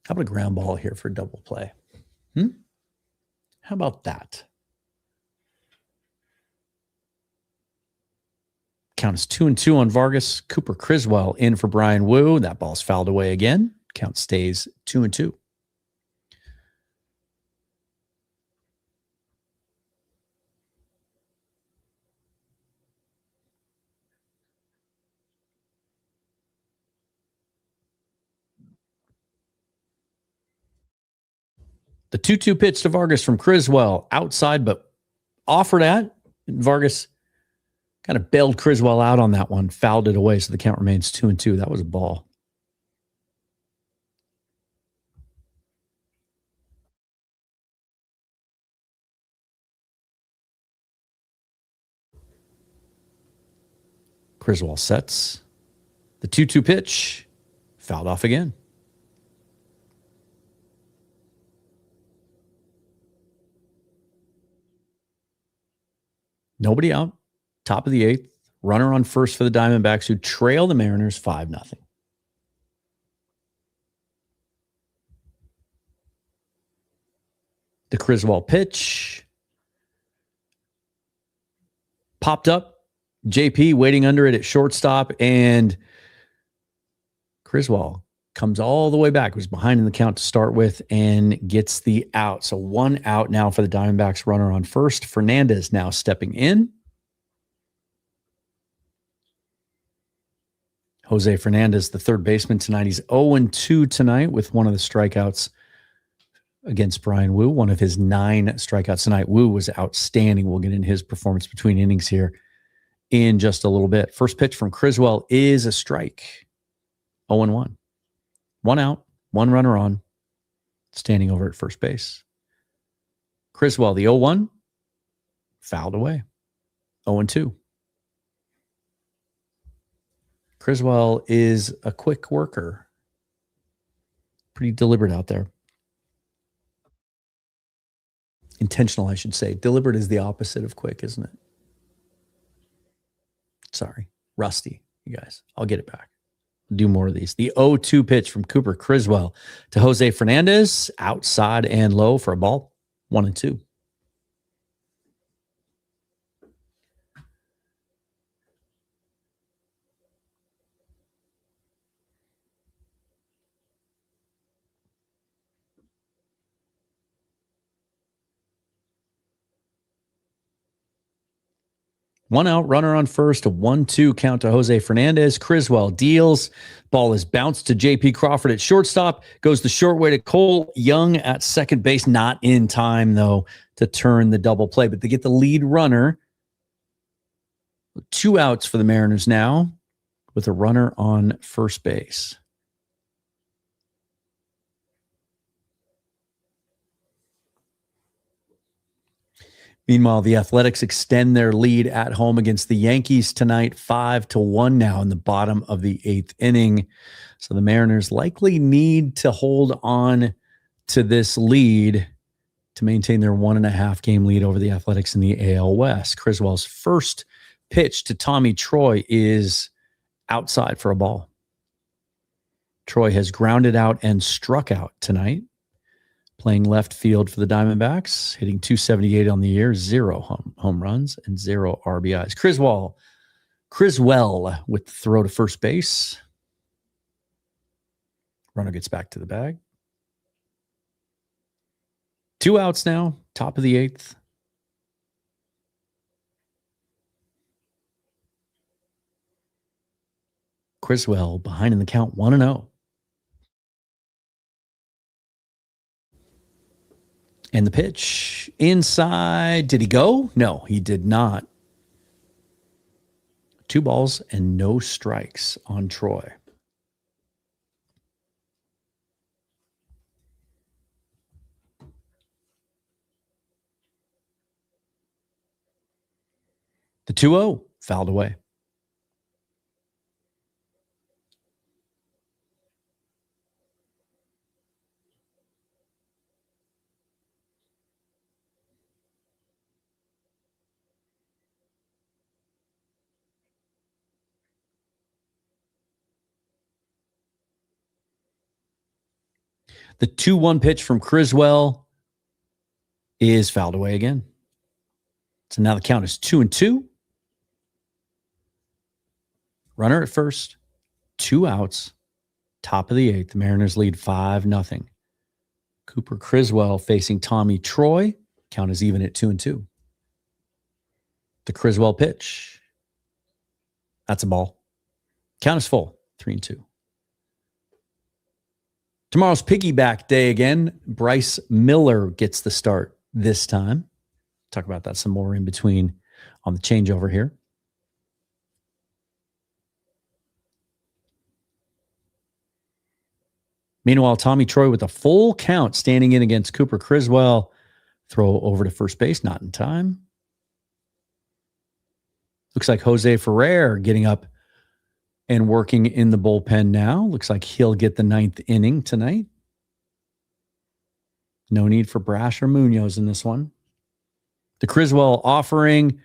How about a ground ball here for a double play? How about that? Count is 2-2 on Vargas. Cooper Criswell in for Bryan Woo. That ball's fouled away again. Count stays 2-2. The 2-2 pitch to Vargas from Criswell. Outside, but offered at. Vargas kind of bailed Criswell out on that one. Fouled it away, so the count remains 2-2. That was a ball. Criswell sets. The 2-2 pitch. Fouled off again. Nobody out. Top of the 8th. Runner on first for the Diamondbacks, who trail the Mariners 5-0. The Criswell pitch. Popped up. JP waiting under it at shortstop, and Criswell comes all the way back. Was behind in the count to start with and gets the out. So 1 out now for the Diamondbacks. Runner on first. Fernandez now stepping in. Jose Fernandez, the third baseman tonight. He's 0-2 tonight with one of the strikeouts against Bryan Woo. One of his 9 strikeouts tonight. Woo was outstanding. We'll get into his performance between innings here in just a little bit. First pitch from Criswell is a strike. 0-1. 1 out, 1 runner on, standing over at first base. Criswell, the 0-1, fouled away. 0-2. Criswell is a quick worker. Pretty deliberate out there. Intentional, I should say. Deliberate is the opposite of quick, isn't it? Sorry. Rusty, you guys. I'll get it back. Do more of these. The 0-2 pitch from Cooper Criswell to Jose Fernandez. Outside and low for a ball. 1-2. One out, runner on first, a 1-2 count to Jose Fernandez. Criswell deals. Ball is bounced to J.P. Crawford at shortstop. Goes the short way to Cole Young at second base. Not in time, though, to turn the double play. But they get the lead runner. 2 outs for the Mariners now with a runner on first base. Meanwhile, the Athletics extend their lead at home against the Yankees tonight, 5-1 now in the bottom of the 8th inning. So the Mariners likely need to hold on to this lead to maintain their 1.5 game lead over the Athletics in the AL West. Criswell's first pitch to Tommy Troy is outside for a ball. Troy has grounded out and struck out tonight, playing left field for the Diamondbacks, hitting .278 on the year, 0 home runs and 0 RBIs. Criswell with the throw to first base. Runner gets back to the bag. 2 outs now, top of the 8th. Criswell behind in the count, 1-0. And the pitch inside. Did he go? No, he did not. 2 balls and no strikes on Troy. The 2-0 fouled away. The 2-1 pitch from Criswell is fouled away again. So now the count is 2-2. Runner at first, 2 outs, top of the 8th. The Mariners lead 5-0. Cooper Criswell facing Tommy Troy. Count is even at 2-2. The Criswell pitch. That's a ball. Count is full, 3-2. Tomorrow's piggyback day again. Bryce Miller gets the start this time. Talk about that some more in between on the changeover here. Meanwhile, Tommy Troy with a full count standing in against Cooper Criswell. Throw over to first base, not in time. Looks like Jose Ferrer getting up and working in the bullpen now. Looks like he'll get the 9th inning tonight. No need for Brash or Munoz in this one. The Criswell offering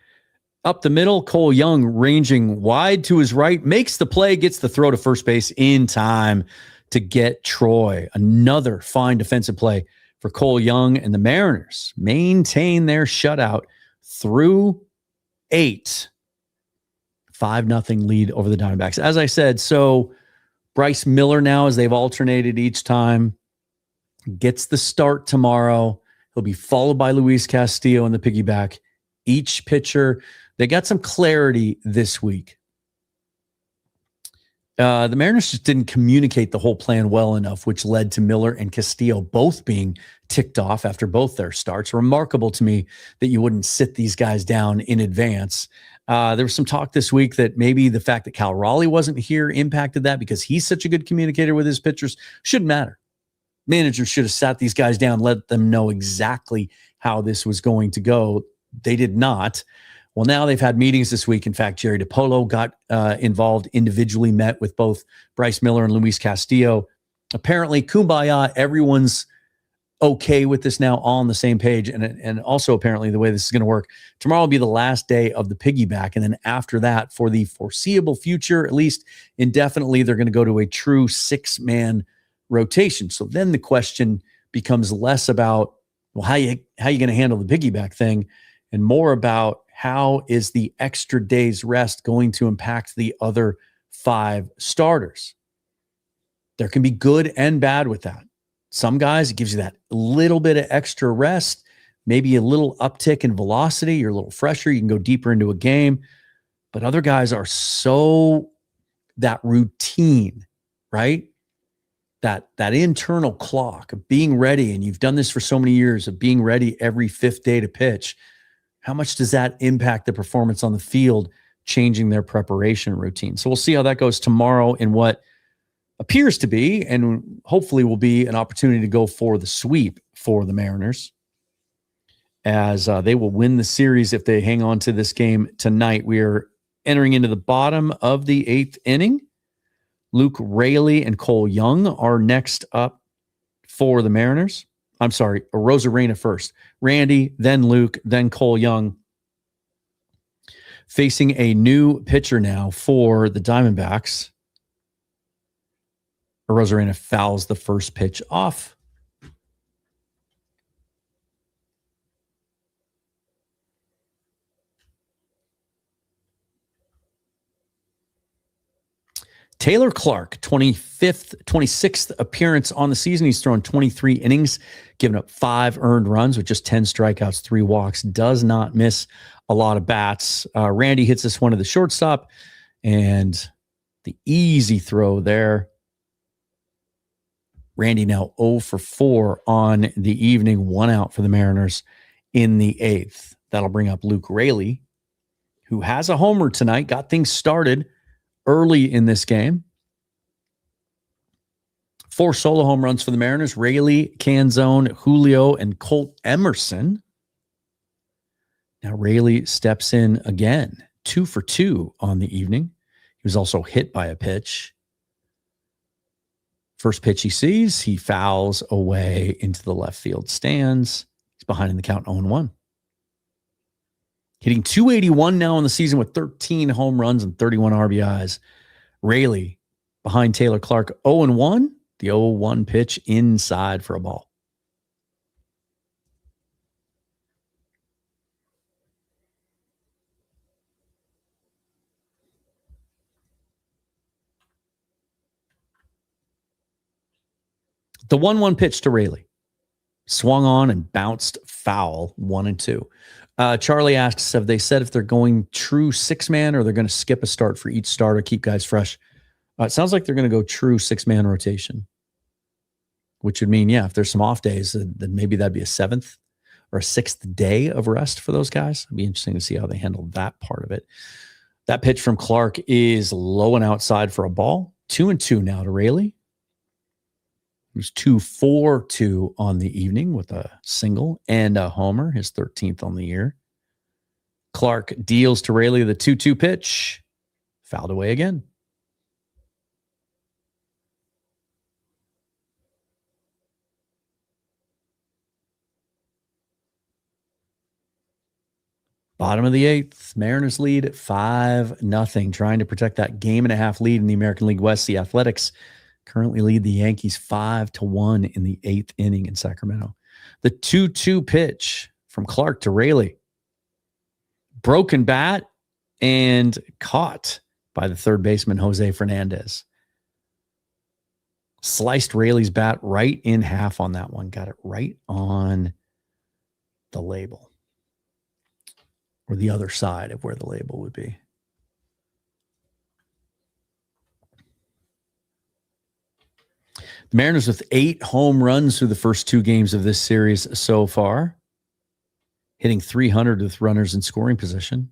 up the middle. Cole Young ranging wide to his right. Makes the play, gets the throw to first base in time to get Troy. Another fine defensive play for Cole Young, and the Mariners maintain their shutout through 8. 5-0 lead over the Diamondbacks. As I said, so Bryce Miller now, as they've alternated each time, gets the start tomorrow. He'll be followed by Luis Castillo in the piggyback. Each pitcher, they got some clarity this week. The Mariners just didn't communicate the whole plan well enough, which led to Miller and Castillo both being ticked off after both their starts. Remarkable to me that you wouldn't sit these guys down in advance. There was some talk this week that maybe the fact that Cal Raleigh wasn't here impacted that because he's such a good communicator with his pitchers. Shouldn't matter. Managers should have sat these guys down, let them know exactly how this was going to go. They did not. Well, now they've had meetings this week. In fact, Jerry DiPolo got involved, individually met with both Bryce Miller and Luis Castillo. Apparently, kumbaya, everyone's okay with this now, all on the same page. And also apparently the way this is going to work, tomorrow will be the last day of the piggyback. And then after that, for the foreseeable future, at least indefinitely, they're going to go to a true 6-man rotation. So then the question becomes less about, well, how you going to handle the piggyback thing, and more about how is the extra day's rest going to impact the other 5 starters. There can be good and bad with that. Some guys, it gives you that little bit of extra rest, maybe a little uptick in velocity. You're a little fresher. You can go deeper into a game. But other guys are so that routine, right? That internal clock of being ready, and you've done this for so many years, of being ready every 5th day to pitch. How much does that impact the performance on the field, changing their preparation routine? So we'll see how that goes tomorrow in what appears to be, and hopefully will be, an opportunity to go for the sweep for the Mariners. as they will win the series if they hang on to this game tonight. We are entering into the bottom of the 8th inning. Luke Raley and Cole Young are next up for the Mariners. I'm sorry, Rosarena first. Randy, then Luke, then Cole Young. Facing a new pitcher now for the Diamondbacks. Rosarena fouls the first pitch off. Taylor Clark, 26th appearance on the season. He's thrown 23 innings, given up 5 earned runs with just 10 strikeouts, 3 walks. Does not miss a lot of bats. Randy hits this one to the shortstop, and the easy throw there. Randy now 0 for 4 on the evening, 1 out for the Mariners in the 8th. That'll bring up Luke Raley, who has a homer tonight, got things started early in this game. 4 solo home runs for the Mariners. Raley, Canzone, Julio, and Colt Emerson. Now Raley steps in again, 2 for 2 on the evening. He was also hit by a pitch. First pitch he sees, he fouls away into the left field stands. He's behind in the count, 0-1. Hitting .281 now in the season with 13 home runs and 31 RBIs. Raley behind Taylor Clark, 0-1. The 0-1 pitch inside for a ball. The 1-1 pitch to Raley. Swung on and bounced foul, 1-2. Charlie asks, have they said if they're going true 6-man or they're going to skip a start for each starter, keep guys fresh? It sounds like they're going to go true 6-man rotation, which would mean, yeah, if there's some off days, then maybe that'd be a 7th or a 6th day of rest for those guys. It'd be interesting to see how they handle that part of it. That pitch from Clark is low and outside for a ball. 2-2 now to Raley. He was 2 for 2 on the evening with a single and a homer, his 13th on the year. Clark deals to Raley the 2-2 pitch. Fouled away again. Bottom of the 8th, Mariners lead 5-0, trying to protect that 1.5 lead in the American League West. The Athletics currently lead the Yankees 5-1 in the 8th inning in Sacramento. The 2-2 pitch from Clark to Raley. Broken bat and caught by the third baseman, Jose Fernandez. Sliced Raley's bat right in half on that one. Got it right on the label. Or the other side of where the label would be. The Mariners with 8 home runs through the first 2 games of this series so far. Hitting .300 with runners in scoring position.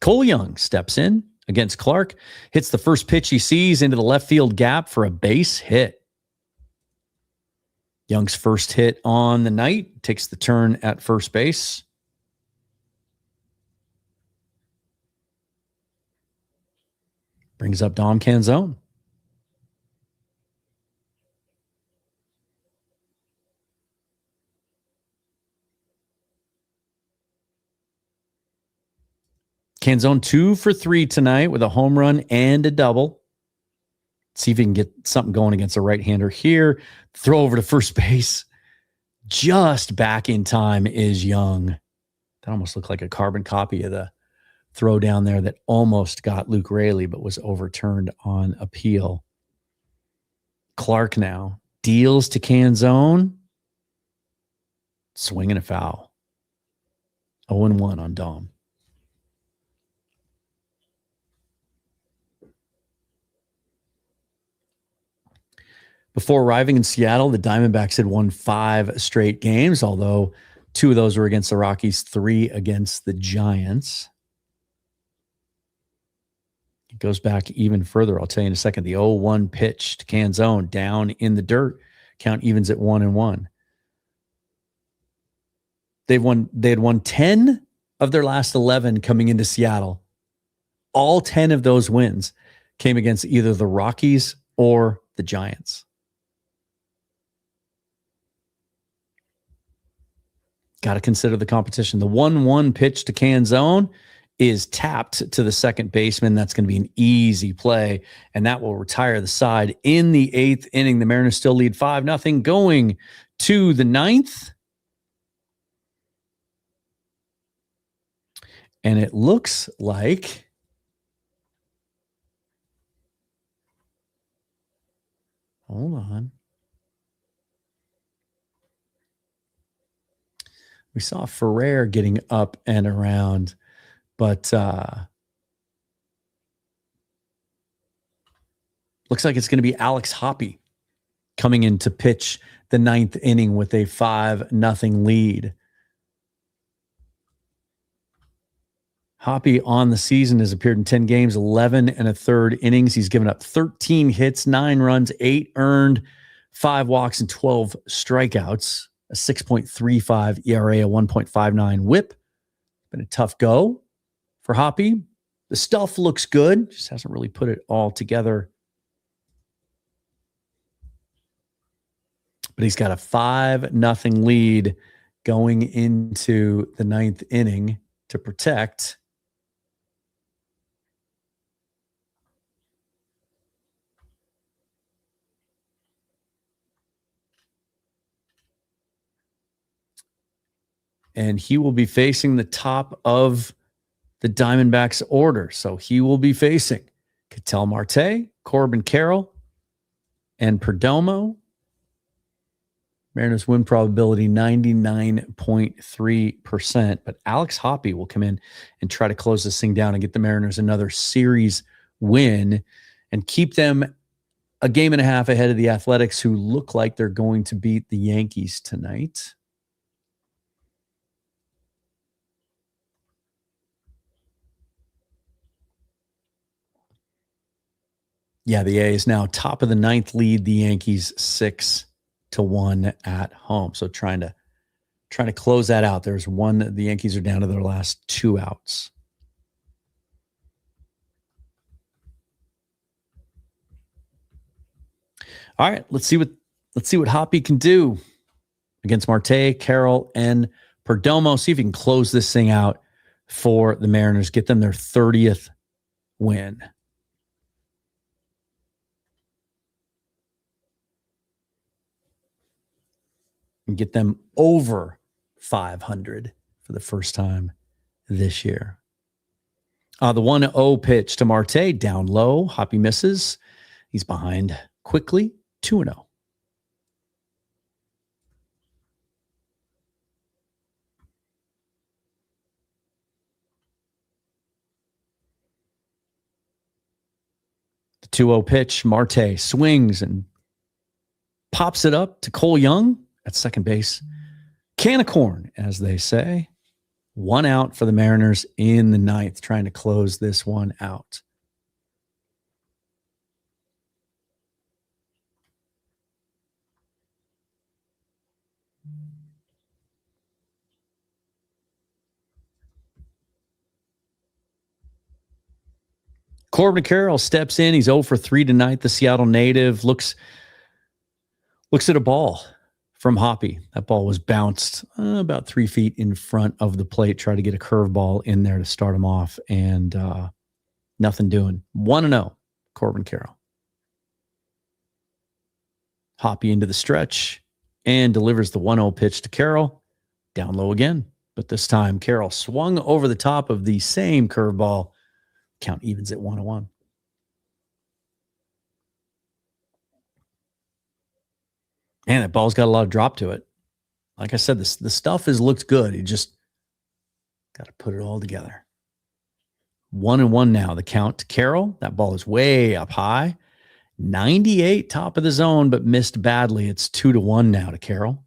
Cole Young steps in against Clark. Hits the first pitch he sees into the left field gap for a base hit. Young's first hit on the night. Takes the turn at first base. Brings up Dom Canzone. Canzone 2 for 3 tonight with a home run and a double. See if he can get something going against a right-hander here. Throw over to first base. Just back in time is Young. That almost looked like a carbon copy of the throw down there that almost got Luke Raley, but was overturned on appeal. Clark now deals to Canzone. Swing and a foul. 0-1 on Dom. Before arriving in Seattle, the Diamondbacks had won 5 straight games, although 2 of those were against the Rockies, 3 against the Giants. It goes back even further. I'll tell you in a second. The 0-1 pitch to Canzone down in the dirt. Count evens at 1-1. They had won 10 of their last 11 coming into Seattle. All 10 of those wins came against either the Rockies or the Giants. Got to consider the competition. The 1-1 pitch to Canzone is tapped to the second baseman. That's going to be an easy play, and that will retire the side in the 8th inning. The Mariners still lead 5-0 going to the 9th. And it looks like hold on. We saw Ferrer getting up and around, but looks like it's going to be Alex Hoppe coming in to pitch the 9th inning with a 5-0 lead. Hoppe on the season has appeared in 10 games, 11 1/3 innings. He's given up 13 hits, 9 runs, 8 earned, 5 walks, and 12 strikeouts. A 6.35 ERA, a 1.59 whip. Been a tough go for Hoppe. The stuff looks good, just hasn't really put it all together. But he's got a 5-0 lead going into the 9th inning to protect. And he will be facing the top of the Diamondbacks order. So he will be facing Ketel Marte, Corbin Carroll, and Perdomo. Mariners win probability 99.3%. But Alex Hoppe will come in and try to close this thing down and get the Mariners another series win and keep them a game and a half ahead of the Athletics, who look like they're going to beat the Yankees tonight. Yeah, the A is now top of the 9th, lead the Yankees 6-1 at home. So trying to close that out. There's one. The Yankees are down to their last 2 outs. All right, let's see what Hoppe can do against Marte, Carroll, and Perdomo. See if he can close this thing out for the Mariners, get them their 30th win. And get them over 500 for the first time this year. The 1-0 pitch to Marte, down low. Hoppe misses. He's behind quickly, 2-0. The 2-0 pitch, Marte swings and pops it up to Cole Young at second base. Can of corn, as they say. 1 out for the Mariners in the 9th, trying to close this one out. Corbin Carroll steps in. He's 0 for 3 tonight. The Seattle native looks at a ball from Hoppe. That ball was bounced about 3 feet in front of the plate. Try to get a curveball in there to start him off, and nothing doing. 1-0, Corbin Carroll. Hoppe into the stretch and delivers the 1-0 pitch to Carroll. Down low again, but this time Carroll swung over the top of the same curveball. Count evens at 1-1. Man, that ball's got a lot of drop to it. Like I said, the stuff has looked good. You just got to put it all together. 1-1 now. The count to Carroll. That ball is way up high. 98 top of the zone, but missed badly. It's 2-1 now to Carroll.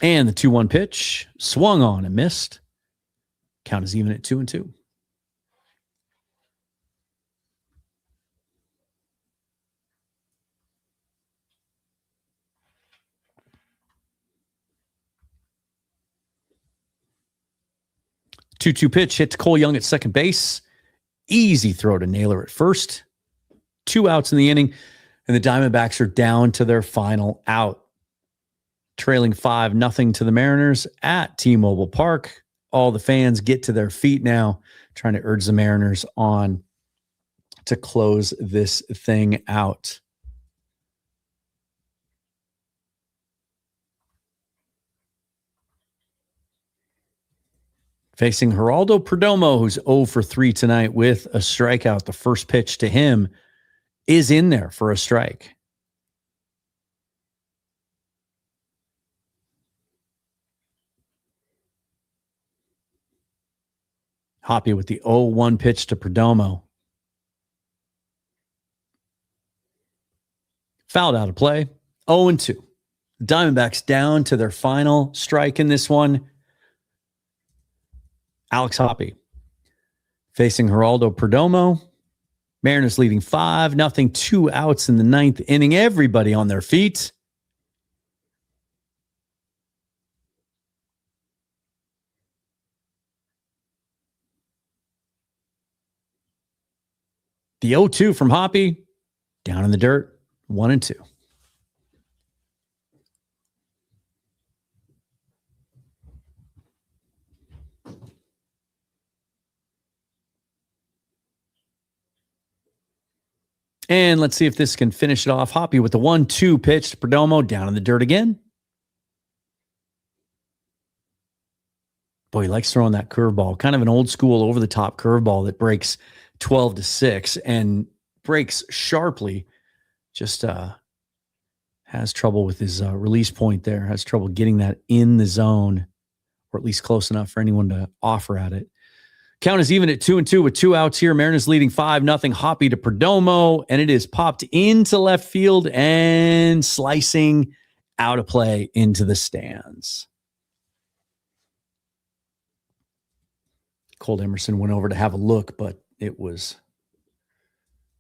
And the 2-1 pitch swung on and missed. Count is even at 2-2. 2-2 pitch hit to Cole Young at second base. Easy throw to Naylor at first. 2 outs in the inning, and the Diamondbacks are down to their final out. Trailing 5-0 to the Mariners at T-Mobile Park. All the fans get to their feet now, trying to urge the Mariners on to close this thing out. Facing Geraldo Perdomo, who's 0 for 3 tonight with a strikeout. The first pitch to him is in there for a strike. Hoppy with the 0-1 pitch to Perdomo. Fouled out of play. 0-2. Diamondbacks down to their final strike in this one. Alex Hoppy facing Geraldo Perdomo. Mariners leading 5-0, 2 outs in the 9th inning. Everybody on their feet. The 0-2 from Hoppy. Down in the dirt. 1-2. And let's see if this can finish it off. Hoppy with the 1-2 pitch to Perdomo, down in the dirt again. Boy, he likes throwing that curveball. Kind of an old school over the top curveball that breaks 12-6 and breaks sharply. Just has trouble with his release point there. Has trouble getting that in the zone, or at least close enough for anyone to offer at it. Count is even at 2-2 with 2 outs here. Mariners leading 5-0. Hoppy to Perdomo, and it is popped into left field and slicing out of play into the stands. Cole Emerson went over to have a look, but it was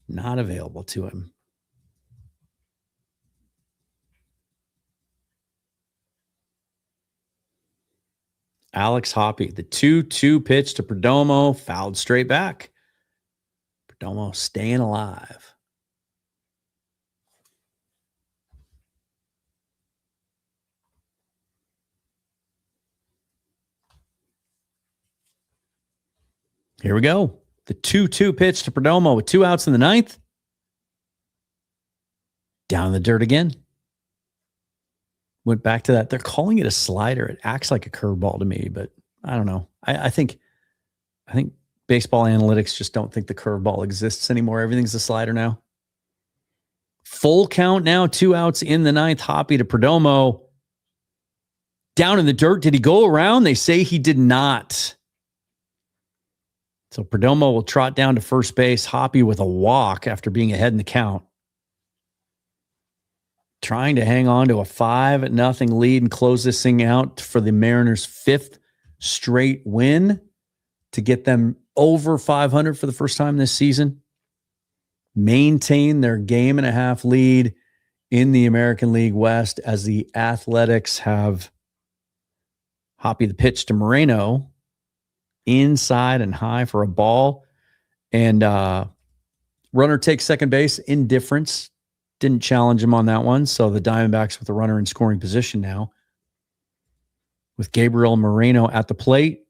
not available to him. Alex Hoppy, the 2-2 pitch to Perdomo, fouled straight back. Perdomo staying alive. Here we go. The 2-2 pitch to Perdomo with 2 outs in the 9th. Down in the dirt again. Went back to that. They're calling it a slider. It acts like a curveball to me, but I don't know. I think baseball analytics just don't think the curveball exists anymore. Everything's a slider now. Full count now, 2 outs in the 9th. Hoppy to Perdomo. Down in the dirt. Did he go around? They say he did not. So Perdomo will trot down to first base. Hoppy with a walk after being ahead in the count. Trying to hang on to a 5-0 lead and close this thing out for the Mariners' 5th straight win to get them over 500 for the first time this season. Maintain their 1.5 game lead in the American League West as the Athletics have Hoppy the pitch to Moreno inside and high for a ball. And runner takes second base, indifference. Didn't challenge him on that one. So the Diamondbacks with a runner in scoring position now. With Gabriel Moreno at the plate.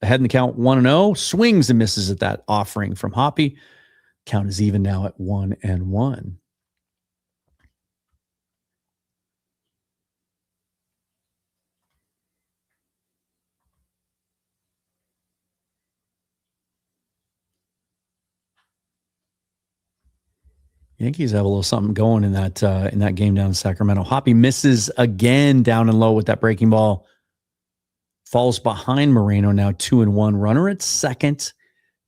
Ahead in the count 1-0. Swings and misses at that offering from Hoppy. Count is even now at 1-1. Yankees have a little something going in that game down in Sacramento. Hoppy misses again down and low with that breaking ball. Falls behind Moreno now 2-1. Runner at second.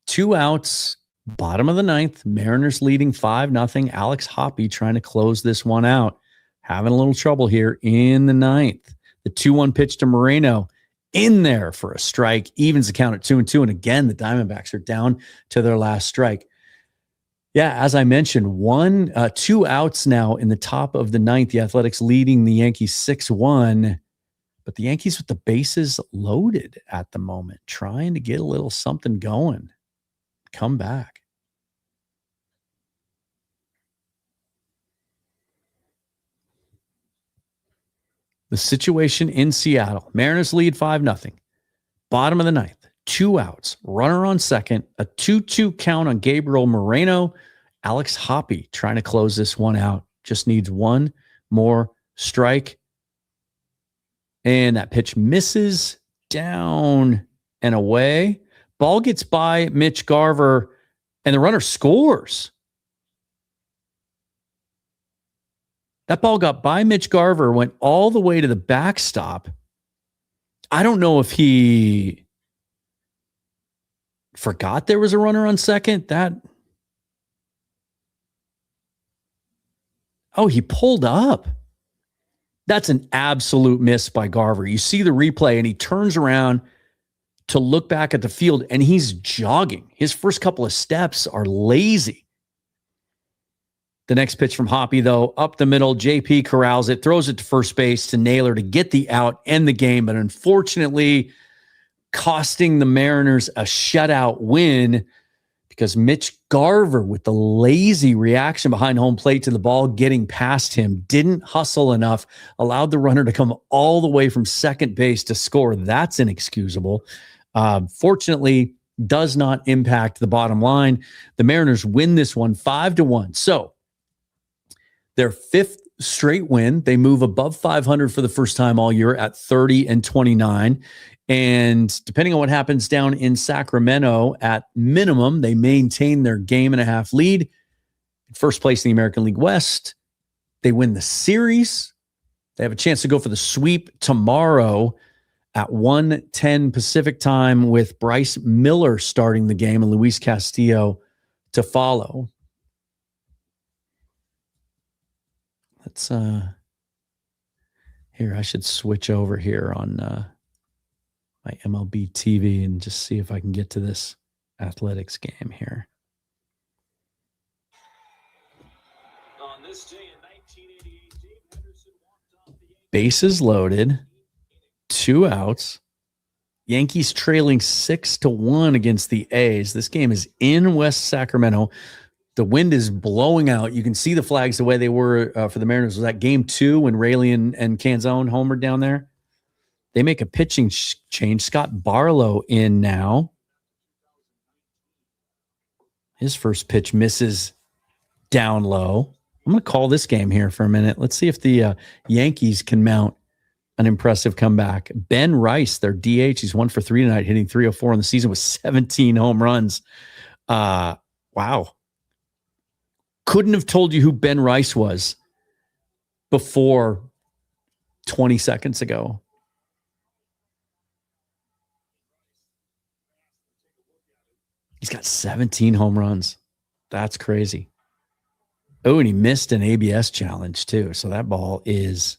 2 outs. Bottom of the 9th. Mariners leading 5-0. Alex Hoppy trying to close this one out. Having a little trouble here in the 9th. The 2-1 pitch to Moreno in there for a strike. Evens the count at 2-2. And again, the Diamondbacks are down to their last strike. Yeah, as I mentioned, 2 outs now in the top of the 9th. The Athletics leading the Yankees 6-1. But the Yankees with the bases loaded at the moment, trying to get a little something going. Come back. The situation in Seattle. Mariners lead 5-0. Bottom of the ninth. 2 outs. Runner on second. A 2-2 count on Gabriel Moreno. Alex Hoppe trying to close this one out. Just needs one more strike. And that pitch misses down and away. Ball gets by Mitch Garver, and the runner scores. That ball got by Mitch Garver, went all the way to the backstop. I don't know if he forgot there was a runner on second. He pulled up. That's an absolute miss by Garver. You see the replay, and he turns around to look back at the field, and he's jogging. His first couple of steps are lazy. The next pitch from Hoppe, though, up the middle. JP corrals it, throws it to first base to Naylor to get the out, end the game, but unfortunately costing the Mariners a shutout win because Mitch Garver, with the lazy reaction behind home plate to the ball getting past him, didn't hustle enough, allowed the runner to come all the way from second base to score. That's inexcusable. Fortunately, does not impact the bottom line. The Mariners win this one 5-1. So their 5th straight win. They move above 500 for the first time all year at 30-29. And depending on what happens down in Sacramento, at minimum, they maintain their game-and-a-half lead. First place in the American League West. They win the series. They have a chance to go for the sweep tomorrow at 1:10 Pacific time with Bryce Miller starting the game and Luis Castillo to follow. Let's here, I should switch over here on my MLB TV and just see if I can get to this athletics game here. On this day in 1988, Dave Henderson walked off the Bases loaded, 2 outs. Yankees trailing 6-1 against the A's. This game is in West Sacramento. The wind is blowing out. You can see the flags the way they were for the Mariners. Was that game 2 when Raley and Canzone homered down there? They make a pitching change. Scott Barlow in now. His first pitch misses down low. I'm going to call this game here for a minute. Let's see if the Yankees can mount an impressive comeback. Ben Rice, their DH, he's 1 for 3 tonight, hitting .304 in the season with 17 home runs. Wow. Couldn't have told you who Ben Rice was before 20 seconds ago. He's got 17 home runs. That's crazy. Oh, and he missed an ABS challenge too. So that ball is...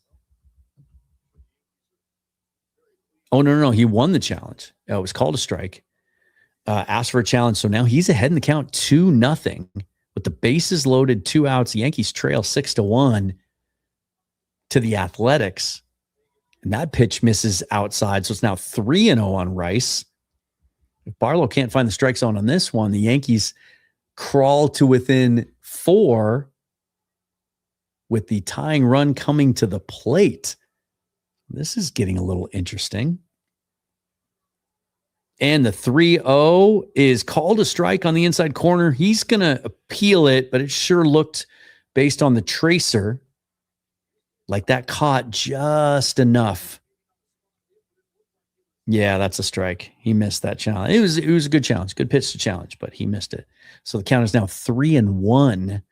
Oh, no. He won the challenge. It was called a strike. Asked for a challenge. So now he's ahead in the count 2-0. With the bases loaded, 2 outs, Yankees trail 6-1 to the Athletics. And that pitch misses outside. So it's now 3-0 on Rice. If Barlow can't find the strike zone on this one, the Yankees crawl to within 4 with the tying run coming to the plate. This is getting a little interesting. And the 3-0 is called a strike on the inside corner. He's going to appeal it, but it sure looked, based on the tracer, like that caught just enough. Yeah, that's a strike. He missed that challenge. It was a good challenge, good pitch to challenge, but he missed it. So the count is now 3-1.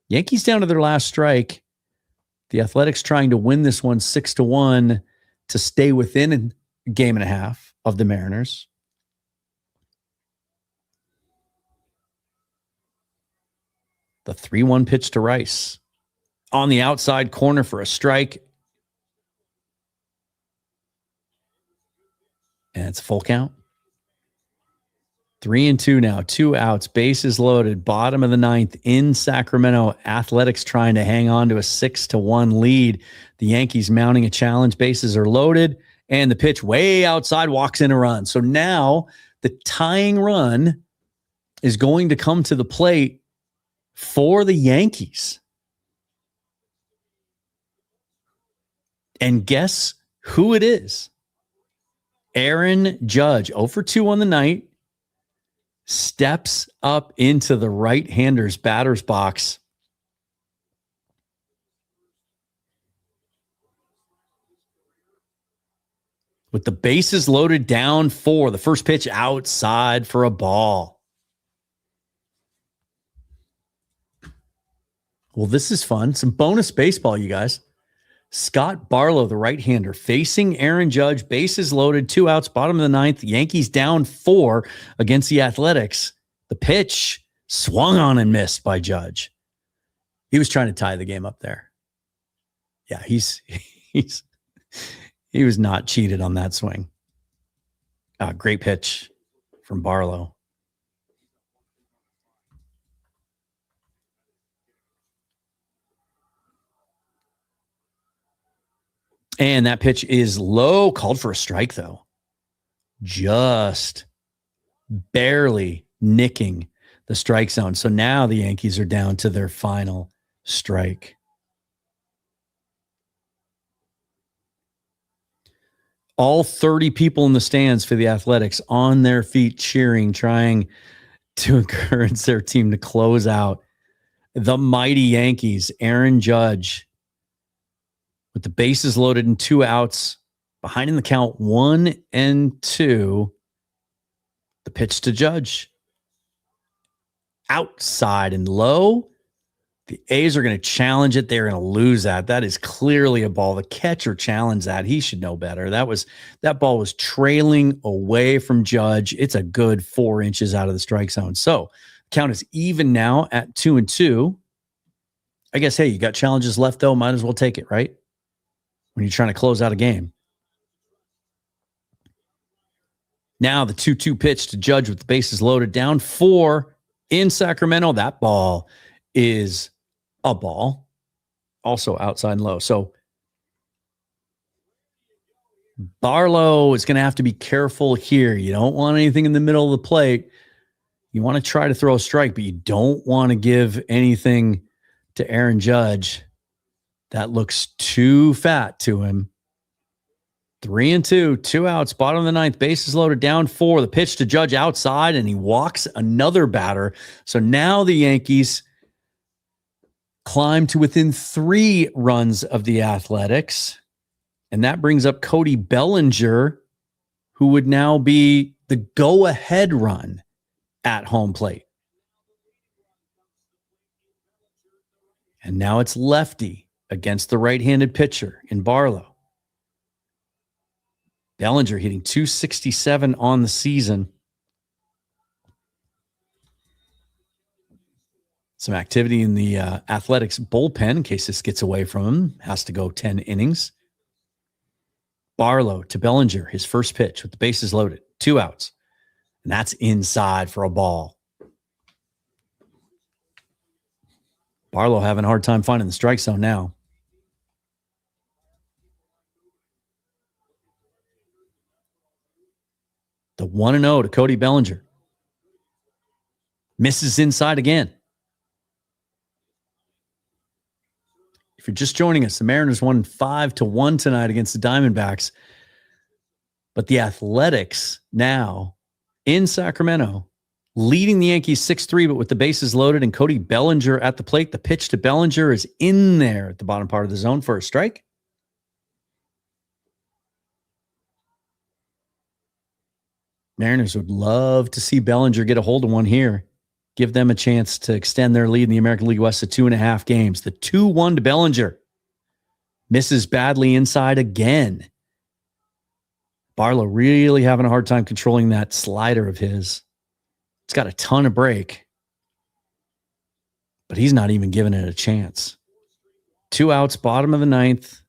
Yankees down to their last strike. The Athletics trying to win this one 6-1 to stay within a game and a half of the Mariners. The 3-1 pitch to Rice on the outside corner for a strike. And it's a full count. 3-2 now, 2 outs, bases loaded, bottom of the ninth in Sacramento. Athletics trying to hang on to a 6-1 lead. The Yankees mounting a challenge, bases are loaded, And the pitch way outside, walks in a run. So now the tying run is going to come to the plate for the Yankees. And guess who it is? Aaron Judge, 0 for 2 on the night, steps up into the right-hander's batter's box. With the bases loaded down 4, the first pitch outside for a ball. Well, this is fun. Some bonus baseball, you guys. Scott Barlow, the right-hander, facing Aaron Judge, bases loaded, 2 outs, bottom of the 9th. Yankees down 4 against the Athletics. The pitch swung on and missed by Judge. He was trying to tie the game up there. Yeah, he was not cheated on that swing. Great pitch from Barlow. And that pitch is low, called for a strike, though. Just barely nicking the strike zone. So now the Yankees are down to their final strike. All 30 people in the stands for the Athletics on their feet cheering, trying to encourage their team to close out. The mighty Yankees, Aaron Judge, with the bases loaded and 2 outs, behind in the count 1-2. The pitch to Judge. Outside and low. The A's are going to challenge it. They're going to lose that. That is clearly a ball. The catcher challenged that. He should know better. That ball was trailing away from Judge. It's a good 4 inches out of the strike zone. So count is even now at 2-2. I guess, hey, you got challenges left, though. Might as well take it, right? When you're trying to close out a game. Now the 2-2 pitch to Judge with the bases loaded, down 4 in Sacramento. That ball is a ball, also outside and low. So Barlow is going to have to be careful here. You don't want anything in the middle of the plate. You want to try to throw a strike, but you don't want to give anything to Aaron Judge. That looks too fat to him. 3-2, 2 outs, bottom of the 9th, bases loaded, down 4. The pitch to Judge outside, and he walks another batter. So now the Yankees climb to within 3 runs of the Athletics. And that brings up Cody Bellinger, who would now be the go-ahead run at home plate. And now it's lefty against the right-handed pitcher in Barlow. Bellinger hitting .267 on the season. Some activity in the Athletics bullpen in case this gets away from him. Has to go 10 innings. Barlow to Bellinger, his first pitch with the bases loaded. 2 outs. And that's inside for a ball. Barlow having a hard time finding the strike zone now. The 1-0 to Cody Bellinger. Misses inside again. If you're just joining us, the Mariners won 5-1 tonight against the Diamondbacks. But the Athletics now in Sacramento, leading the Yankees 6-3, but with the bases loaded and Cody Bellinger at the plate. The pitch to Bellinger is in there at the bottom part of the zone for a strike. Mariners would love to see Bellinger get a hold of one here. Give them a chance to extend their lead in the American League West to 2.5 games. The 2-1 to Bellinger. Misses badly inside again. Barlow really having a hard time controlling that slider of his. It's got a ton of break. But he's not even giving it a chance. 2 outs, bottom of the 9th.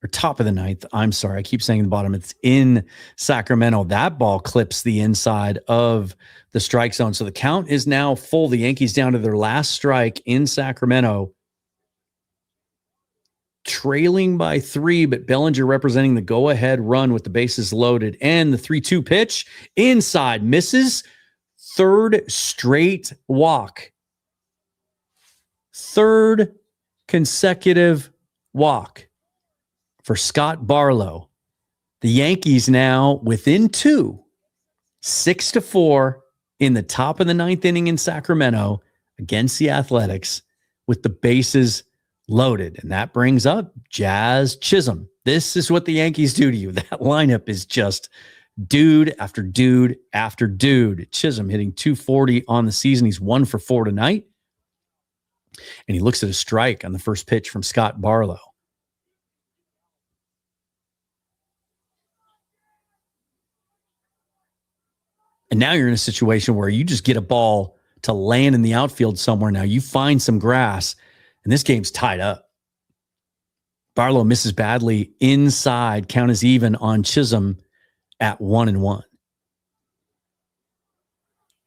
Or top of the 9th. I'm sorry. I keep saying the bottom. It's in Sacramento. That ball clips the inside of the strike zone. So the count is now full. The Yankees down to their last strike in Sacramento. trailing by 3, but Bellinger representing the go-ahead run with the bases loaded. And the 3-2 pitch inside misses. Third straight walk. Third consecutive walk for Scott Barlow. The Yankees now within 2, 6-4 in the top of the 9th inning in Sacramento against the Athletics with the bases loaded. And that brings up Jazz Chisholm. This is what the Yankees do to you. That lineup is just dude after dude after dude. Chisholm hitting 240 on the season. He's 1 for 4 tonight. And he looks at a strike on the first pitch from Scott Barlow. And now you're in a situation where you just get a ball to land in the outfield somewhere. Now you find some grass, and this game's tied up. Barlow misses badly inside. Count is even on Chisholm at 1-1.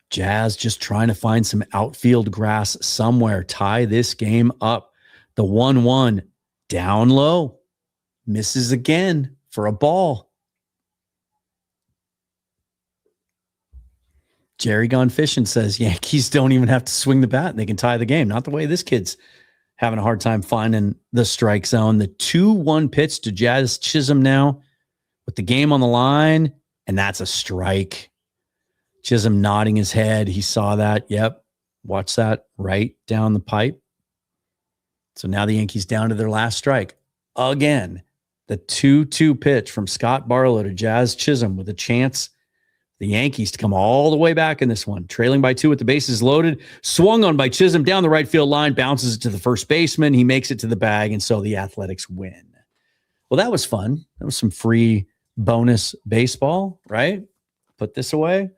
Jazz just trying to find some outfield grass somewhere. Tie this game up. The 1-1 down low. Misses again for a ball. Jerry Gone Fishing says Yankees don't even have to swing the bat. They can tie the game. Not the way this kid's having a hard time finding the strike zone. The 2-1 pitch to Jazz Chisholm now with the game on the line, and that's a strike. Chisholm nodding his head. He saw that. Yep. Watch that right down the pipe. So now the Yankees down to their last strike. Again, the 2-2 pitch from Scott Barlow to Jazz Chisholm with a chance the Yankees to come all the way back in this one. Trailing by 2 with the bases loaded. Swung on by Chisholm down the right field line. Bounces it to the first baseman. He makes it to the bag, and so the Athletics win. Well, that was fun. That was some free bonus baseball, right? Put this away.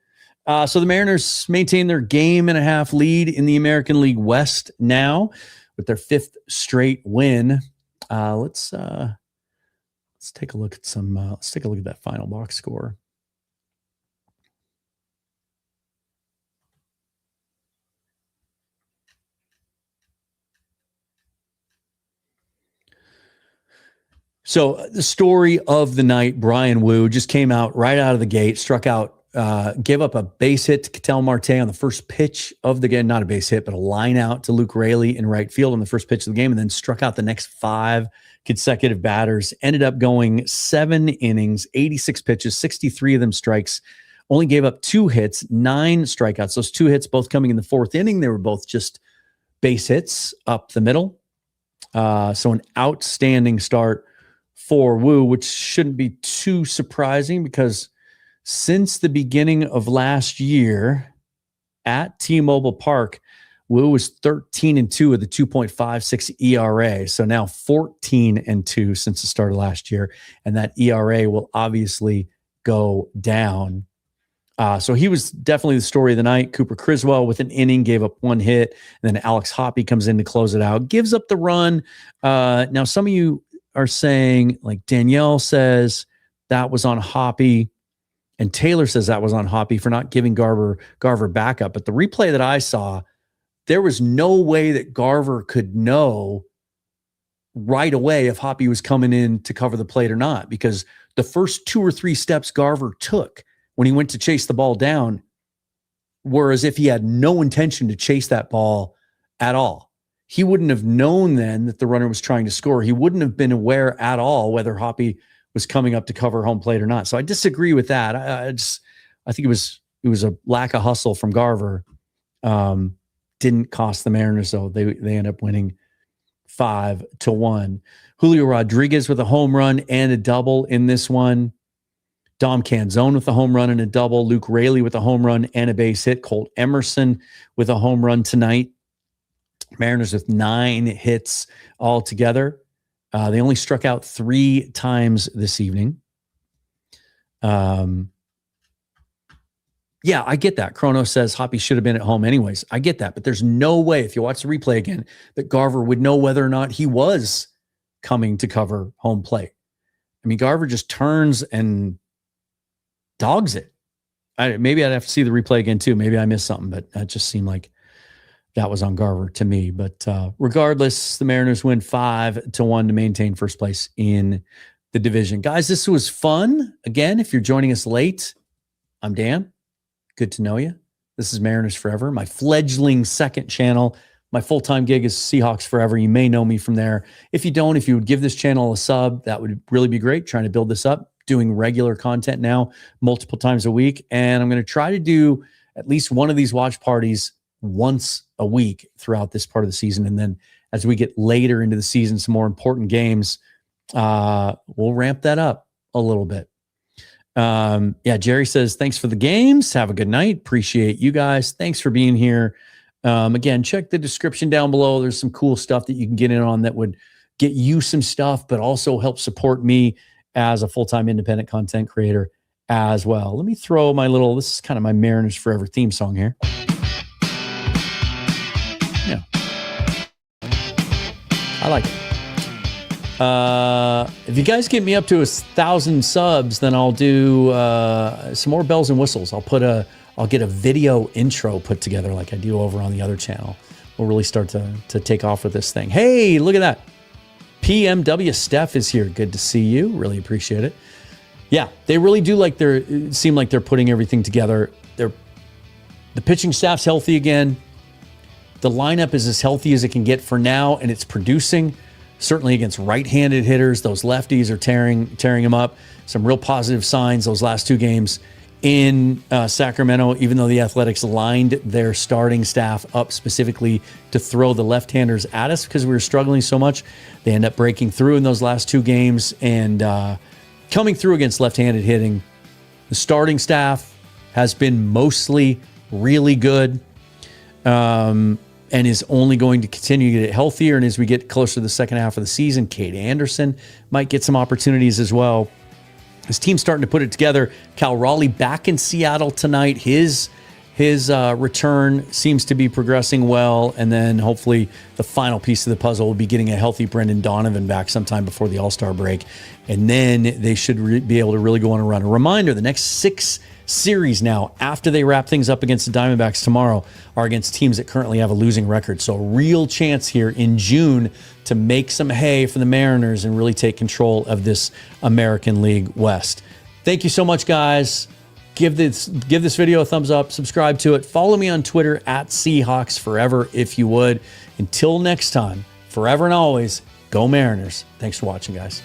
So the Mariners maintain their 1.5 game lead in the American League West now with their 5th straight win. Let's take a look at let's take a look at that final box score. So the story of the night, Bryan Woo just came out right out of the gate, struck out, gave up a base hit to Ketel Marte on the first pitch of the game, not a base hit, but a line out to Luke Raley in right field on the first pitch of the game, and then struck out the next 5 consecutive batters, ended up going 7 innings, 86 pitches, 63 of them strikes, only gave up 2 hits, 9 strikeouts. Those 2 hits both coming in the 4th inning. They were both just base hits up the middle. So an outstanding start for Woo, which shouldn't be too surprising because since the beginning of last year at T-Mobile Park, Woo was 13-2 with a 2.56 ERA. So now 14-2 since the start of last year. And that ERA will obviously go down. So he was definitely the story of the night. Cooper Criswell with an inning, gave up 1 hit. And then Alex Hoppe comes in to close it out, gives up the run. Now, some of you are saying, like Danielle says, that was on Hoppe. And Taylor says that was on Hoppe for not giving Garver backup. But the replay that I saw, there was no way that Garver could know right away if Hoppe was coming in to cover the plate or not, because the first 2 or 3 steps Garver took when he went to chase the ball down were as if he had no intention to chase that ball at all. He wouldn't have known then that the runner was trying to score. He wouldn't have been aware at all whether Hoppe was coming up to cover home plate or not. So I disagree with that. I think it was a lack of hustle from Garver. Didn't cost the Mariners though. They end up winning 5-1. Julio Rodriguez with a home run and a double in this one. Dom Canzone with a home run and a double. Luke Raley with a home run and a base hit. Colt Emerson with a home run tonight. Mariners with 9 hits altogether. They only struck out 3 times this evening. Yeah, I get that. Chrono says Hoppe should have been at home anyways. I get that. But there's no way, if you watch the replay again, that Garver would know whether or not he was coming to cover home plate. I mean, Garver just turns and dogs it. Maybe I'd have to see the replay again too. Maybe I missed something, but that just seemed like that was on Garver to me. But regardless, the Mariners win 5-1 to maintain first place in the division. Guys, this was fun. Again, if you're joining us late, I'm Dan. Good to know you. This is Mariners Forever, my fledgling second channel. My full-time gig is Seahawks Forever. You may know me from there. If you don't, if you would give this channel a sub, that would really be great. Trying to build this up, doing regular content now multiple times a week. And I'm going to try to do at least one of these watch parties once a week throughout this part of the season. And then as we get later into the season, some more important games, we'll ramp that up a little bit. Yeah, Jerry says, thanks for the games. Have a good night. Appreciate you guys. Thanks for being here. Again, check the description down below. There's some cool stuff that you can get in on that would get you some stuff, but also help support me as a full-time independent content creator as well. Let me throw this is kind of my Mariners Forever theme song here. Yeah. I like it. If you guys get me up to 1,000 subs, then I'll do some more bells and whistles. I'll get a video intro put together like I do over on the other channel. We'll really start to take off with this thing. Hey, look at that. PMW Steph is here. Good to see you. Really appreciate it. Yeah, they really do seem like they're putting everything together. The pitching staff's healthy again. The lineup is as healthy as it can get for now, and it's producing. Certainly against right-handed hitters, those lefties are tearing them up. Some real positive signs those last two games in Sacramento, even though the Athletics lined their starting staff up specifically to throw the left-handers at us because we were struggling so much. They end up breaking through in those last two games and coming through against left-handed hitting. The starting staff has been mostly really good and is only going to continue to get healthier. And as we get closer to the second half of the season, Cade Anderson might get some opportunities as well. His team's starting to put it together. Cal Raleigh back in Seattle tonight. His return seems to be progressing well. And then hopefully the final piece of the puzzle will be getting a healthy Brendan Donovan back sometime before the All-Star break. And then they should be able to really go on a run. A reminder, the next 6 series now, after they wrap things up against the Diamondbacks tomorrow, are against teams that currently have a losing record. So a real chance here in June to make some hay for the Mariners and really take control of this American League West. Thank you so much, guys. Give this video a thumbs up, subscribe to it. Follow me on Twitter at Seahawks Forever if you would. Until next time, forever and always, go Mariners. Thanks for watching, guys.